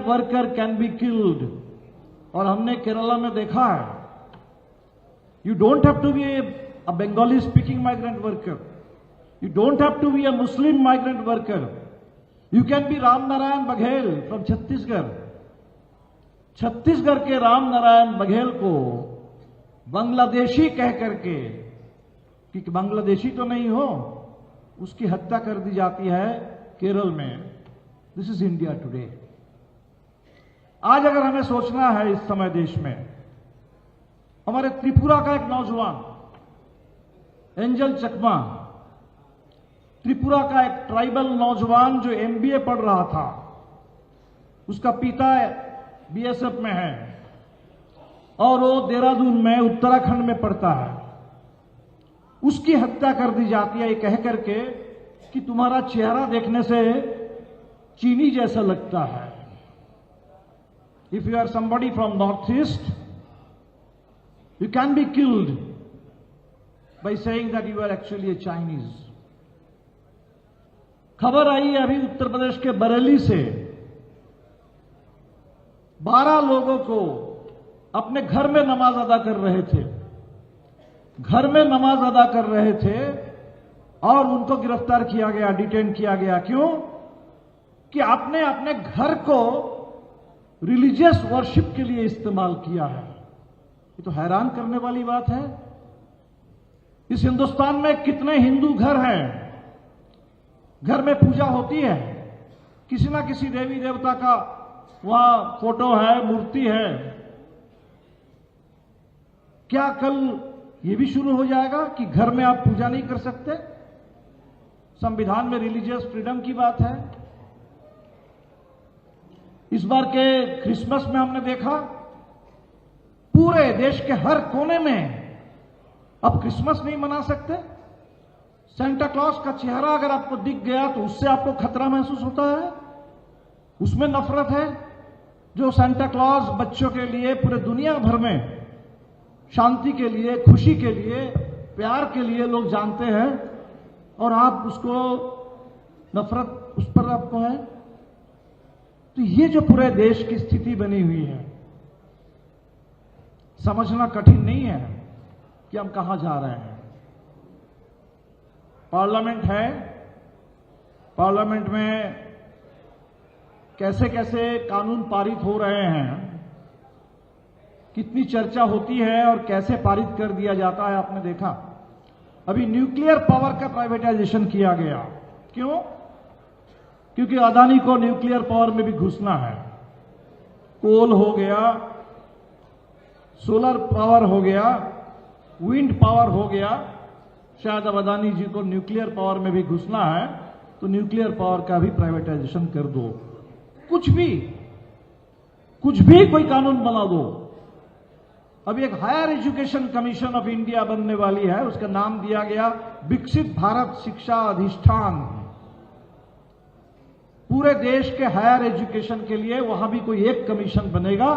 worker can be killed. और हमने केरला में देखा है, you don't have to be a Bengali speaking migrant worker, you don't have to be a Muslim migrant worker, you can be Ram Narayan Baghel from Chhattisgarh. Chhattisgarh के राम नारायण बघेल को बांग्लादेशी कह करके, कि बांग्लादेशी तो नहीं हो, उसकी हत्या कर दी जाती है केरल में। This is India today. आज अगर हमें सोचना है इस समय देश में, हमारे त्रिपुरा का एक नौजवान एंजल चकमा, त्रिपुरा का एक ट्राइबल नौजवान जो एमबीए पढ़ रहा था, उसका पिता बीएसएफ में है और वो देहरादून में, उत्तराखंड में पढ़ता है। उसकी हत्या कर दी जाती है ये कह करके कि तुम्हारा चेहरा देखने से चीनी जैसा लगता है। If you are somebody from North East, you can be killed by saying that you are actually a Chinese. खबर आई है अभी उत्तर प्रदेश के बरेली से, 12 लोगों को अपने घर में नमाज अदा कर रहे थे, घर में नमाज अदा कर रहे थे और उनको गिरफ्तार किया गया, डिटेन किया गया। क्यों? कि आपने अपने घर को रिलीजियस वर्शिप के लिए इस्तेमाल किया है। ये तो हैरान करने वाली बात है। इस हिंदुस्तान में कितने हिंदू घर हैं, घर में पूजा होती है, किसी ना किसी देवी देवता का वहां फोटो है, मूर्ति है। क्या कल ये भी शुरू हो जाएगा कि घर में आप पूजा नहीं कर सकते? संविधान में रिलीजियस फ्रीडम की बात है। इस बार के क्रिसमस में हमने देखा पूरे देश के हर कोने में अब क्रिसमस नहीं मना सकते। सेंटा क्लॉज का चेहरा अगर आपको दिख गया तो उससे आपको खतरा महसूस होता है, उसमें नफरत है। जो सेंटा क्लॉज बच्चों के लिए पूरे दुनिया भर में शांति के लिए, खुशी के लिए, प्यार के लिए लोग जानते हैं, और आप उसको नफरत उस पर आपको है। तो ये जो पूरे देश की स्थिति बनी हुई है, समझना कठिन नहीं है कि हम कहां जा रहे हैं। पार्लियामेंट है, पार्लियामेंट में कैसे कैसे कानून पारित हो रहे हैं, कितनी चर्चा होती है और कैसे पारित कर दिया जाता है, आपने देखा। अभी न्यूक्लियर पावर का प्राइवेटाइजेशन किया गया। क्यों? क्योंकि अदानी को न्यूक्लियर पावर में भी घुसना है। कोल हो गया, सोलर पावर हो गया, विंड पावर हो गया। शायद अब अदानी जी को न्यूक्लियर पावर में भी घुसना है, तो न्यूक्लियर पावर का भी प्राइवेटाइजेशन कर दो। कुछ भी कोई कानून बना दो। अभी एक higher education commission of India बनने वाली है, उसका नाम दिया गया विकसित भारत शिक्षा अधिष्ठान। पूरे देश के हायर एजुकेशन के लिए वहां भी कोई एक कमीशन बनेगा,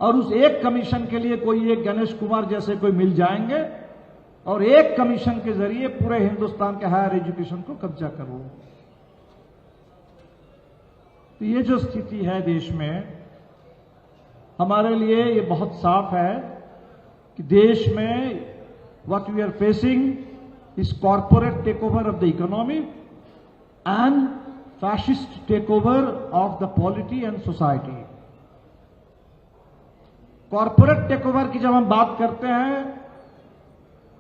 और उस एक कमीशन के लिए कोई एक गणेश कुमार जैसे कोई मिल जाएंगे, और एक कमीशन के जरिए पूरे हिंदुस्तान के हायर एजुकेशन को कब्जा करो। तो ये जो स्थिति है देश में, हमारे लिए ये बहुत साफ है कि देश में what we are facing is corporate take over of the economy and fascist take over of the polity and society. Corporate take over की जब हम बात करते हैं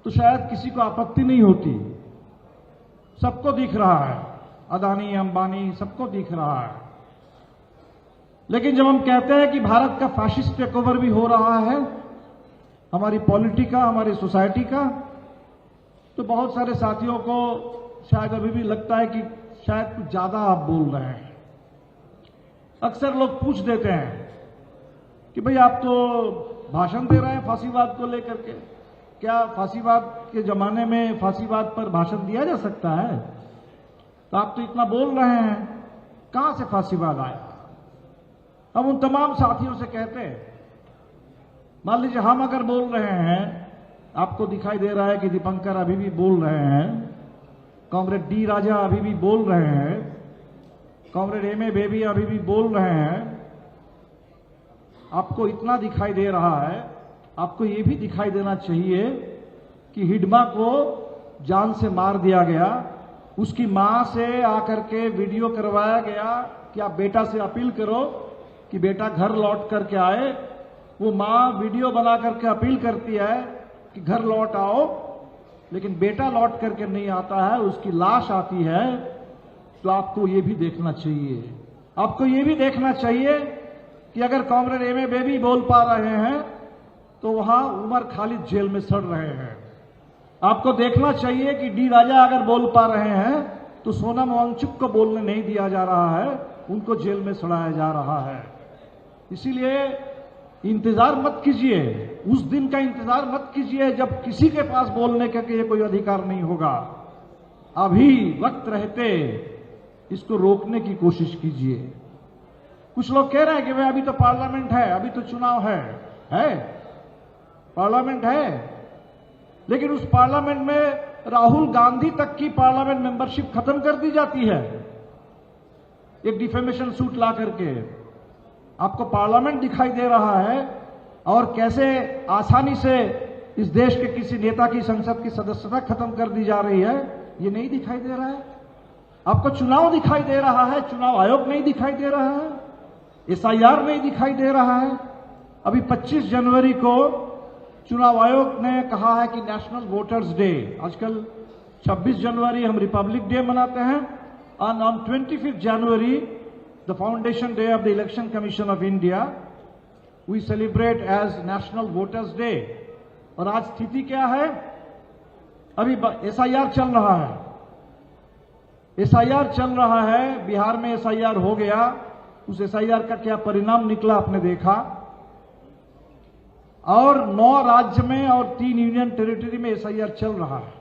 तो शायद किसी को आपत्ति नहीं होती, सबको दिख रहा है, अदानी अंबानी सबको दिख रहा है। लेकिन जब हम कहते हैं कि भारत का फैशिस्ट टेक ओवर भी हो रहा है, हमारी पॉलिटी का, हमारी सोसाइटी का, तो बहुत सारे साथियों को शायद अभी भी लगता है कि शायद कुछ ज्यादा आप बोल रहे हैं। अक्सर लोग पूछ देते हैं कि भाई आप तो भाषण दे रहे हैं फांसीवाद को लेकर के, क्या फांसीवाद के जमाने में फांसीवाद पर भाषण दिया जा सकता है? तो आप तो इतना बोल रहे हैं, कहां से फांसीवाद आया? हम उन तमाम साथियों से कहते हैं, मान लीजिए हम अगर बोल रहे हैं, आपको दिखाई दे रहा है कि दीपंकर अभी भी बोल रहे हैं, कॉमरेड डी राजा अभी भी बोल रहे हैं, कॉमरेड एम ए बेबी अभी भी बोल रहे हैं, आपको इतना दिखाई दे रहा है, आपको ये भी दिखाई देना चाहिए कि हिडमा को जान से मार दिया गया, उसकी मां से आकर के वीडियो करवाया गया कि आप बेटा से अपील करो कि बेटा घर लौट करके आए। वो मां वीडियो बना करके अपील करती है कि घर लौट आओ, लेकिन बेटा लौट करके नहीं आता है, उसकी लाश आती है। तो आपको ये भी देखना चाहिए, आपको ये भी देखना चाहिए कि अगर कॉमरेड एम ए बेबी बोल पा रहे हैं तो वहां उमर खालिद जेल में सड़ रहे हैं। आपको देखना चाहिए कि डी राजा अगर बोल पा रहे हैं तो सोनम वांगचुक को बोलने नहीं दिया जा रहा है, उनको जेल में सड़ाया जा रहा है। इसीलिए इंतजार मत कीजिए, उस दिन का इंतजार मत कीजिए जब किसी के पास बोलने का कोई अधिकार नहीं होगा। अभी वक्त रहते इसको रोकने की कोशिश कीजिए। कुछ लोग कह रहे हैं कि भाई अभी तो पार्लियामेंट है, अभी तो चुनाव है पार्लियामेंट है, लेकिन उस पार्लियामेंट में राहुल गांधी तक की पार्लियामेंट मेंबरशिप खत्म कर दी जाती है एक डिफेमेशन सूट ला करके। आपको पार्लियामेंट दिखाई दे रहा है और कैसे आसानी से इस देश के किसी नेता की संसद की सदस्यता खत्म कर दी जा रही है, ये नहीं दिखाई दे रहा है। आपको चुनाव दिखाई दे रहा है, चुनाव आयोग नहीं दिखाई दे रहा है, SIR नहीं दिखाई दे रहा है। अभी 25 जनवरी को चुनाव आयोग ने कहा है कि नेशनल वोटर्स डे, आजकल 26 जनवरी हम रिपब्लिक डे मनाते हैं, और on 25 January the Foundation Day of the Election Commission of India, we celebrate as National Voters Day. और आज स्थिति क्या है? अभी SIR चल रहा है, SIR चल रहा है। बिहार में SIR हो गया, उस SIR का क्या परिणाम निकला आपने देखा। और 9 राज्य में और 3 यूनियन टेरिटरी में SIR चल रहा है।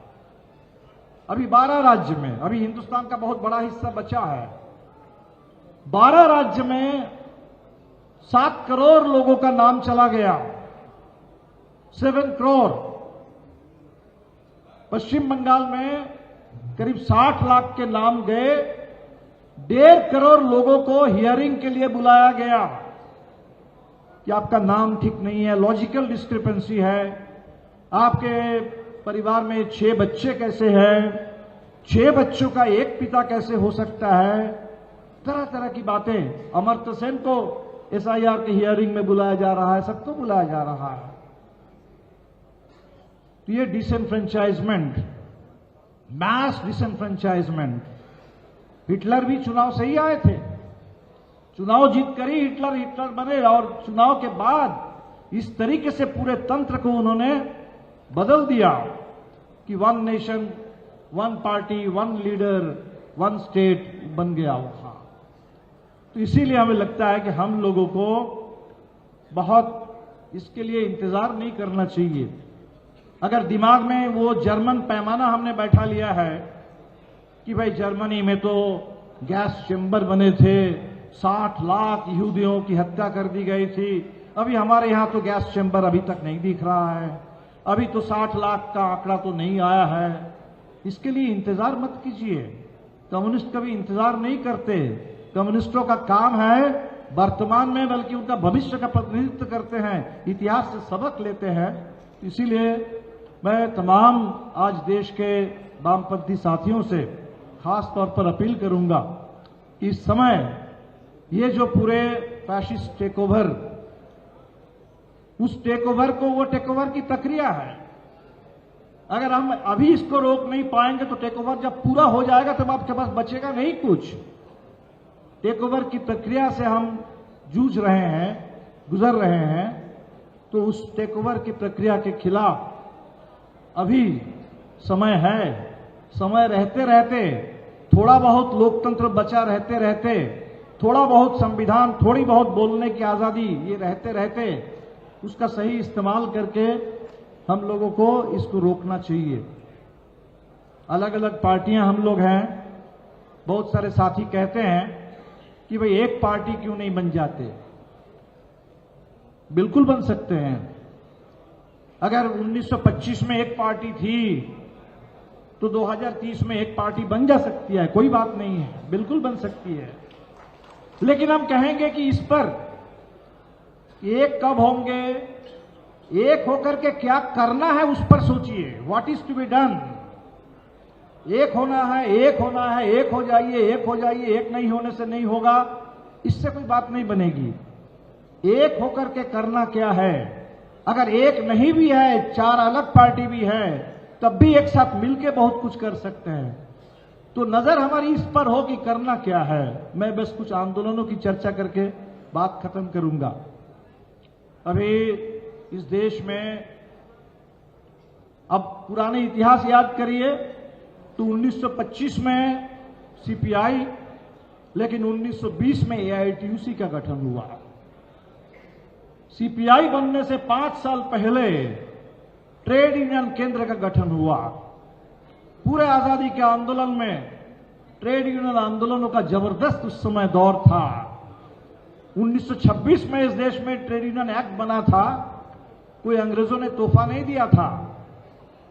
अभी 12 राज्य में, अभी हिंदुस्तान का बहुत बड़ा हिस्सा बचा है। 12 राज्य में 7 करोड़ लोगों का नाम चला गया, 7 करोड़। पश्चिम बंगाल में करीब 60 लाख के नाम गए, 1.5 करोड़ लोगों को हियरिंग के लिए बुलाया गया कि आपका नाम ठीक नहीं है, लॉजिकल डिस्क्रिपेंसी है, आपके परिवार में 6 बच्चे कैसे हैं, 6 बच्चों का एक पिता कैसे हो सकता है, तरह तरह की बातें। अमर्त्य सेन को SIR के हियरिंग में बुलाया जा रहा है, सबको बुलाया जा रहा है। तो ये डिसएनफ्रेंचाइजमेंट, मैस डिसएनफ्रेंचाइजमेंट। हिटलर भी चुनाव से ही आए थे, चुनाव जीत कर ही हिटलर बने, और चुनाव के बाद इस तरीके से पूरे तंत्र को उन्होंने बदल दिया कि 1 नेशन 1 पार्टी 1 लीडर 1 स्टेट बन गया वहां। तो इसीलिए हमें लगता है कि हम लोगों को बहुत इसके लिए इंतजार नहीं करना चाहिए। अगर दिमाग में वो जर्मन पैमाना हमने बैठा लिया है कि भाई जर्मनी में तो गैस चेंबर बने थे, 60 लाख यहूदियों की हत्या कर दी गई थी, अभी हमारे यहां तो गैस चेंबर अभी तक नहीं दिख रहा है, अभी तो 60 लाख का आंकड़ा तो नहीं आया है। इसके लिए इंतजार मत कीजिए। कम्युनिस्ट कभी इंतजार नहीं करते। कम्युनिस्टों का काम है वर्तमान में, बल्कि उनका भविष्य का प्रतिनिधित्व करते हैं, इतिहास से सबक लेते हैं। इसीलिए मैं तमाम आज देश के वामपंथी साथियों से खास तौर पर अपील करूंगा कि इस समय ये जो पूरे फैशिस्ट टेक ओवर, उस टेक ओवर को, वो टेक ओवर की प्रक्रिया है। अगर हम अभी इसको रोक नहीं पाएंगे तो टेक ओवर जब पूरा हो जाएगा तब आपके पास बचेगा नहीं कुछ। टेक ओवर की प्रक्रिया से हम जूझ रहे हैं, गुजर रहे हैं, तो उस टेक ओवर की प्रक्रिया के खिलाफ अभी समय है। समय रहते रहते, थोड़ा बहुत लोकतंत्र बचा रहते रहते, थोड़ा बहुत संविधान, थोड़ी बहुत बोलने की आजादी, ये रहते रहते उसका सही इस्तेमाल करके हम लोगों को इसको रोकना चाहिए। अलग अलग पार्टियां हम लोग हैं, बहुत सारे साथी कहते हैं कि भाई एक पार्टी क्यों नहीं बन जाते। बिल्कुल बन सकते हैं। अगर 1925 में एक पार्टी थी तो 2030 में एक पार्टी बन जा सकती है, कोई बात नहीं है, बिल्कुल बन सकती है। लेकिन हम कहेंगे कि इस पर एक कब होंगे, एक होकर के क्या करना है उस पर सोचिए। What is to be done. एक होना है, एक होना है, एक हो जाइए, एक हो जाइए, एक नहीं होने से नहीं होगा, इससे कोई बात नहीं बनेगी। एक होकर के करना क्या है। अगर एक नहीं भी है, 4 अलग पार्टी भी है, तब भी एक साथ मिलके बहुत कुछ कर सकते हैं। तो नजर हमारी इस पर हो कि करना क्या है। मैं बस कुछ आंदोलनों की चर्चा करके बात खत्म करूंगा। अभी इस देश में, अब पुराने इतिहास याद करिए तो 1925 में CPI, लेकिन 1920 में AITUC का गठन हुआ। CPI बनने से 5 साल पहले ट्रेड यूनियन केंद्र का गठन हुआ। पूरे आजादी के आंदोलन में ट्रेड यूनियन आंदोलनों का जबरदस्त उस समय दौर था। 1926 में इस देश में ट्रेड यूनियन एक्ट बना था, कोई अंग्रेजों ने तोहफा नहीं दिया था।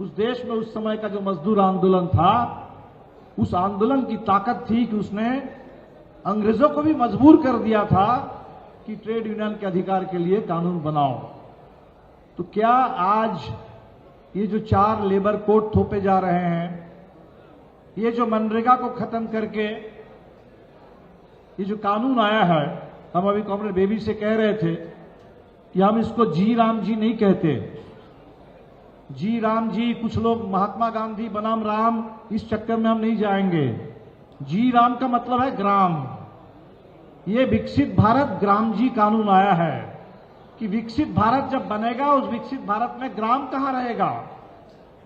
उस देश में उस समय का जो मजदूर आंदोलन था, उस आंदोलन की ताकत थी कि उसने अंग्रेजों को भी मजबूर कर दिया था कि ट्रेड यूनियन के अधिकार के लिए कानून बनाओ। तो क्या आज ये जो 4 लेबर कोड थोपे जा रहे हैं, ये जो मनरेगा को खत्म करके ये जो कानून आया है, हम अभी कॉमरेड बेबी से कह रहे थे कि हम इसको जी राम जी नहीं कहते। जी राम जी, कुछ लोग महात्मा गांधी बनाम राम, इस चक्कर में हम नहीं जाएंगे। जी राम का मतलब है ग्राम, ये विकसित भारत ग्राम जी कानून आया है कि विकसित भारत जब बनेगा, उस विकसित भारत में ग्राम कहां रहेगा,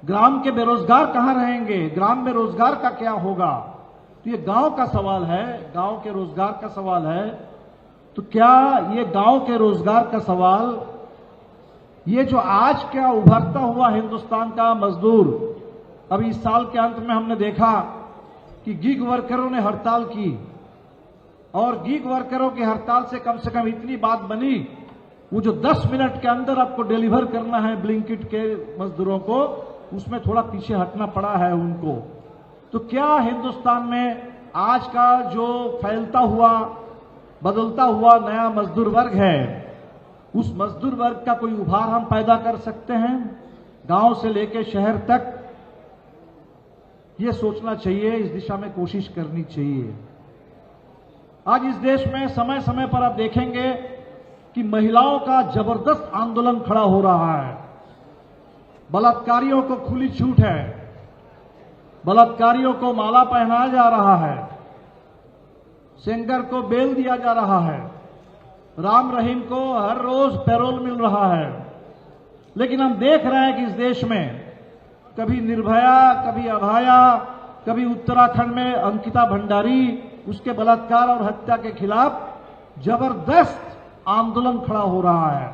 ग्राम के बेरोजगार कहां रहेंगे, ग्राम में रोजगार का क्या होगा। तो ये गांव का सवाल है, गांव के रोजगार का सवाल है। तो क्या ये गांव के रोजगार का सवाल, ये जो आज क्या उभरता हुआ हिंदुस्तान का मजदूर, अभी इस साल के अंत में हमने देखा कि गिग वर्करों ने हड़ताल की, और गिग वर्करों की हड़ताल से कम इतनी बात बनी, वो जो 10 मिनट के अंदर आपको डिलीवर करना है ब्लिंकिट के मजदूरों को, उसमें थोड़ा पीछे हटना पड़ा है उनको। तो क्या हिंदुस्तान में आज का जो फैलता हुआ, बदलता हुआ नया मजदूर वर्ग है, उस मजदूर वर्ग का कोई उभार हम पैदा कर सकते हैं गांव से लेकर शहर तक? ये सोचना चाहिए, इस दिशा में कोशिश करनी चाहिए। आज इस देश में समय समय पर आप देखेंगे कि महिलाओं का जबरदस्त आंदोलन खड़ा हो रहा है। बलात्कारियों को खुली छूट है, बलात्कारियों को माला पहनाया जा रहा है, सेंगर को बेल दिया जा रहा है, राम रहीम को हर रोज पैरोल मिल रहा है। लेकिन हम देख रहे हैं कि इस देश में कभी निर्भया, कभी अभाया, कभी उत्तराखंड में अंकिता भंडारी, उसके बलात्कार और हत्या के खिलाफ जबरदस्त आंदोलन खड़ा हो रहा है।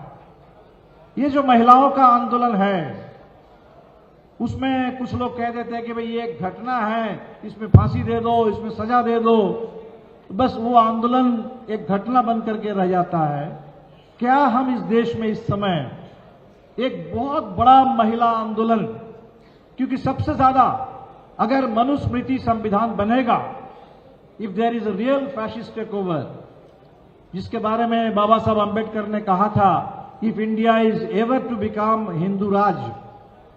ये जो महिलाओं का आंदोलन है, उसमें कुछ लोग कह देते हैं कि भाई ये एक घटना है, इसमें फांसी दे दो, इसमें सजा दे दो, बस वो आंदोलन एक घटना बन करके रह जाता है। क्या हम इस देश में इस समय एक बहुत बड़ा महिला आंदोलन, क्योंकि सबसे ज्यादा अगर मनुस्मृति संविधान बनेगा, if there is a real fascist take over, जिसके बारे में बाबा साहब अंबेडकर ने कहा था, if India is ever to become Hindu Raj,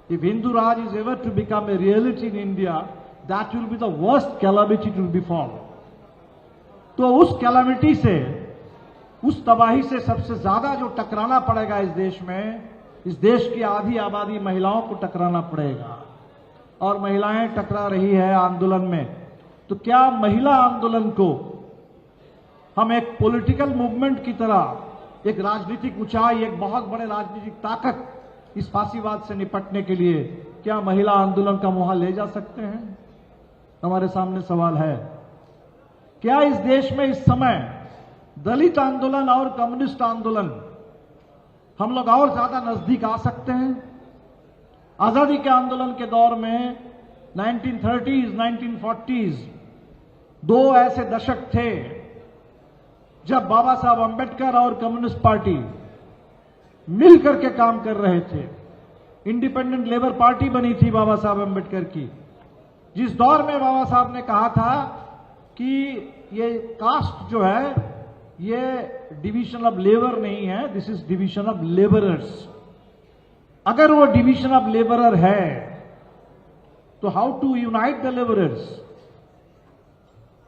if Hindu Raj is ever to become a reality in India, that will be the worst calamity to befall. तो उस calamity से, उस तबाही से सबसे ज्यादा जो टकराना पड़ेगा इस देश में, इस देश की आधी आबादी महिलाओं को टकराना पड़ेगा, और महिलाएं टकरा रही है आंदोलन में। तो क्या महिला आंदोलन को हम एक पॉलिटिकल मूवमेंट की तरह, एक राजनीतिक ऊंचाई, एक बहुत बड़े राजनीतिक ताकत इस फांसीवाद से निपटने के लिए क्या महिला आंदोलन का मुहा ले जा सकते हैं? हमारे सामने सवाल है। क्या इस देश में इस समय दलित आंदोलन और कम्युनिस्ट आंदोलन हम लोग और ज्यादा नजदीक आ सकते हैं? आजादी के आंदोलन के दौर में 1930s, 1940s, दो ऐसे दशक थे जब बाबा साहब अंबेडकर और कम्युनिस्ट पार्टी मिल करके काम कर रहे थे। इंडिपेंडेंट लेबर पार्टी बनी थी बाबा साहब अंबेडकर की, जिस दौर में बाबा साहब ने कहा था कि ये कास्ट जो है ये डिवीजन ऑफ लेबर नहीं है, this is division of labourers. अगर वो डिवीजन ऑफ लेबरर है तो how to unite the labourers?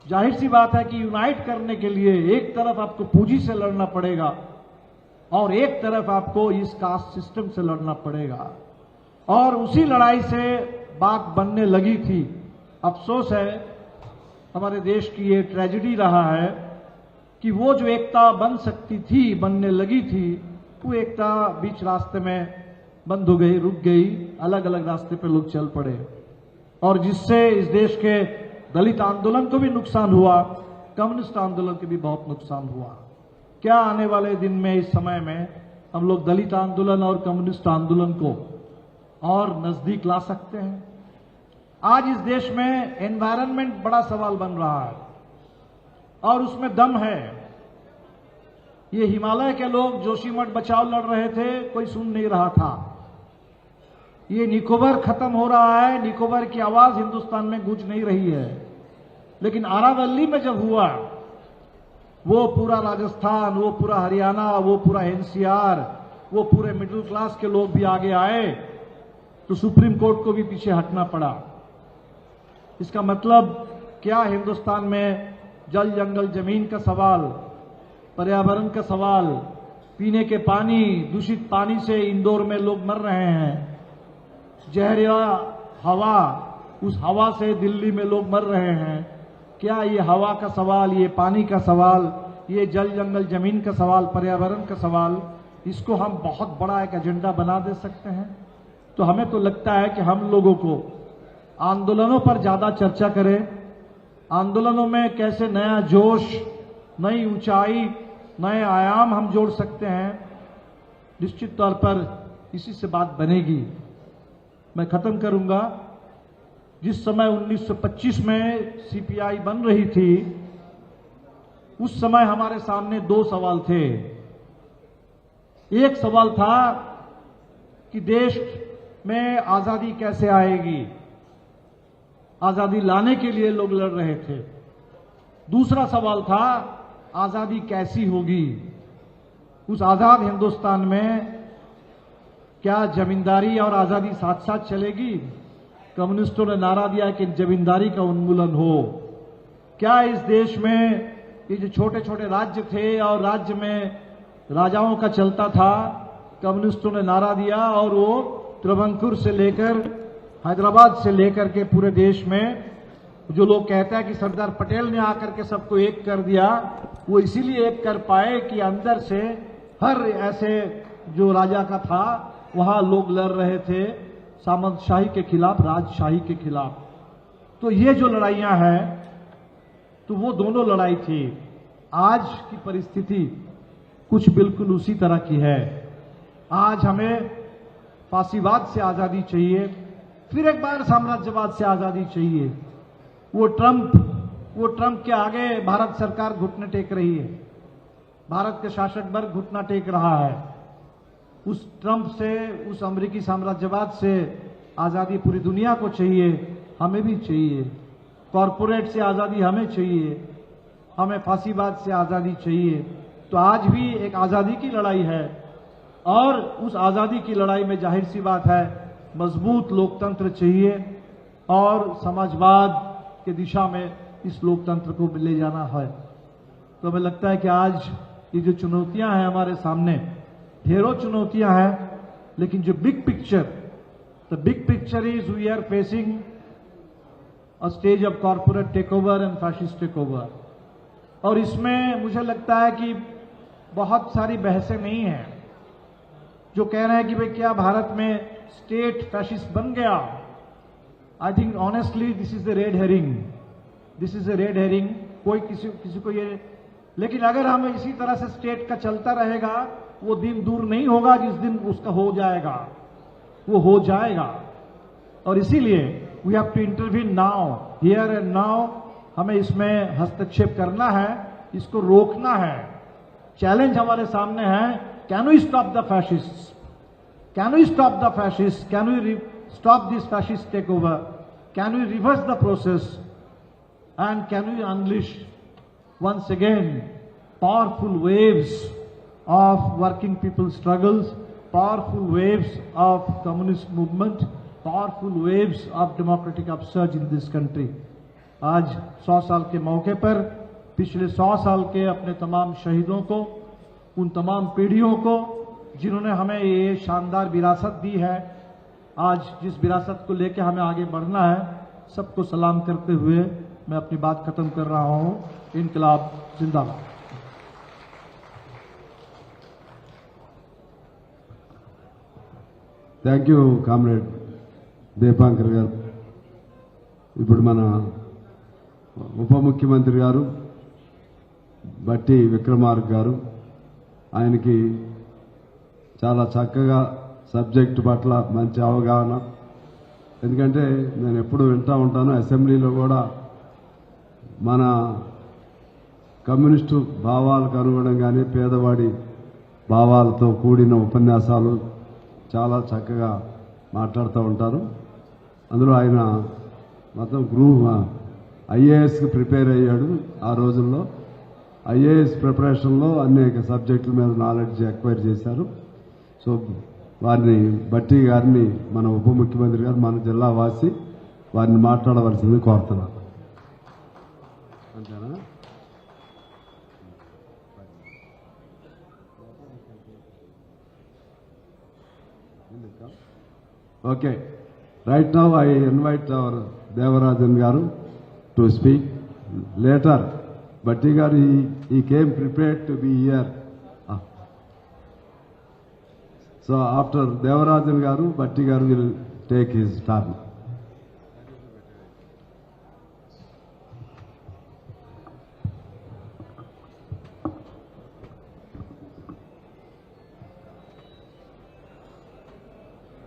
जाहिर सी बात है कि यूनाइट करने के लिए एक तरफ आपको पूंजी से लड़ना पड़ेगा और एक तरफ आपको इस कास्ट सिस्टम से लड़ना पड़ेगा, और उसी लड़ाई से बात बनने लगी थी। अफसोस है, हमारे देश की ये ट्रेजेडी रहा है कि वो जो एकता बन सकती थी, बनने लगी थी, वो एकता बीच रास्ते में बंद हो गई, रुक गई, अलग अलग रास्ते पे लोग चल पड़े, और जिससे इस देश के दलित आंदोलन को भी नुकसान हुआ, कम्युनिस्ट आंदोलन को भी बहुत नुकसान हुआ। क्या आने वाले दिन में, इस समय में हम लोग दलित आंदोलन और कम्युनिस्ट आंदोलन को और नजदीक ला सकते हैं? आज इस देश में एनवायरनमेंट बड़ा सवाल बन रहा है और उसमें दम है। ये हिमालय के लोग जोशीमठ बचाओ लड़ रहे थे, कोई सुन नहीं रहा था। ये निकोबार खत्म हो रहा है, निकोबार की आवाज हिंदुस्तान में गूंज नहीं रही है, लेकिन आरावली में जब हुआ, वो पूरा राजस्थान, वो पूरा हरियाणा, वो पूरा एनसीआर, वो पूरे मिडिल क्लास के लोग भी आगे आए, तो सुप्रीम कोर्ट को भी पीछे हटना पड़ा। इसका मतलब क्या हिंदुस्तान में जल जंगल जमीन का सवाल, पर्यावरण का सवाल, पीने के पानी, दूषित पानी से इंदौर में लोग मर रहे हैं, जहरीला हवा, उस हवा से दिल्ली में लोग मर रहे हैं। क्या ये हवा का सवाल, ये पानी का सवाल, ये जल जंगल जमीन का सवाल, पर्यावरण का सवाल, इसको हम बहुत बड़ा एक एजेंडा बना दे सकते हैं। तो हमें तो लगता है कि हम लोगों को आंदोलनों पर ज्यादा चर्चा करें, आंदोलनों में कैसे नया जोश, नई ऊंचाई, नए आयाम हम जोड़ सकते हैं, निश्चित तौर पर इसी से बात बनेगी। मैं खत्म करूंगा, जिस समय 1925 में सीपीआई बन रही थी, उस समय हमारे सामने दो सवाल थे। एक सवाल था कि देश में आजादी कैसे आएगी, आजादी लाने के लिए लोग लड़ रहे थे। दूसरा सवाल था आजादी कैसी होगी, उस आजाद हिंदुस्तान में क्या जमींदारी और आजादी साथ साथ चलेगी? कम्युनिस्टों ने नारा दिया कि जमींदारी का उन्मूलन हो। क्या इस देश में ये जो छोटे छोटे राज्य थे और राज्य में राजाओं का चलता था, कम्युनिस्टों ने नारा दिया और वो त्रवंकुर से लेकर हैदराबाद से लेकर के पूरे देश में, जो लोग कहते हैं कि सरदार पटेल ने आकर के सबको एक कर दिया, वो इसीलिए एक कर पाए कि अंदर से हर ऐसे जो राजा का था वहां लोग लड़ रहे थे सामंतशाही के खिलाफ, राजशाही के खिलाफ। तो ये जो लड़ाइयां हैं, तो वो दोनों लड़ाई थी। आज की परिस्थिति कुछ बिल्कुल उसी तरह की है। आज हमें फासीवाद से आजादी चाहिए, फिर एक बार साम्राज्यवाद से आजादी चाहिए। वो ट्रंप के आगे भारत सरकार घुटने टेक रही है, भारत के शासक वर्ग घुटना टेक रहा है। उस ट्रंप से, उस अमेरिकी साम्राज्यवाद से आजादी पूरी दुनिया को चाहिए, हमें भी चाहिए। कॉरपोरेट से आजादी हमें चाहिए, हमें फांसीवाद से आजादी चाहिए। तो आज भी एक आजादी की लड़ाई है, और उस आजादी की लड़ाई में जाहिर सी बात है मजबूत लोकतंत्र चाहिए, और समाजवाद की दिशा में इस लोकतंत्र को ले जाना है। तो हमें लगता है कि आज ये जो चुनौतियां हैं हमारे सामने, ढेरों चुनौतियां हैं, लेकिन जो big picture, the big picture is we are facing a stage of corporate take over and fascist take over. और इसमें मुझे लगता है कि बहुत सारी बहसें नहीं हैं। जो कह रहे हैं कि भाई क्या भारत में स्टेट फैशिस्ट बन गया, I think honestly this is the red herring, this is the red herring. कोई किसी को ये, लेकिन अगर हम इसी तरह से स्टेट का चलता रहेगा, वो दिन दूर नहीं होगा जिस दिन उसका हो जाएगा, वो हो जाएगा। और इसीलिए we have to intervene now, here and now. हमें इसमें हस्तक्षेप करना है, इसको रोकना है। चैलेंज हमारे सामने है, can we stop the fascist, can we stop the fascist, can we stop this fascist take over, can we reverse the process, and can we unleash once again powerful waves of working people struggles, powerful waves of communist movement, powerful waves of democratic upsurge in this country. आज 100 साल के मौके पर पिछले 100 साल के अपने तमाम शहीदों को, उन तमाम पीढ़ियों को जिन्होंने हमें ये शानदार विरासत दी है, आज जिस विरासत को लेकर हमें आगे बढ़ना है, सबको सलाम करते हुए मैं अपनी बात खत्म कर रहा हूं। इनकलाब जिंदाबाद। థ్యాంక్ యూ కామ్రేడ్ దీపాంకర్ గారు. ఇప్పుడు మన ఉప ముఖ్యమంత్రి గారు భట్టి విక్రమార్క గారు, ఆయనకి చాలా చక్కగా సబ్జెక్టు పట్ల మంచి అవగాహన. ఎందుకంటే నేను ఎప్పుడు వింటూ ఉంటాను, అసెంబ్లీలో కూడా మన కమ్యూనిస్టు భావాలకు అనుగుణంగానే పేదవాడి భావాలతో కూడిన ఉపన్యాసాలు చాలా చక్కగా మాట్లాడుతూ ఉంటారు. అందులో ఆయన మొత్తం ఐఏఎస్కి ప్రిపేర్ అయ్యాడు. ఆ రోజుల్లో ఐఏఎస్ ప్రిపరేషన్లో అనేక సబ్జెక్టుల మీద నాలెడ్జ్ ఎక్వైర్ చేశారు. సో వారిని భట్టి గారిని మన ఉప ముఖ్యమంత్రి గారు, మన జిల్లా వాసి, వారిని మాట్లాడవలసింది కోరుతున్నాను. అంతేనా? Okay. Right now I invite our Devarajan Garu to speak. Later Bhatti garu, he came prepared to be here. So after Devarajan garu, Bhatti garu will take his turn.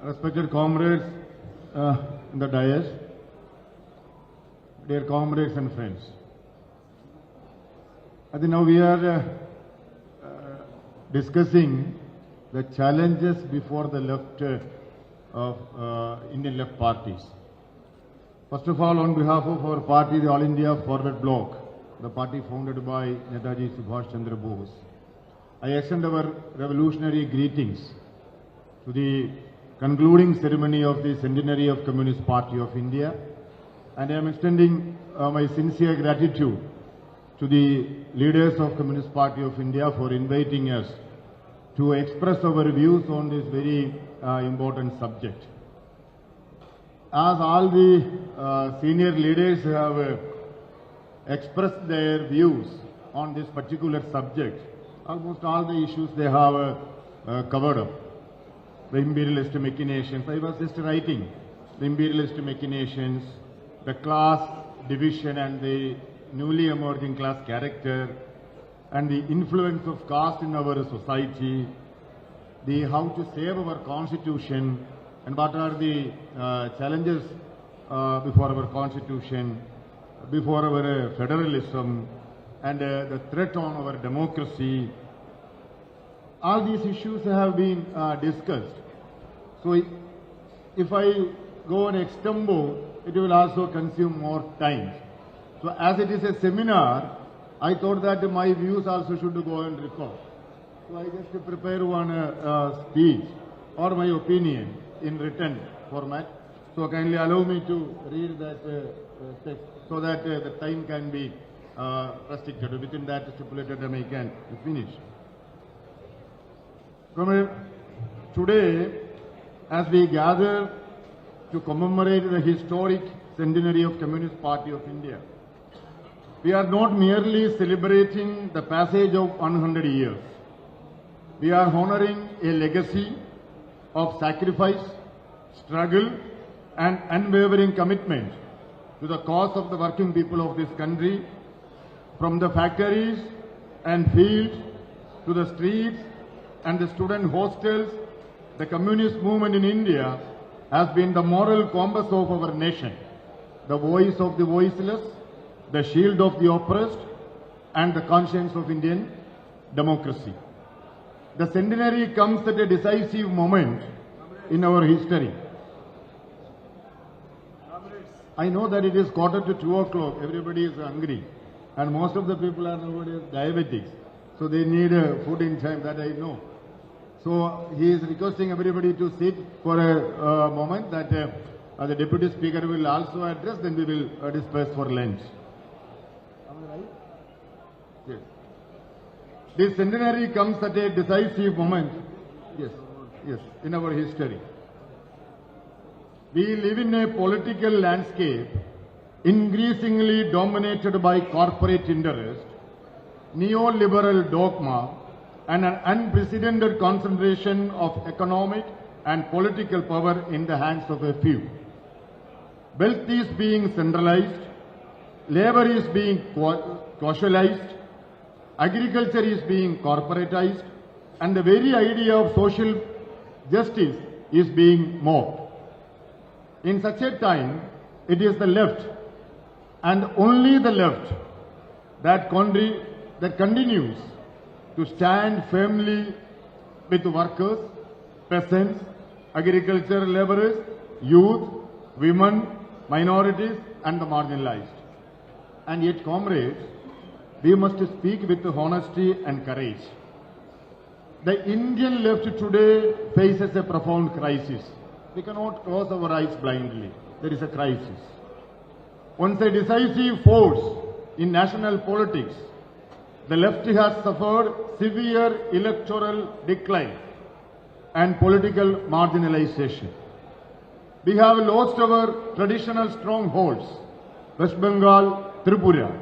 Respected comrades in the dais, dear comrades and friends, I think now we are discussing the challenges before the left of Indian left parties. First of all, on behalf of our party, the All India Forward Bloc, the party founded by Netaji Subhash Chandra Bose, I extend our revolutionary greetings to the concluding ceremony of the Centenary of Communist Party of India, and I am extending my sincere gratitude to the leaders of Communist Party of India for inviting us to express our views on this very important subject. As all the senior leaders have expressed their views on this particular subject, almost all the issues they have covered up. The imperialist machinations, I was just writing, the imperialist machinations, the class division and the newly emerging class character, and the influence of caste in our society, the how to save our constitution, and what are the challenges before our constitution, before our federalism, and the threat on our democracy. All these issues have been discussed. So if I go on extempo, it will also consume more time. So as it is a seminar, I thought that my views also should go and record. So I just prepare one speech or my opinion in written format. So kindly allow me to read that text so that the time can be restricted. Within that stipulated time I can finish. Today, as we gather to commemorate the historic centenary of Communist Party of India, we are not merely celebrating the passage of 100 years. We are honoring a legacy of sacrifice, struggle, and unwavering commitment to the cause of the working people of this country, from the factories and fields to the streets and the student hostels. The communist movement in India has been the moral compass of our nation, the voice of the voiceless, the shield of the oppressed, and the conscience of Indian democracy. The centenary comes at a decisive moment in our history. I know that it is 1:45, everybody is hungry, and most of the people are nowadays diabetics, so they need food in time, that I know. So he is requesting everybody to sit for a moment, that the Deputy Speaker will also address, then we will disperse for lunch. Am I right? Yes. This centenary comes at a decisive moment, yes, in our history. We live in a political landscape increasingly dominated by corporate interest, neoliberal dogma, and an unprecedented concentration of economic and political power in the hands of a few. Wealth is being centralized, labor is being socialized, agriculture is being corporatized, and the very idea of social justice is being mocked. In such a time, it is the left, and only the left, that continues to stand firmly with workers, peasants, agricultural laborers, youth, women, minorities, and the marginalized. And yet, comrades, we must speak with honesty and courage. The Indian left today faces a profound crisis. We cannot close our eyes blindly. There is a crisis. Once a decisive force in national politics, the left has suffered severe electoral decline and political marginalization. We have lost our traditional strongholds, West Bengal, Tripura.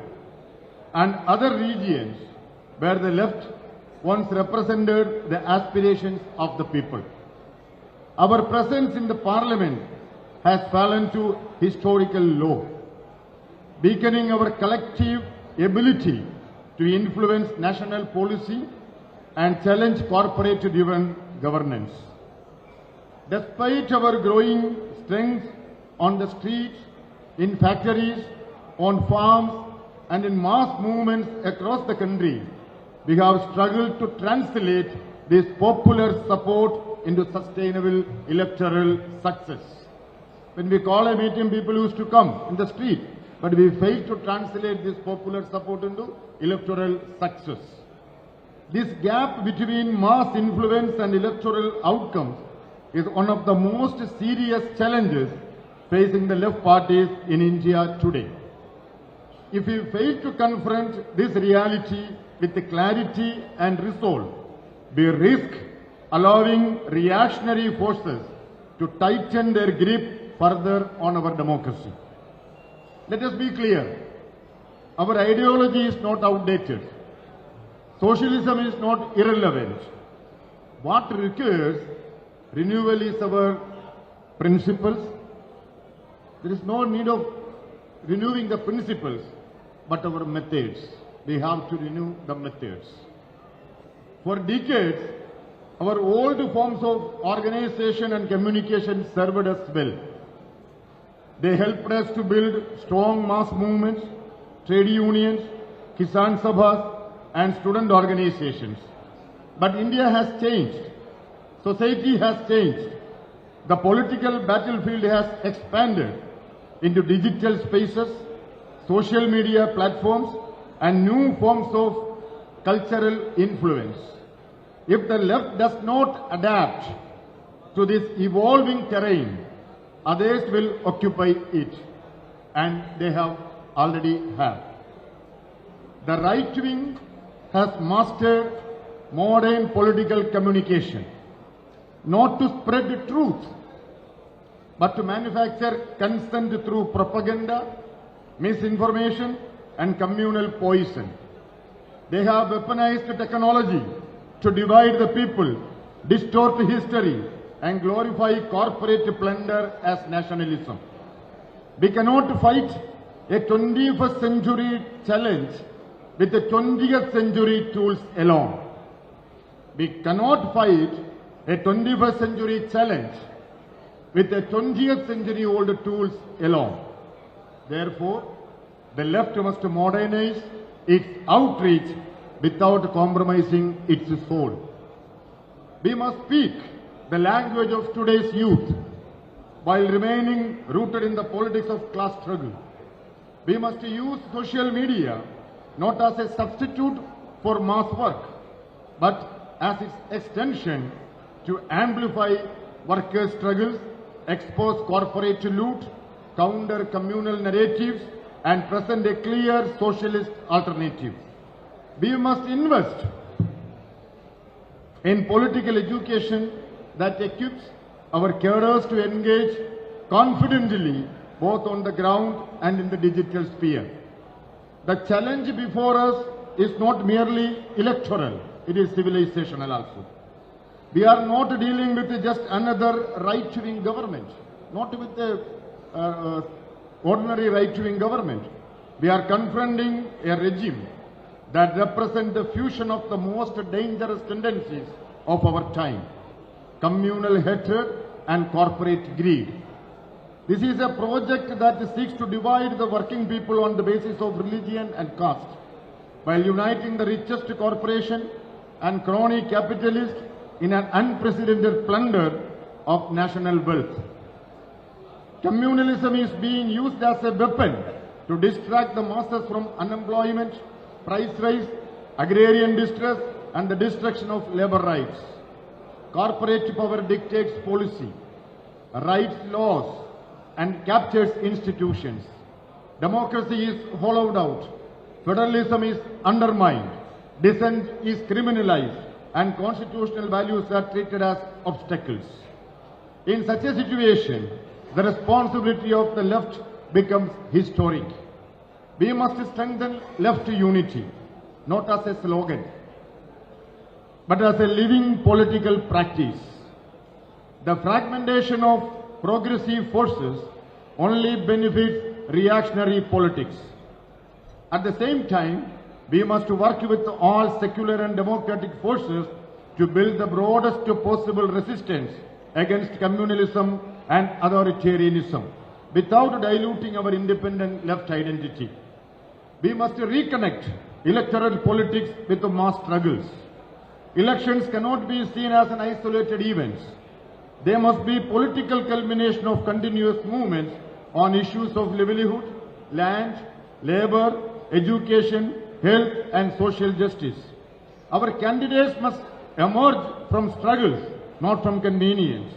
and other regions where the left once represented the aspirations of the people. Our presence in the parliament has fallen to historical low, weakening our collective ability to influence national policy and challenge corporate-driven governance. Despite our growing strength on the streets, in factories, on farms, and in mass movements across the country, we have struggled to translate this popular support into sustainable electoral success. When we call a meeting, people used to come in the street, but we failed to translate this popular support into electoral success. This gap between mass influence and electoral outcomes is one of the most serious challenges facing the left parties in India today. If we fail to confront this reality with clarity and resolve, we risk allowing reactionary forces to tighten their grip further on our democracy. Let us be clear, our ideology is not outdated. Socialism is not irrelevant. What requires renewal is our principles. There is no need of renewing the principles, but our methods. We have to renew the methods. For decades, our old forms of organization and communication served us well. They helped us to build strong mass movements, trade unions, Kisan Sabhas, and student organizations. But India has changed. Society has changed. The political battlefield has expanded into digital spaces, social media platforms, and new forms of cultural influence. If the left does not adapt to this evolving terrain, others will occupy it, and they have already have. The right wing has mastered modern political communication, not to spread the truth, but to manufacture consent through propaganda, misinformation, and communal poison. They have weaponized technology to divide the people, distort history, and glorify corporate plunder as nationalism. We cannot fight a 21st century challenge with the 20th century tools alone. We cannot fight a 21st century challenge with the 20th century old tools alone. Therefore, the left must modernize its outreach without compromising its soul. We must speak the language of today's youth while remaining rooted in the politics of class struggle. We must use social media not as a substitute for mass work, but as its extension to amplify workers' struggles, expose corporate loot, counter communal narratives, and present a clear socialist alternative. We must invest in political education that equips our cadres to engage confidently both on the ground and in the digital sphere. The challenge before us is not merely electoral, it is civilizational also. We are not dealing with just another right-wing government, not with the ordinary right-wing government. We are confronting a regime that represents the fusion of the most dangerous tendencies of our time: communal hatred and corporate greed. This is a project that seeks to divide the working people on the basis of religion and caste, while uniting the richest corporation and crony capitalists in an unprecedented plunder of national wealth. Communalism is being used as a weapon to distract the masses from unemployment, price rise, agrarian distress, and the destruction of labor rights. Corporate power dictates policy, writes laws, and captures institutions. Democracy is hollowed out, federalism is undermined, dissent is criminalized, and constitutional values are treated as obstacles. In such a situation, the responsibility of the left becomes historic. We must strengthen left unity, not as a slogan, but as a living political practice. The fragmentation of progressive forces only benefits reactionary politics. At the same time, we must work with all secular and democratic forces to build the broadest possible resistance against communalism and authoritarianism without diluting our independent left identity. We must reconnect electoral politics with the mass struggles. Elections cannot be seen as an isolated event. They must be political culmination of continuous movements on issues of livelihood, land, labor, education, health and social justice. Our candidates must emerge from struggles, not from convenience.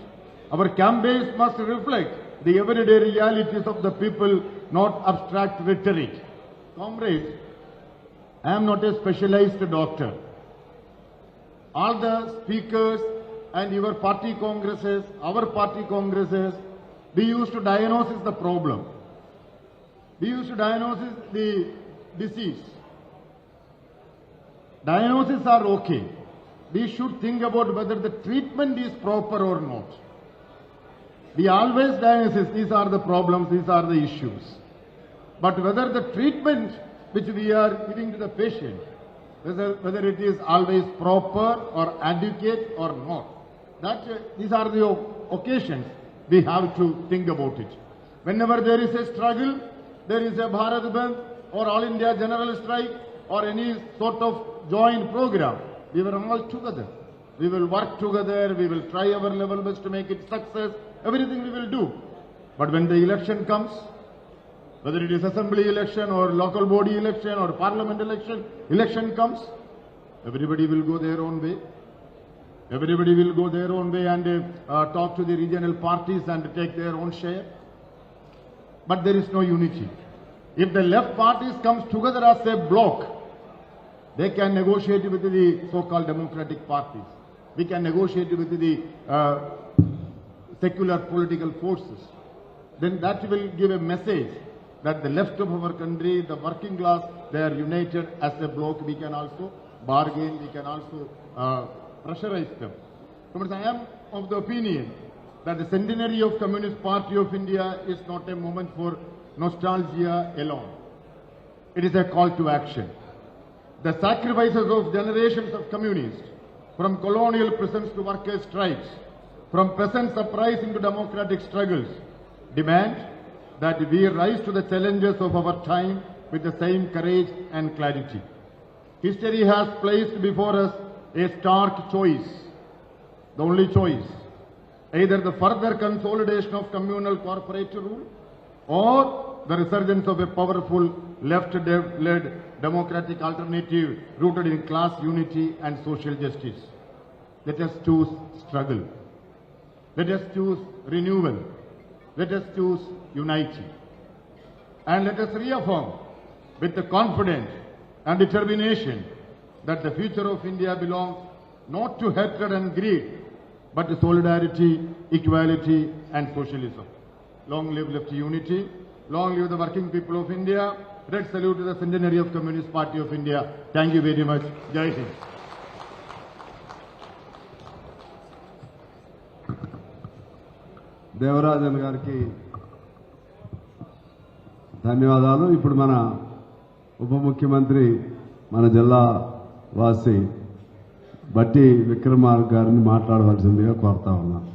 Our campaigns must reflect the everyday realities of the people, not abstract rhetoric. Comrades, I am not a specialized doctor. All the speakers and your party congresses, our party congresses, we used to diagnose the problem. We used to diagnose the disease. Diagnoses are okay. We should think about whether the treatment is proper or not. We always diagnose these are the problems, these are the issues. But whether the treatment which we are giving to the patient, whether it is always proper or adequate or not, these are the occasions we have to think about it. Whenever there is a struggle, there is a Bharat Bandh or All India General Strike or any sort of joint program, we were all together. We will work together, we will try our level best to make it success, everything we will do. But when the election comes, whether it is assembly election or local body election or parliament election comes, everybody will go their own way. Everybody will go their own way and talk to the regional parties and take their own share. But there is no unity. If the left parties comes together as a bloc, they can negotiate with the so-called democratic parties. We can negotiate with the secular political forces. Then that will give a message that the left of our country, the working class, they are united as a bloc. We can also bargain, we can also pressurize them. I am of the opinion that the centenary of Communist Party of India is not a moment for nostalgia alone. It is a call to action. The sacrifices of generations of communists, from colonial prisons to workers' strikes, from peasants' uprising to democratic struggles, demand that we rise to the challenges of our time with the same courage and clarity. History has placed before us a stark choice, the only choice, either the further consolidation of communal corporate rule or the resurgence of a powerful left-led democratic alternative rooted in class unity and social justice. Let us choose struggle. Let us choose renewal. Let us choose unity. And let us reaffirm with the confidence and determination that the future of India belongs not to hatred and greed, but to solidarity, equality and socialism. Long live left unity. Long live the working people of India. Red salute to the Centenary of Communist Party of India. Thank you very much. Jai Hind. Devarajan గారికి ధన్యవాదాలు. ఇప్పుడు మన ఉప ముఖ్యమంత్రి మన జిల్లా వాసి భట్టి విక్రమార్క గారిని మాట్లాడవలసిందిగా కోరుతా ఉన్నాను.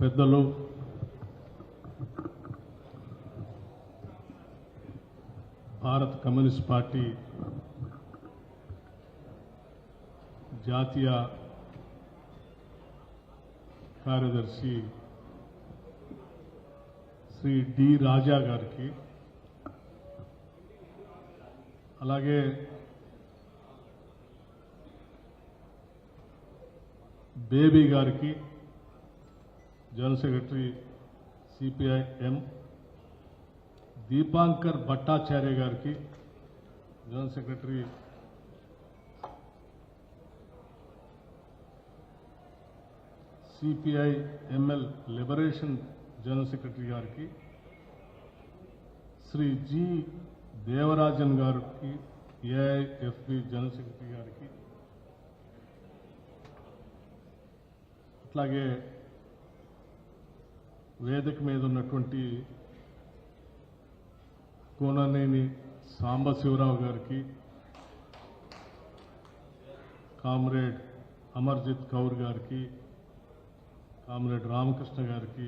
పెద్దలు, భారత కమ్యూనిస్ట్ పార్టీ జాతీయ కార్యదర్శి శ్రీ డి రాజా గారికి, అలాగే బేబీ గారికి general secretary CPI M, Dipankar Bhattacharya గారికి general secretary CPI ML liberation general secretary గారికి, శ్రీ G దేవరాజన్ గారికి AIFB జనరల్ సెక్రటరీ గారికి, అట్లాగే వేదిక మీద ఉన్నటువంటి కోననేని సాంబశివరావు గారికి, కామ్రేడ్ అమర్జిత్ కౌర్ గారికి, కామ్రేడ్ రామకృష్ణ గారికి,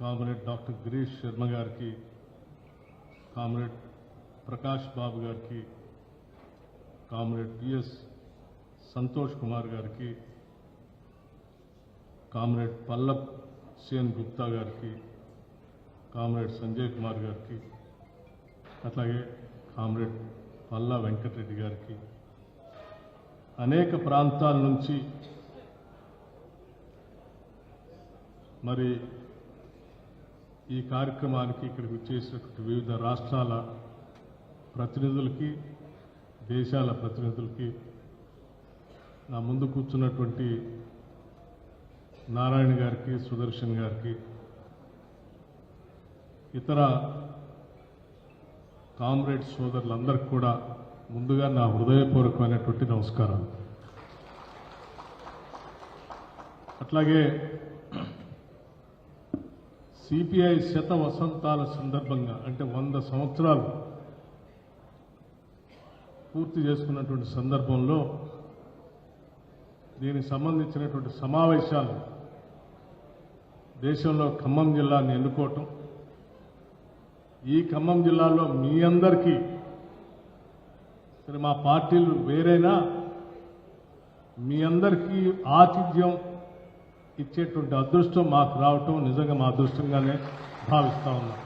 కామ్రేడ్ డాక్టర్ గిరీష్ శర్మ గారికి, కామ్రేడ్ ప్రకాష్ బాబు గారికి, కామ్రేడ్ PS సంతోష్ కుమార్ గారికి, కామ్రేడ్ పల్లబ్ సేన్ గుప్తా గారికి, కామ్రేడ్ సంజయ్ కుమార్ గారికి, అట్లాగే కామ్రేడ్ పల్లా వెంకటరెడ్డి గారికి, అనేక ప్రాంతాల నుంచి మరి ఈ కార్యక్రమానికి ఇక్కడికి వచ్చేసినటువంటి వివిధ రాష్ట్రాల ప్రతినిధులకి, దేశాల ప్రతినిధులకి, నా ముందు కూర్చున్నటువంటి నారాయణ గారికి, సుదర్శన్ గారికి, ఇతర కామ్రేడ్ సోదరులందరికీ కూడా ముందుగా నా హృదయపూర్వకమైనటువంటి నమస్కారాలు. అట్లాగే CPI శత వసంతాల సందర్భంగా, అంటే 100 సంవత్సరాలు పూర్తి చేసుకున్నటువంటి సందర్భంలో దీనికి సంబంధించినటువంటి సమావేశాలు దేశంలో ఖమ్మం జిల్లాని ఎన్నుకోవటం, ఈ ఖమ్మం జిల్లాలో మీ అందరికీ, సరే మా పార్టీలు వేరైనా మీ అందరికీ ఆతిథ్యం ఇచ్చేటువంటి అదృష్టం మాకు రావటం నిజంగా మా అదృష్టంగానే భావిస్తా ఉన్నాం.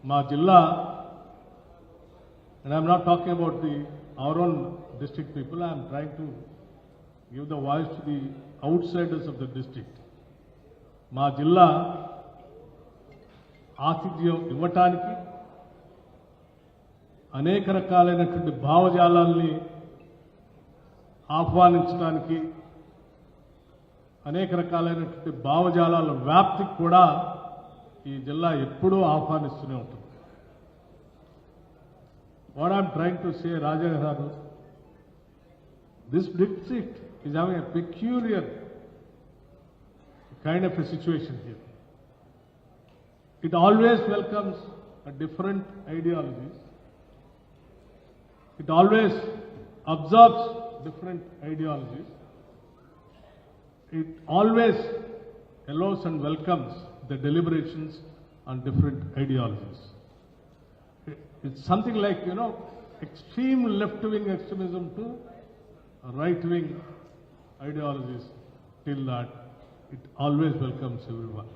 మా జిల్లా, and I am not talking about our own district people, I am trying to give the voice to the outsiders of the district. మా జిల్లా ఆతిథ్యం ఇవ్వటానికి, అనేక రకాలైనటువంటి భావజాలాల్ని ఆహ్వానించడానికి, అనేక రకాలైనటువంటి భావజాలాల వ్యాప్తికి కూడా ఈ జిల్లా ఎప్పుడూ ఆహ్వానిస్తూనే ఉంటుంది. What I am trying to say, Raja Garu, this district is having a peculiar kind of a situation here. It always welcomes a different ideologies. It always absorbs different ideologies. It always allows and welcomes the deliberations on different ideologies. It's something like, extreme left-wing extremism to right-wing ideologies, till that it always welcomes everyone.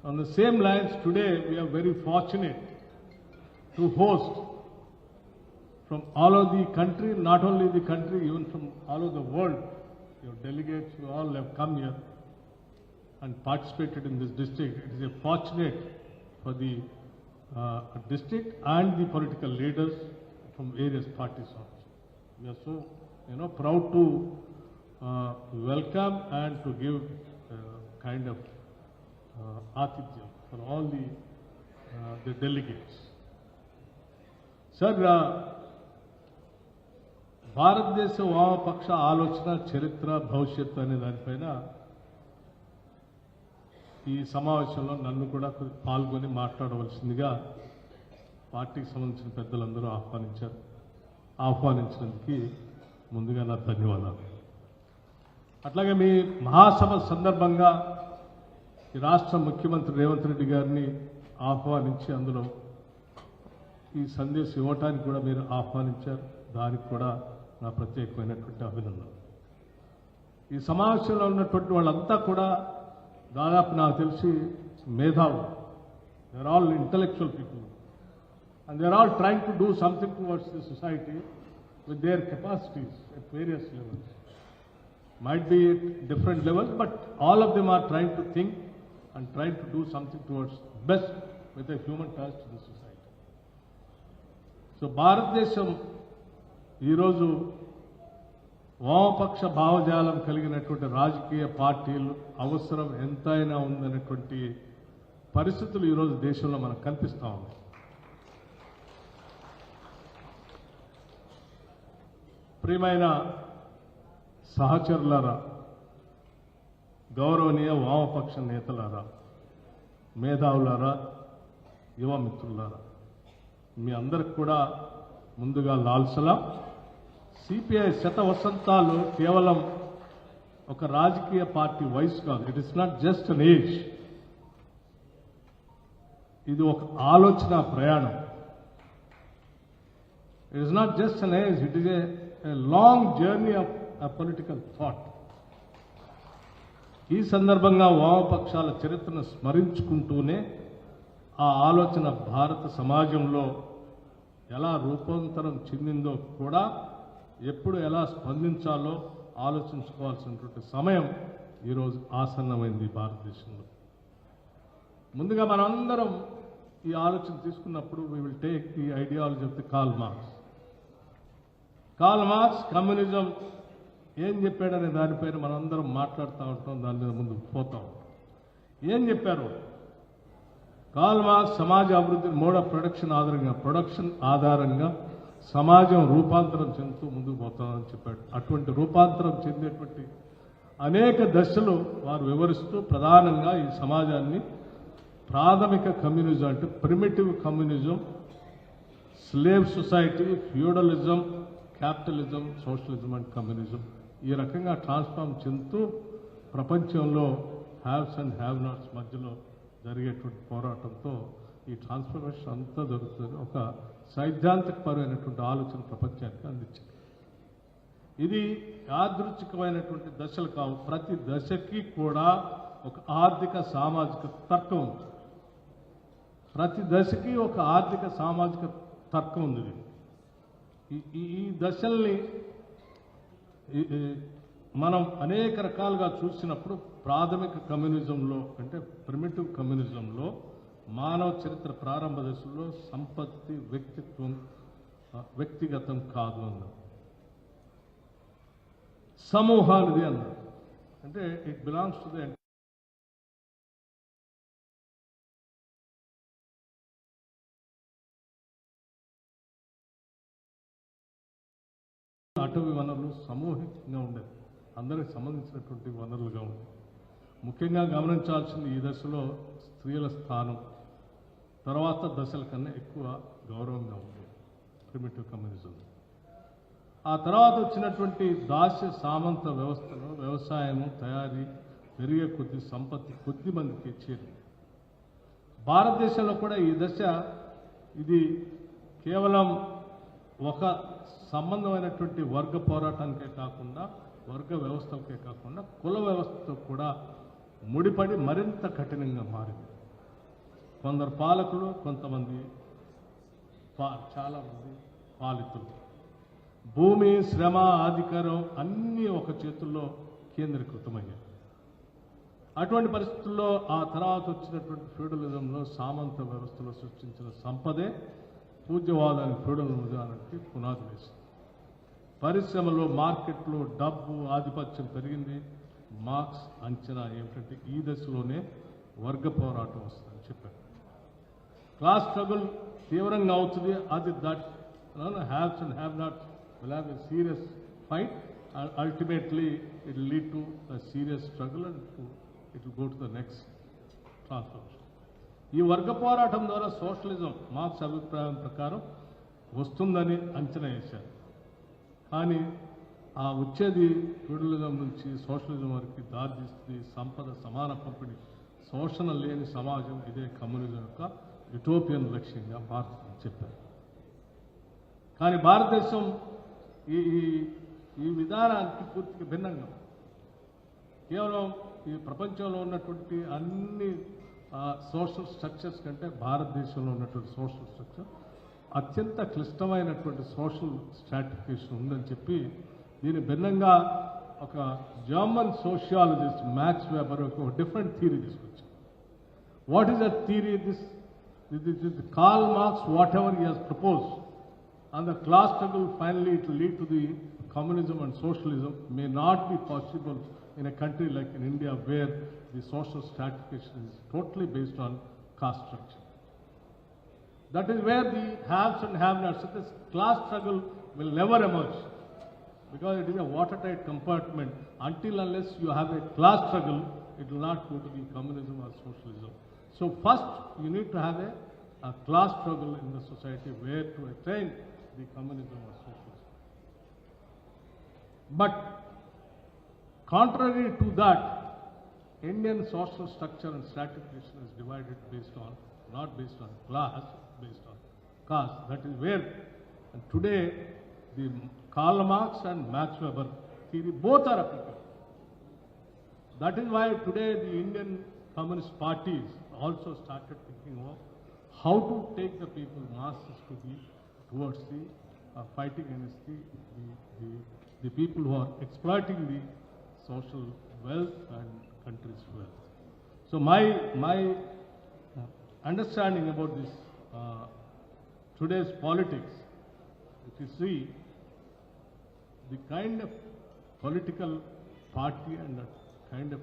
On the same lines, today we are very fortunate to host from all over the country, not only the country, even from all over the world. Your delegates, you all have come here and participated in this district. It is a fortunate for the district and the political leaders from various parties also. We are so, proud to welcome and to give kind of atithya for all the delegates. Sir, భారతదేశ వామపక్ష ఆలోచన, చరిత్ర, భవిష్యత్తు అనే దానిపైన ఈ సమావేశంలో నన్ను కూడా పాల్గొని మాట్లాడవలసిందిగా పార్టీకి సంబంధించిన పెద్దలందరూ ఆహ్వానించారు. ఆహ్వానించినందుకు ముందుగా నా ధన్యవాదాలు. అట్లాగే మీ మహాసభ సందర్భంగా ఈ రాష్ట్ర ముఖ్యమంత్రి రేవంత్ రెడ్డి గారిని ఆహ్వానించి అందులో ఈ సందేశం ఇవ్వటానికి కూడా మీరు ఆహ్వానించారు. దానికి కూడా నా ప్రత్యేకమైనటువంటి అభినందనలు. ఈ సమావేశంలో ఉన్నటువంటి వాళ్ళంతా కూడా దాదాపు నాకు తెలిసి మేధావులు. They are all intellectual people. and they're all trying to do something towards the society with their capacities at various levels. Might be at different levels, but all of them are trying to think and trying to do something towards best with a human touch to the society. So భారతదేశం ఈరోజు వామపక్ష భావజాలం కలిగినటువంటి రాజకీయ పార్టీలు అవసరం ఎంతైనా ఉందనేటువంటి పరిస్థితులు ఈరోజు దేశంలో మనకు కనిపిస్తూ ఉన్నాయి. ప్రియమైన సహచరులారా, గౌరవనీయ వామపక్ష నేతలారా, మేధావులారా, యువ మిత్రులారా, మీ అందరికి కూడా ముందుగా లాల్ సలాం. సిపిఐ శత వసంతాలు కేవలం ఒక రాజకీయ పార్టీ వయసు కాదు. It is not just an age. ఇది ఒక ఆలోచన ప్రయాణం. It is not just an age, it is a long journey of political thought. ఈ సందర్భంగా వామపక్షాల చరిత్రను స్మరించుకుంటూనే ఆ ఆలోచన భారత సమాజంలో ఎలా రూపాంతరం చెందిందో కూడా ఎప్పుడు ఎలా స్పందించాలో ఆలోచించుకోవాల్సినటువంటి సమయం ఈరోజు ఆసన్నమైంది భారతదేశంలో. ముందుగా మనందరం ఈ ఆలోచన తీసుకున్నప్పుడు we will take the ideology of the Karl Marx. Karl Marx communism ఏం చెప్పాడనే దానిపైన మనందరం మాట్లాడుతూ ఉంటాం, దాని మీద ముందుకు పోతాం. ఏం చెప్పారు? కార్ల్ మార్క్స్ సమాజ అభివృద్ధి మోడ్ ఆఫ్ ప్రొడక్షన్ ఆధారంగా సమాజం రూపాంతరం చెందుతూ ముందుకు పోతామని చెప్పాడు. అటువంటి రూపాంతరం చెందేటువంటి అనేక దశలు వారు వివరిస్తూ ప్రధానంగా ఈ సమాజాన్ని ప్రాథమిక కమ్యూనిజం అంటే primitive communism, slave society, feudalism, capitalism, socialism and communism ఈ రకంగా ట్రాన్స్ఫార్మ్ చెందుతూ ప్రపంచంలో హ్యావ్స్ అండ్ హ్యావ్ నాట్స్ మధ్యలో జరిగేటువంటి పోరాటంతో ఈ ట్రాన్స్ఫర్మేషన్ అంతా జరుగుతుంది. ఒక సైద్ధాంతికపరమైనటువంటి ఆలోచన ప్రపంచానికి అందించింది. ఇది యాదృచ్ఛికమైనటువంటి దశలు కావు. ప్రతి దశకి కూడా ఒక ఆర్థిక సామాజిక తర్కం ఉంది. ప్రతి దశకి ఒక ఆర్థిక సామాజిక తర్కం ఉంది. ఈ దశల్ని మనం అనేక రకాలుగా చూసినప్పుడు ప్రాథమిక కమ్యూనిజంలో అంటే ప్రిమిటివ్ కమ్యూనిజంలో మానవ చరిత్ర ప్రారంభ దశలో సంపత్తి వ్యక్తిగతం కాదు అన్నారు. సమూహానిది అన్నారు. అంటే ఇట్ బిలాంగ్స్ టు ది అటవీ వనరులు సమూహికంగా ఉండేది, అందరికి సంబంధించినటువంటి వనరులుగా ఉండేది. ముఖ్యంగా గమనించాల్సింది ఈ దశలో స్త్రీల స్థానం తర్వాత దశల కన్నా ఎక్కువ గౌరవంగా ఉండేది ప్రిమిటివ్ కమ్యూనిజం. ఆ తర్వాత వచ్చినటువంటి దాస్య సామంత వ్యవస్థలో వ్యవసాయము తయారీ పెరిగే కొద్ది సంపత్తి కొద్ది మందికి చేరింది. భారతదేశంలో కూడా ఈ దశ ఇది కేవలం ఒక సంబంధమైనటువంటి వర్గ పోరాటానికే కాకుండా వర్గ వ్యవస్థలకే కాకుండా కుల వ్యవస్థతో కూడా ముడిపడి మరింత కఠినంగా మారింది. కొందరు పాలకులు, కొంతమంది చాలామంది పాలితులు, భూమి శ్రమ అధికారం అన్నీ ఒక చేతుల్లో కేంద్రీకృతమయ్యాయి. అటువంటి పరిస్థితుల్లో ఆ తర్వాత వచ్చినటువంటి ఫ్యూడలిజంలో సామంత వ్యవస్థలో సృష్టించిన సంపదే పూజ్యవాదానికి ఫ్యూడలిజానికి పునాది వేసింది. పరిశ్రమలో మార్కెట్లో డబ్బు ఆధిపత్యం పెరిగింది. మార్క్స్ అంచనా ఏమిటంటే ఈ దశలోనే వర్గ పోరాటం వస్తుందని చెప్పారు. క్లాస్ స్ట్రగుల్ తీవ్రంగా అవుతుంది. అది that haves and have not will have a serious fight and ultimately it lead to a serious struggle and it will go to the next transformation. ఈ వర్గ పోరాటం ద్వారా సోషలిజం మార్క్స్ అభిప్రాయం ప్రకారం వస్తుందని అంచనా వేశారు. కానీ ఆ వచ్చేది ఫ్యూడలిజం నుంచి సోషలిజం వరకు దారితీస్తుంది. సంపద సమాన పంపిణీ, శోషణ లేని సమాజం ఇదే కమ్యూనిజం యొక్క యుటోపియన్ లక్ష్యంగా భారతదేశం చెప్పారు. కానీ భారతదేశం ఈ విధానానికి పూర్తిగా భిన్నంగా కేవలం ఈ ప్రపంచంలో ఉన్నటువంటి అన్ని సోషల్ స్ట్రక్చర్స్ కంటే భారతదేశంలో ఉన్నటువంటి సోషల్ స్ట్రక్చర్ అత్యంత క్లిష్టమైనటువంటి సోషల్ స్ట్రాటిఫికేషన్ ఉందని చెప్పి దీని భిన్నంగా ఒక జర్మన్ సోషియాలజిస్ట్ మ్యాక్స్ వెబర్ ఒక డిఫరెంట్ థియరీ తీసుకొచ్చారు. What is that theory? This Karl Marx what ever he has proposed and the class struggle finally it will lead to the communism and socialism may not be possible in a country like in India where the social stratification is totally based on caste structure. That is where the haves and have-nots, this class struggle will never emerge because it is a watertight compartment. Until unless you have a class struggle, it will not go to the communism or socialism. So first you need to have a class struggle in the society where to attain the communism or socialism. But contrary to that, Indian social structure and stratification is divided based on, not based on class, based on caste. That is where, and today, the Karl Marx and Max Weber theory both are applicable. That is why today the Indian Communist parties also started thinking of how to take the people, masses, to be towards the fighting against the people who are exploiting the social wealth and country's wealth. So my understanding about this today's politics, if you see the kind of political party and the kind of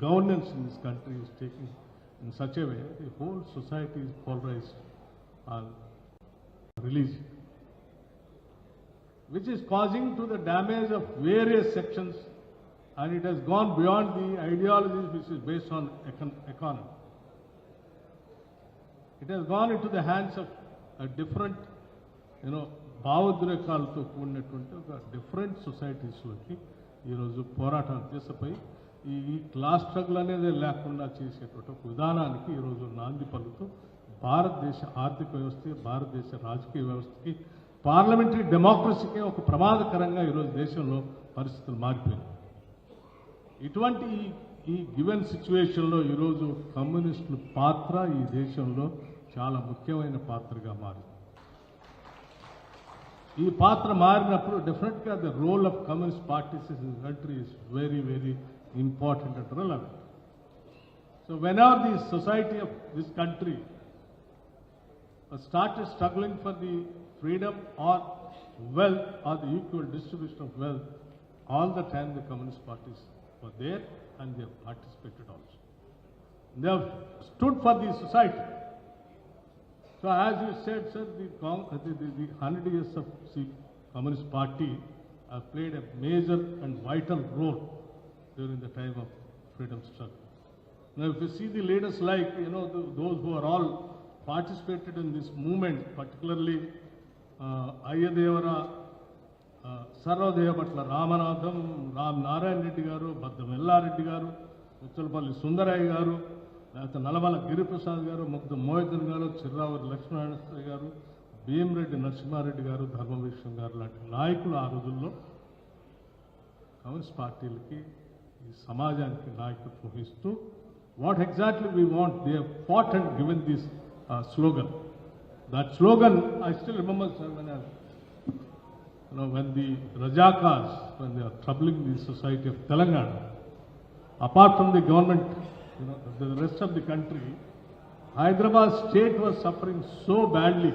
governance in this country is taking in such a way, the whole society is polarized on religion, which is causing to the damage of various sections, and it has gone beyond the ideologies which is based on economy. It has gone into the hands of a different, భావోద్రేకాలతో కూడినటువంటి ఒక different సొసైటీస్లోకి ఈరోజు పోరాటాలు చేసిపోయి ఈ class struggle అనేది లేకుండా చేసేటువంటి ఒక విధానానికి ఈరోజు నాంది పలుకుతూ భారతదేశ ఆర్థిక వ్యవస్థకి, భారతదేశ రాజకీయ వ్యవస్థకి, పార్లమెంటరీ డెమోక్రసీకి ఒక ప్రమాదకరంగా ఈరోజు దేశంలో పరిస్థితులు మారిపోయాయి. ఇటువంటి ఈ గివెన్ సిచ్యువేషన్లో ఈరోజు కమ్యూనిస్టుల పాత్ర ఈ దేశంలో చాలా ముఖ్యమైన పాత్రగా మారింది. ఈ పాత్ర మారినప్పుడు డెఫినెట్గా the role of communist parties in this country is very very important and relevant. So whenever the society of this country started struggling for the freedom or wealth or the equal distribution of wealth, all the time the communist parties were there and they have participated also. They have stood for the society. So as you said, sir, the 100 years of the Communist Party have played a major and vital role during the time of freedom struggle. Now if you see the leaders like, those who are all participated in this movement, particularly Ayyadevara, Sarvadeva Ramanathan, Ram Narayan Reddy garu, Baddamella Reddy garu, Uchalpalli Sundaraya garu, Nalavala Giriprasad garu, Mukta Mohitan garu, Chirravari Lakshmanasri garu, Bhim Reddy Narasimha Reddy garu, Dharma Vishnu garu లాంటి నాయకులు ఆ రోజుల్లో communist పార్టీలకి ఈ సమాజానికి నాయకత్వం వహిస్తూ what exactly we want, they have fought and given this slogan. That slogan, I still remember, sir, when the Rajakas, when they are troubling the society of Telangana, apart from the government, the rest of the country, Hyderabad state was suffering so badly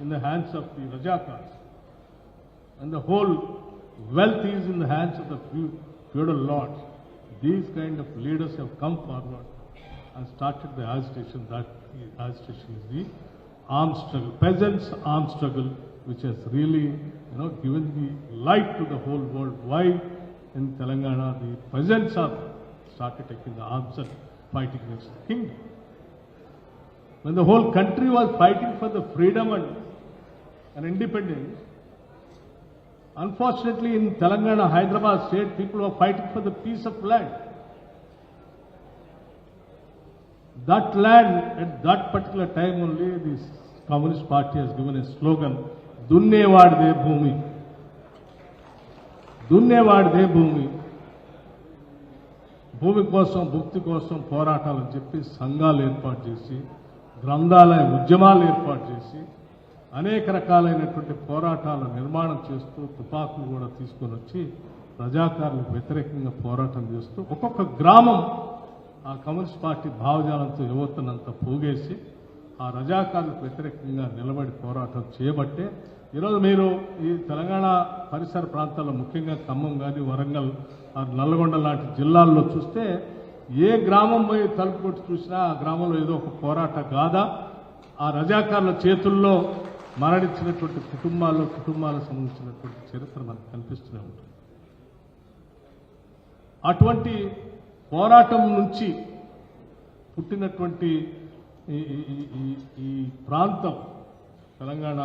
in the hands of the Rajakas, and the whole wealth is in the hands of the feudal lords. These kind of leaders have come forward and started the agitation. That agitation is the armed struggle, peasants' armed struggle, which has really, given the light to the whole world. Why in Telangana the peasants have started taking the arms and fighting against the kingdom. When the whole country was fighting for the freedom and independence, unfortunately, in Telangana, Hyderabad state, people were fighting for the piece of land. That land, at that particular time only, this Communist Party has given a slogan, Dunnevadde Bhumi. Dunnevadde Bhumi. భూమి కోసం, భుక్తి కోసం పోరాటాలని చెప్పి సంఘాలు ఏర్పాటు చేసి, గ్రంథాలయ ఉద్యమాలు ఏర్పాటు చేసి, అనేక రకాలైనటువంటి పోరాటాల నిర్మాణం చేస్తూ తుపాకులు కూడా తీసుకొని వచ్చి రజాకారులకు వ్యతిరేకంగా పోరాటం చేస్తూ ఒక్కొక్క గ్రామం ఆ కమ్యూనిస్ట్ పార్టీ భావజాలంతో యువతనంతా పోగేసి ఆ రజాకారులకు వ్యతిరేకంగా నిలబడి పోరాటం చేయబట్టే ఈరోజు మీరు ఈ తెలంగాణ పరిసర ప్రాంతాల్లో ముఖ్యంగా ఖమ్మం కానీ వరంగల్ నల్గొండ లాంటి జిల్లాల్లో చూస్తే ఏ గ్రామం పోయి తలుపు కొట్టి చూసినా ఆ గ్రామంలో ఏదో ఒక పోరాట గాథ ఆ రజాకారుల చేతుల్లో మరణించినటువంటి కుటుంబాలకు సంబంధించినటువంటి చరిత్ర మనకు కనిపిస్తూనే ఉంటుంది. అటువంటి పోరాటం నుంచి పుట్టినటువంటి ఈ ప్రాంతం Telangana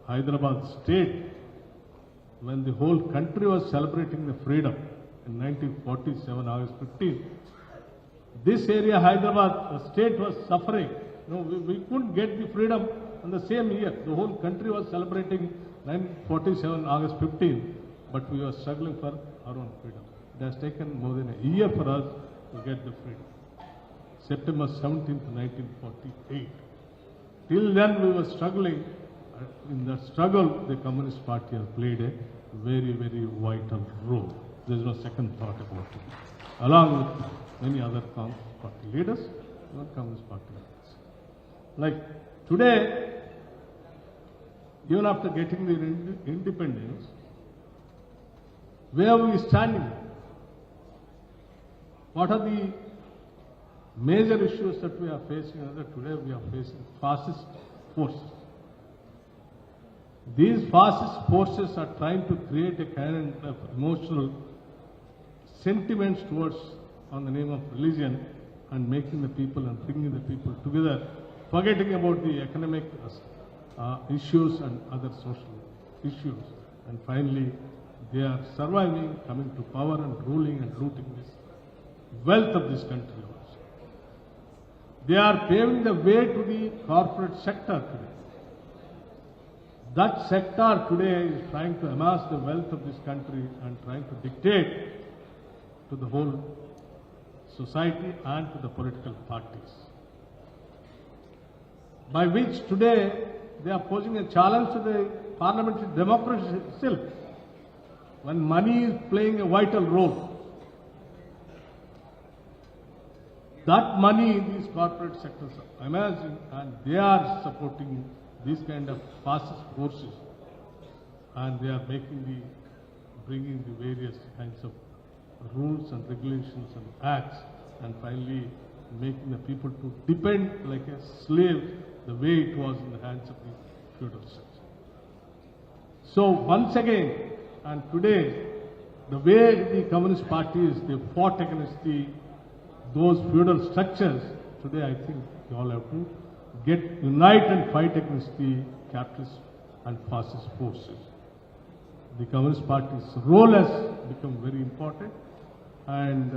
Hyderabad state, when the whole country was celebrating the freedom in 1947, August 15, this area, Hyderabad state, was suffering. No, we couldn't get the freedom in the same year. The whole country was celebrating 1947, August 15, but we were struggling for our own freedom. It has taken more than a year for us to get the freedom. September 17th, 1948. Till then we were struggling. In that struggle, the Communist Party has played a very, very vital role. There is no second thought about it. Along with many other Communist Party leaders, Communist Party leaders. Like today, even after getting the independence, where are we standing? What are the major issues that we are facing? Today we are facing fascist forces. These fascist forces are trying to create a kind of emotional sentiments towards on the name of religion and making the people and bringing the people together, forgetting about the economic issues and other social issues. And finally, they are surviving, coming to power and ruling and looting this wealth of this country also. They are paving the way to the corporate sector today. That sector today is trying to amass the wealth of this country and trying to dictate to the whole society and to the political parties. By which today they are posing a challenge to the parliamentary democracy itself. When money is playing a vital role, that money these corporate sectors are amassing and they are supporting these kind of fascist forces, and they are bringing the various kinds of rules and regulations and acts, and finally making the people to depend like a slave the way it was in the hands of the feudal structure. So once again, and today, the way the Communist parties, they fought against those feudal structures, today I think we all have to unite and fight against the capitalist and fascist forces. The Communist Party's role has become very important, and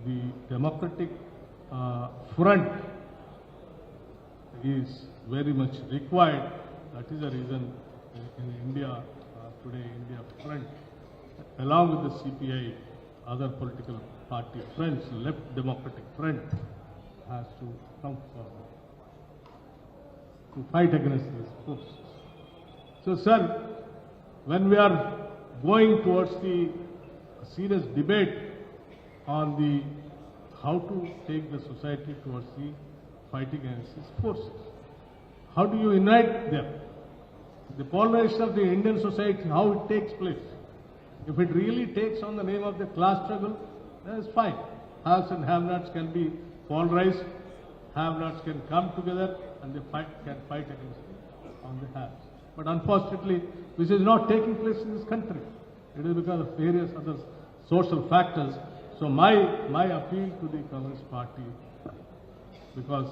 the democratic front is very much required. That is the reason in India, today India front, along with the CPI, other political party friends, left democratic front, has to come forward to fight against these forces. So, sir, when we are going towards the serious debate on how to take the society towards the fighting against these forces, how do you unite them? The polarization of the Indian society, how it takes place. If it really takes on the name of the class struggle, that is fine. Haves and have-nots can be polarized, have-nots can come together, and they can fight against on the haves. But unfortunately, this is not taking place in this country. It is because of various other social factors. So my appeal to the Communist Party, because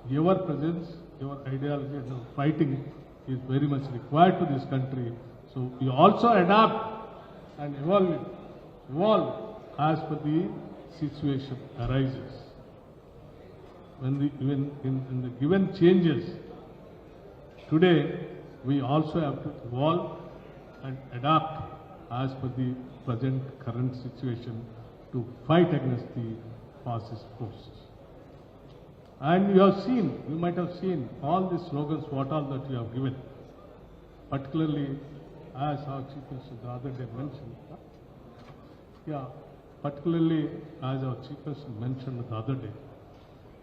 your presence, your ideology and your fighting is very much required to this country. So you also adapt and evolve as per the situation arises. When the given changes, today we also have to evolve and adapt as per the present current situation to fight against the fascist forces. And you have seen, you might have seen all the slogans, what all that you have given. Particularly, as our Chief Minister the other day mentioned, particularly as our Chief Minister mentioned the other day,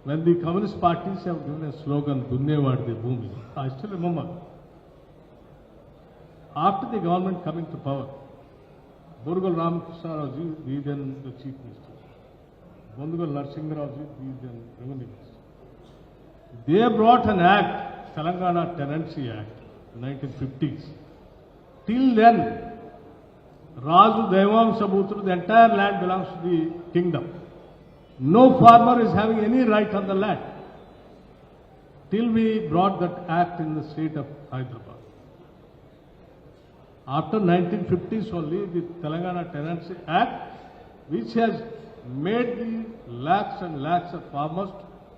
when the communist parties have given a slogan, Dunnevadi Bhumi, I still remember, after the government coming to power, Burgal Ramakrishna Rao, he then the Chief Minister, Bondugal Narsingh Rao, he then Revenue Minister. They brought an act, Telangana Tenancy Act, 1950s. Till then, Raju Devam Sabutru, the entire land belongs to the kingdom. No farmer is having any right on the land. Till we brought that act in the state of Hyderabad. After 1950s only, the Telangana Tenancy Act, which has made the lakhs and lakhs of farmers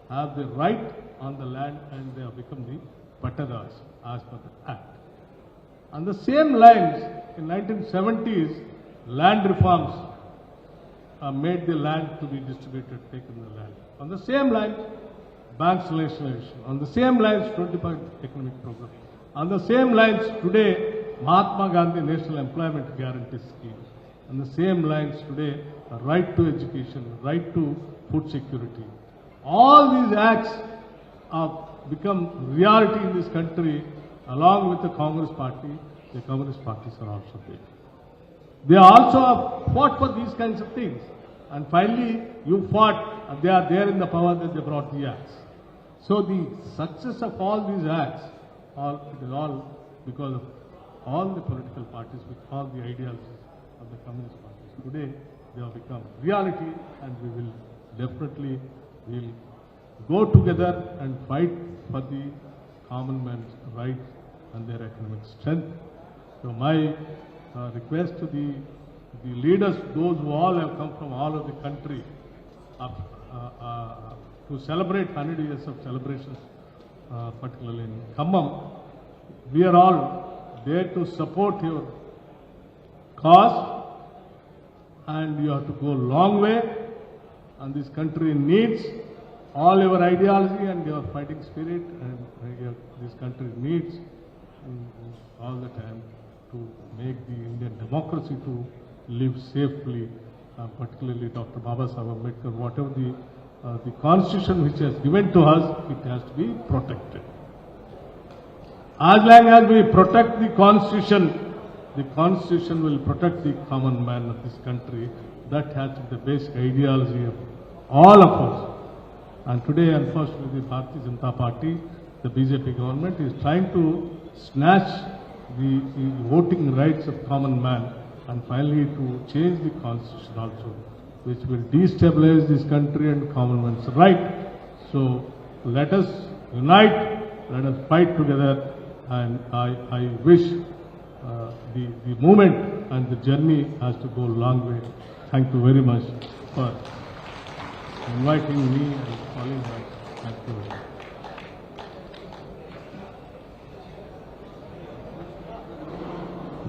have the right on the land, and they have become the Pattadas as per the act. On the same lines, in 1970s, land reforms made the land to be distributed, taken the land. On the same lines, banks nationalization. On the same lines, 25 economic program. On the same lines, today, Mahatma Gandhi National Employment Guarantee Scheme. On the same lines, today, a right to education, right to food security. All these acts have become reality in this country. Along with the Congress party, the communist parties are also there. They also have fought for these kinds of things. And finally, you fought, and they are there in the power that they brought the acts. So the success of all these acts, it is all because of all the political parties with all the ideologies of the communist parties. Today, they have become reality, and we will definitely go together and fight for the common man's rights and their economic strength. So my request to the leaders, those who all have come from all over the country to celebrate 100 years of celebrations, particularly in Khammam, we are all there to support your cause, and you have to go a long way, and this country needs all your ideology and your fighting spirit, and this country needs all the time to make the Indian democracy to live safely, particularly Dr. Baba Sahib Ambedkar, whatever the constitution which has given to us, it has to be protected. As long as we protect the constitution will protect the common man of this country. That has to be the basic ideology of all of us. And today, unfortunately, the Bharatiya Janata Party, the BJP government, is trying to snatch the voting rights of common man, and finally to change the constitution also, which will destabilize this country and common man's right. So let us unite, let us fight together, and I wish the movement and the journey has to go a long way. Thank you very much for inviting me and calling me. Thank you very much.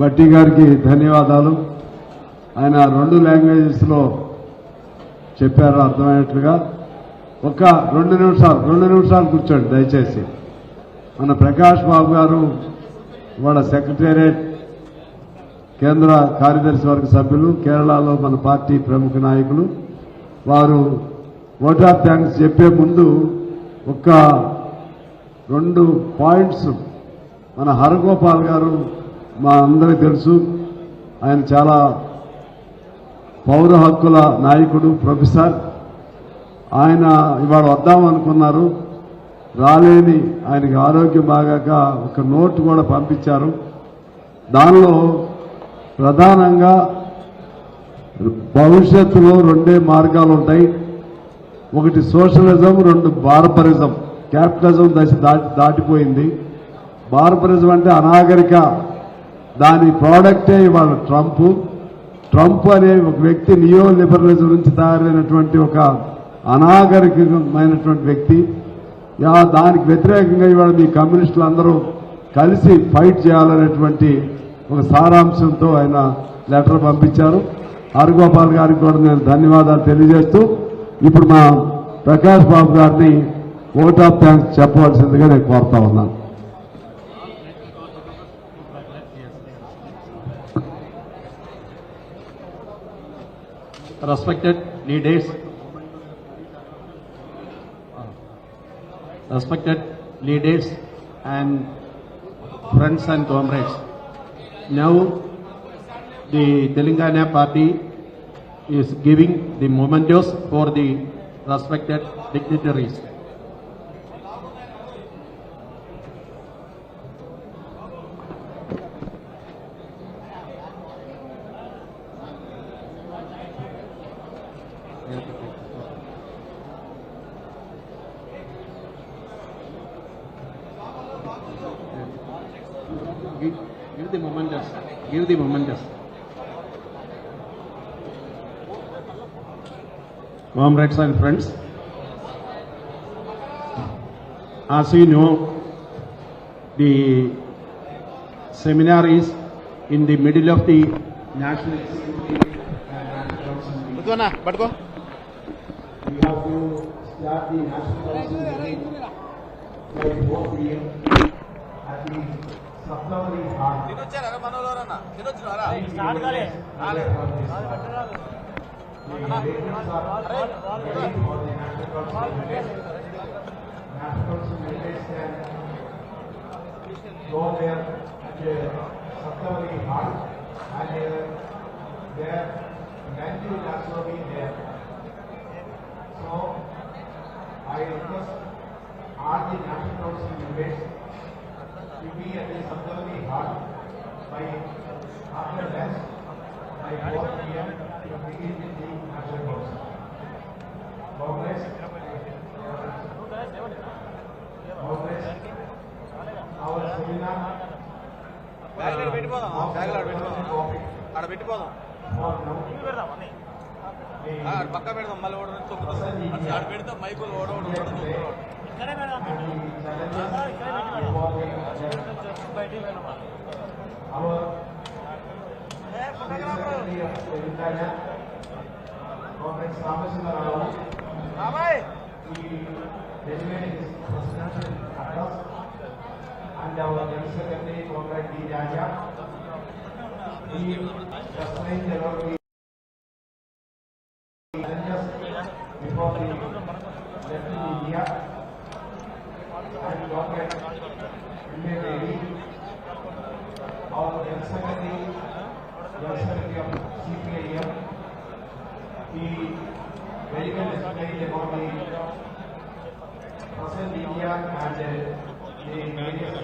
Bhatti గారికి ధన్యవాదాలు. ఆయన 2 లాంగ్వేజెస్లో చెప్పారు అర్థమయ్యేట్లుగా. ఒక 2 నిమిషాలు కూర్చోండి దయచేసి. మన ప్రకాష్ బాబు గారు వాళ్ళ సెక్రటేరియట్ కేంద్ర కార్యదర్శి వర్గ సభ్యులు, కేరళలో మన పార్టీ ప్రముఖ నాయకులు, వారు ఓట్ ఆఫ్ థ్యాంక్స్ చెప్పే ముందు ఒక 2 పాయింట్స్. మన హరగోపాల్ గారు మా అందరికీ తెలుసు, ఆయన చాలా పౌర హక్కుల నాయకుడు, ప్రొఫెసర్. ఆయన ఇవాళ వద్దామనుకున్నారు, రాలేని, ఆయనకి ఆరోగ్యం బాగాక ఒక నోట్ కూడా పంపించారు. దానిలో ప్రధానంగా భవిష్యత్తులో 2 మార్గాలు ఉంటాయి. ఒకటి సోషలిజం, 2 బార్బరిజం. క్యాపిటలిజం దశ దాటిపోయింది. బార్బరిజం అంటే అనాగరిక, దాని ప్రోడక్టే ఇవాళ ట్రంప్ అనే ఒక వ్యక్తి నియో లిబరలిజం నుంచి తయారైనటువంటి ఒక అనాగరికమైనటువంటి వ్యక్తి. దానికి వ్యతిరేకంగా ఇవాళ మీ కమ్యూనిస్టులు అందరూ కలిసి ఫైట్ చేయాలనేటువంటి ఒక సారాంశంతో ఆయన లెటర్ పంపించారు. హరగోపాల్ గారికి కూడా నేను ధన్యవాదాలు తెలియజేస్తూ, ఇప్పుడు మా ప్రకాష్ బాబు గారిని ఓట్ ఆఫ్ థ్యాంక్స్ చెప్పవలసిందిగా నేను కోరుతా ఉన్నాను. Respected leaders and friends and comrades. Now the Telangana party is giving the mementos for the respected dignitaries. Give the mementos. Give the mementos. Comrades and friends, as you know, the seminar is in the middle of the national security and national council. We have to start the national council meeting by 4 p.m. at the Centenary hall. The arrangements are ready for the national council meetings. National council meetings can go there at the Centenary hall, and their venue will also be there. So I request all the national council members to be at the Centenary hall by after lunch by 4 p.m. to begin with the national council. Congress, our seminar పక్క పెడదాం మళ్ళీ పెడతాం మైకులు and our General Secretary, Comrade D. Raja, he explained about the challenges before the left in India, and Comrade Centenary, our General Secretary of CPI, he very well explained about the present India and the various.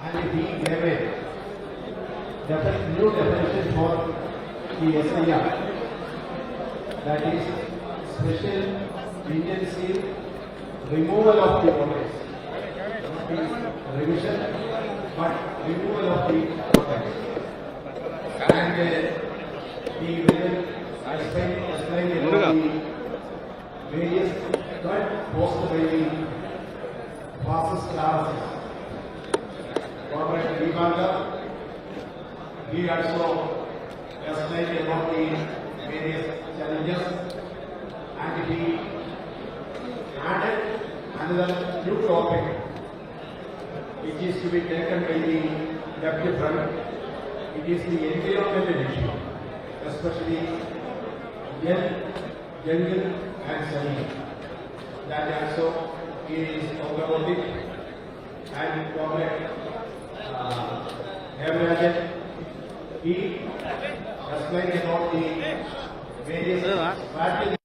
And he gave a new definition for the SIR, that is special agency removal of the orders. Not revision, but removal of the orders. And he will explain about the various threat posed by the fascist classes. Comrade Vikramarka, he also explained about the various challenges, and he added another new topic which is to be taken by the left front. It is the environmental issue, especially jungle and sunny. That also is talked about it, and Comrade Devarajan, he explained about the various strategies